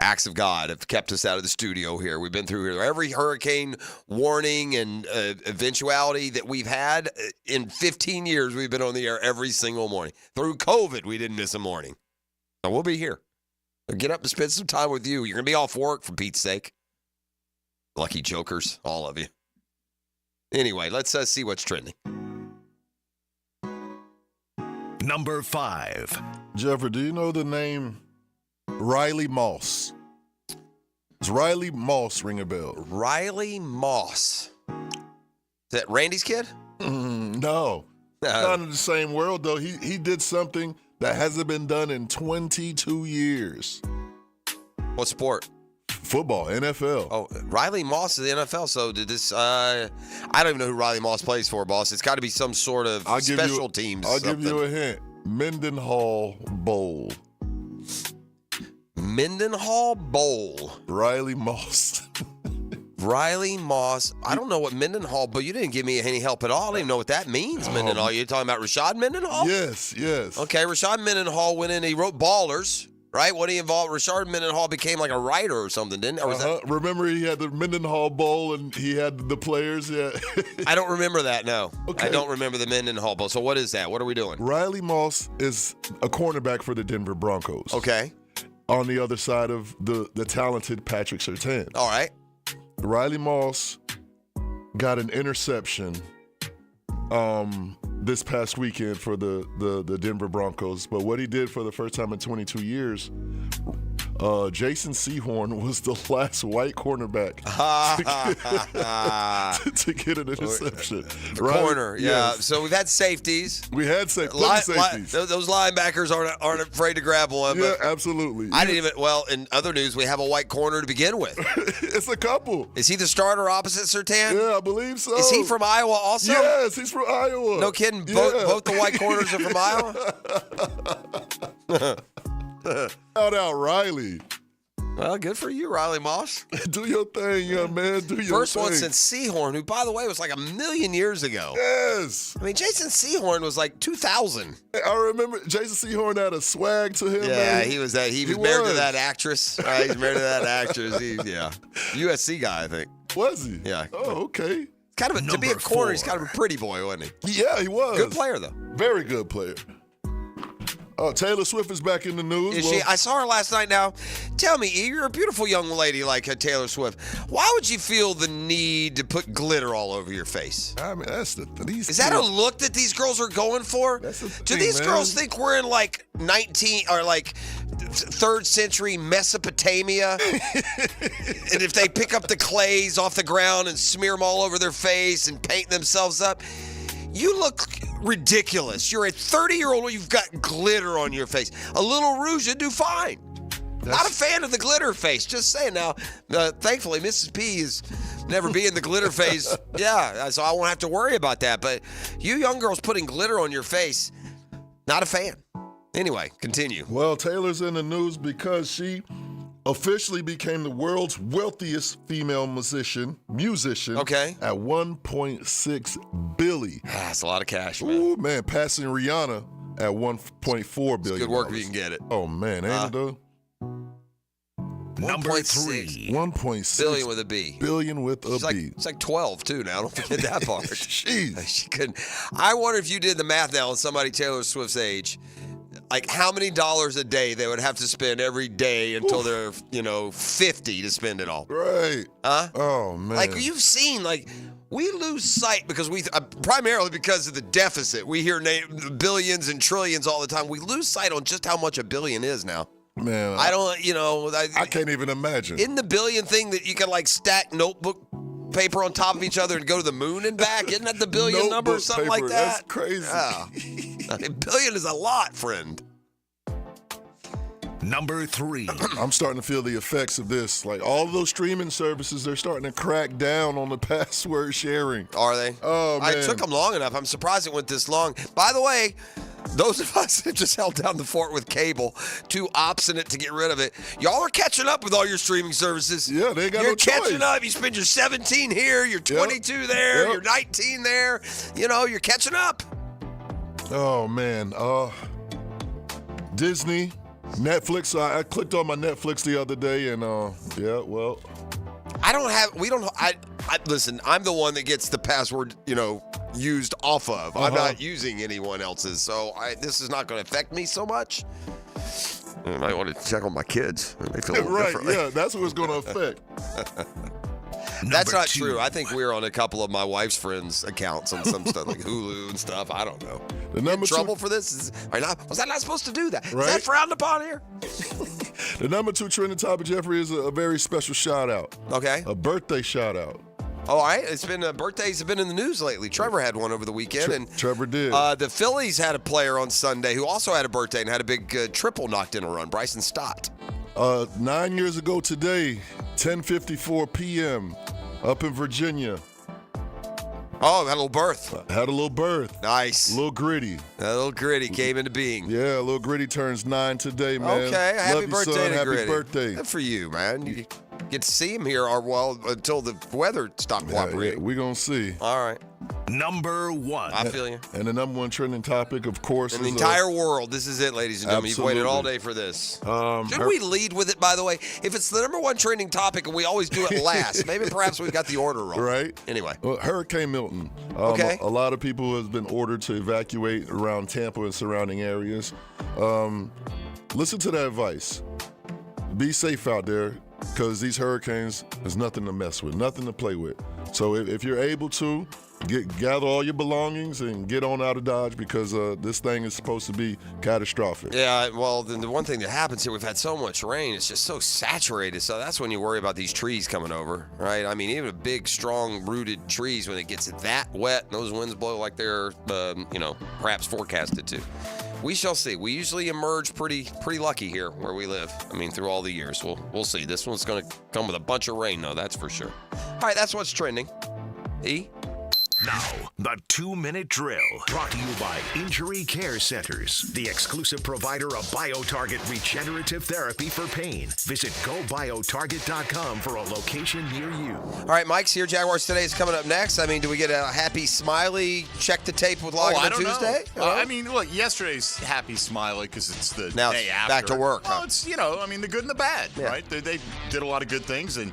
acts of God have kept us out of the studio here. We've been through here. Every hurricane warning and eventuality that we've had in 15 years, we've been on the air every single morning. Through COVID, we didn't miss a morning. So we'll be here. Get up and spend some time with you. You're going to be off work, for Pete's sake. Lucky jokers, all of you. Anyway, let's see what's trending. Number 5. Jeffrey, do you know the name Riley Moss? Does Riley Moss ring a bell? Riley Moss. Is that Randy's kid? No. Not in the same world, though. He did something that hasn't been done in 22 years. What sport? Football, NFL. Oh, Riley Moss is the NFL. So did this? I don't even know who Riley Moss plays for, boss. It's got to be some sort of special teams. I'll give you a hint. Mendenhall Bowl. Mendenhall Bowl. Riley Moss. Riley Moss. I don't know what Mendenhall, but you didn't give me any help at all. I don't even know what that means, Mendenhall. You're talking about Rashad Mendenhall? Yes. Okay, Rashad Mendenhall went in. He wrote Ballers, right? What he involved? Rashad Mendenhall became like a writer or something, didn't he? Remember he had the Mendenhall Bowl and he had the players? Yeah. I don't remember that, no. Okay. I don't remember the Mendenhall Bowl. So what is that? What are we doing? Riley Moss is a cornerback for the Denver Broncos. Okay. On the other side of the talented Patrick Surtain. All right. Riley Moss got an interception this past weekend for the Denver Broncos. But what he did for the first time in 22 years, Jason Sehorn was the last white cornerback to get an interception. Corner, yeah. Yes. So we've had safeties. We had safeties. Those linebackers aren't afraid to grab one. Yeah, absolutely. I didn't even. Well, in other news, we have a white corner to begin with. It's a couple. Is he the starter opposite Surtain? Yeah, I believe so. Is he from Iowa also? Yes, he's from Iowa. No kidding. Both the white corners are from Iowa. Shout out Riley. Well, good for you, Riley Moss. Do your thing, young man. Do your First thing. one since Sehorn, who, by the way, was like 1,000,000 years ago. Yes. I mean, Jason Sehorn was like 2000. I remember Jason Sehorn had a swag to him. Yeah, man. he was married to that actress. Right? He's married to that actress. USC guy, I think. Was he? Yeah. Oh, okay. Kind of to be a corner, he's kind of a pretty boy, wasn't he? Yeah, he was. Good player, though. Very good player. Taylor Swift is back in the news. Is she? I saw her last night now. Tell me, you're a beautiful young lady like Taylor Swift. Why would you feel the need to put glitter all over your face? I mean, that's Is that a look that these girls are going for? That's the Do thing, these man. girls think we're in like 3rd century Mesopotamia? And if they pick up the clays off the ground and smear them all over their face and paint themselves up, you look ridiculous. You're a 30-year-old, you've got glitter on your face. A little rouge would do fine. Not a fan of the glitter face. Just saying. Now, thankfully, Mrs. P is never be in the glitter phase. Yeah, so I won't have to worry about that. But you young girls putting glitter on your face, not a fan. Anyway, continue. Well, Taylor's in the news because she officially became the world's wealthiest female musician. Okay. At $1.6 billion. That's a lot of cash, man. Ooh, man, passing Rihanna at $1.4 billion. Good work if you can get it. Oh, man, ain't it though? Number 3. 1.6 billion with a B. Billion with a B. It's like 12 too now. Don't forget that part. Jeez. She couldn't. I wonder if you did the math now on somebody Taylor Swift's age, like how many dollars a day they would have to spend every day until they're 50 to spend it all. Right. Huh? Oh man. Like you've seen, like we lose sight because primarily because of the deficit. We hear billions and trillions all the time. We lose sight on just how much a billion is now. Man, I don't, I can't even imagine. Isn't the billion thing that you can like stack notebook paper on top of each other and go to the moon and back? Isn't that the billion number or something paper, like that? That's crazy. Yeah. A billion is a lot, friend. Number 3. I'm starting to feel the effects of this. Like all of those streaming services, they're starting to crack down on the password sharing. Are they? Oh, man. It took them long enough. I'm surprised it went this long. By the way, those of us that just held down the fort with cable, too obstinate to get rid of it, y'all are catching up with all your streaming services. Yeah, they got You're no choice. catching up. You spend your 17 here, you're 22 there, you're 19 there. You're catching up. Oh, man. Disney, Netflix. I clicked on my Netflix the other day and, listen, I'm the one that gets the password, used off of. I'm not using anyone else's, so this is not going to affect me so much. I might want to check on my kids. They feel a little differently. Yeah, that's what it's going to affect. That's not true. I think we're on a couple of my wife's friends' accounts on some stuff like Hulu and stuff. I don't know. The number trouble for this? Was I not supposed to do that? Right? Is that frowned upon here? The number 2 trending topic, Jeffrey, is a very special shout out. Okay. A birthday shout out. All right. It's been birthdays have been in the news lately. Trevor had one over the weekend, and Trevor did. The Phillies had a player on Sunday who also had a birthday and had a big triple knocked in a run. Bryson Stott. 9 years ago today, 10:54 p.m. up in Virginia. Oh, had a little birth. Had a little birth. Nice. A little gritty. A little gritty came into being. Yeah, a little gritty turns 9 today, man. Okay, happy Love you, birthday son. to Happy Gritty. birthday. Good for you, man. You get to see him here until the weather stopped cooperating. Yeah, we're going to see. All right. Number 1. I feel you. And the number 1 trending topic, of course, in is the entire world. This is it, ladies and gentlemen. Absolutely. You've waited all day for this. Should we lead with it, by the way? If it's the number 1 trending topic and we always do it last, maybe perhaps we've got the order wrong. Right. Anyway. Well, Hurricane Milton. Okay. A lot of people have been ordered to evacuate around Tampa and surrounding areas. Listen to that advice. Be safe out there. because these hurricanes is nothing to mess with, nothing to play with. So if you're able to, gather all your belongings and get on out of Dodge, because this thing is supposed to be catastrophic. Yeah, well, the one thing that happens here, we've had so much rain, it's just so saturated. So that's when you worry about these trees coming over, right? I mean, even big, strong-rooted trees, when it gets that wet and those winds blow like they're, perhaps forecasted to. We shall see. We usually emerge pretty lucky here where we live. I mean, through all the years. We'll see. This one's going to come with a bunch of rain, though, that's for sure. All right, that's what's trending. E? Now, the 2-minute drill, brought to you by Injury Care Centers, the exclusive provider of BioTarget regenerative therapy for pain. Visit GoBioTarget.com for a location near you. All right, Mike's here. Jaguars Today is coming up next. I mean, do we get a happy, smiley, check the tape with Logan on Tuesday? I mean, look, yesterday's happy, smiley, because it's the now day it's after. back to work. Well, Huh? it's, the good and the bad, right? They did a lot of good things, and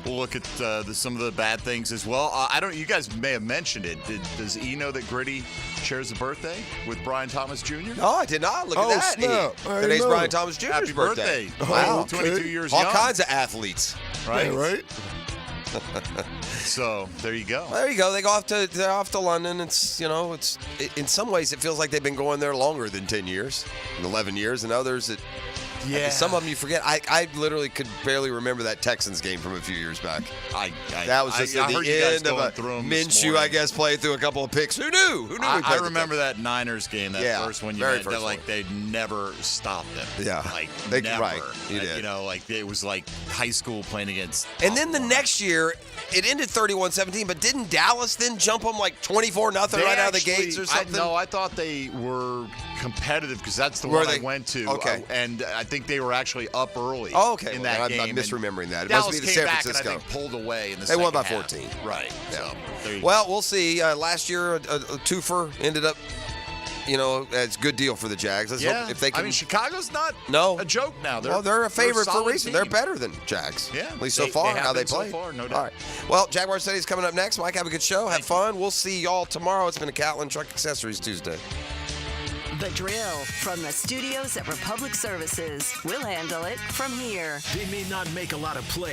we'll look at some of the bad things as well. You guys may have mentioned it. Does E know that Gritty shares a birthday with Brian Thomas Jr.? No, I did not. Look at that. Snap. Today's Brian Thomas Jr.'s Happy birthday. Wow. 22 years All young. kinds of athletes. Right? Yeah, right? So, there you go. There you go. They're off to London. It's in some ways it feels like they've been going there longer than 10 years, 11 years, and others that. Yeah. Some of them you forget. I literally could barely remember that Texans game from a few years back. That was just at the end of a Minshew, I guess, played through a couple of picks. Who knew? I remember that Niners game, that first one you very had, first that, like, they never stopped them. Yeah. Like, never. Right. You did. It was like high school playing against. And then the next year, it ended 31-17, but didn't Dallas then jump them like 24-0 right out of the gates or something? I thought they were competitive, because that's the one I went to. Okay. And I think they were actually up early. Oh, okay. In that game. I'm misremembering that. It Dallas must be the came San back Francisco. and I think pulled away in the They won by second 14. half. Right. Yeah. So, there you well, we'll see. Last year, a twofer ended up, it's a good deal for the Jags. Let's hope if they can. I mean, Chicago's not a joke now. They're a favorite for a reason. team. They're better than Jags. Yeah. At least so far, how they play. So far, no doubt. All right. Well, Jaguars Study is coming up next. Mike, have a good show. Have fun. We'll see y'all tomorrow. It's been a Catlin Truck Accessories Tuesday. The Drill from the studios at Republic Services. We'll handle it from here. They may not make a lot of plays.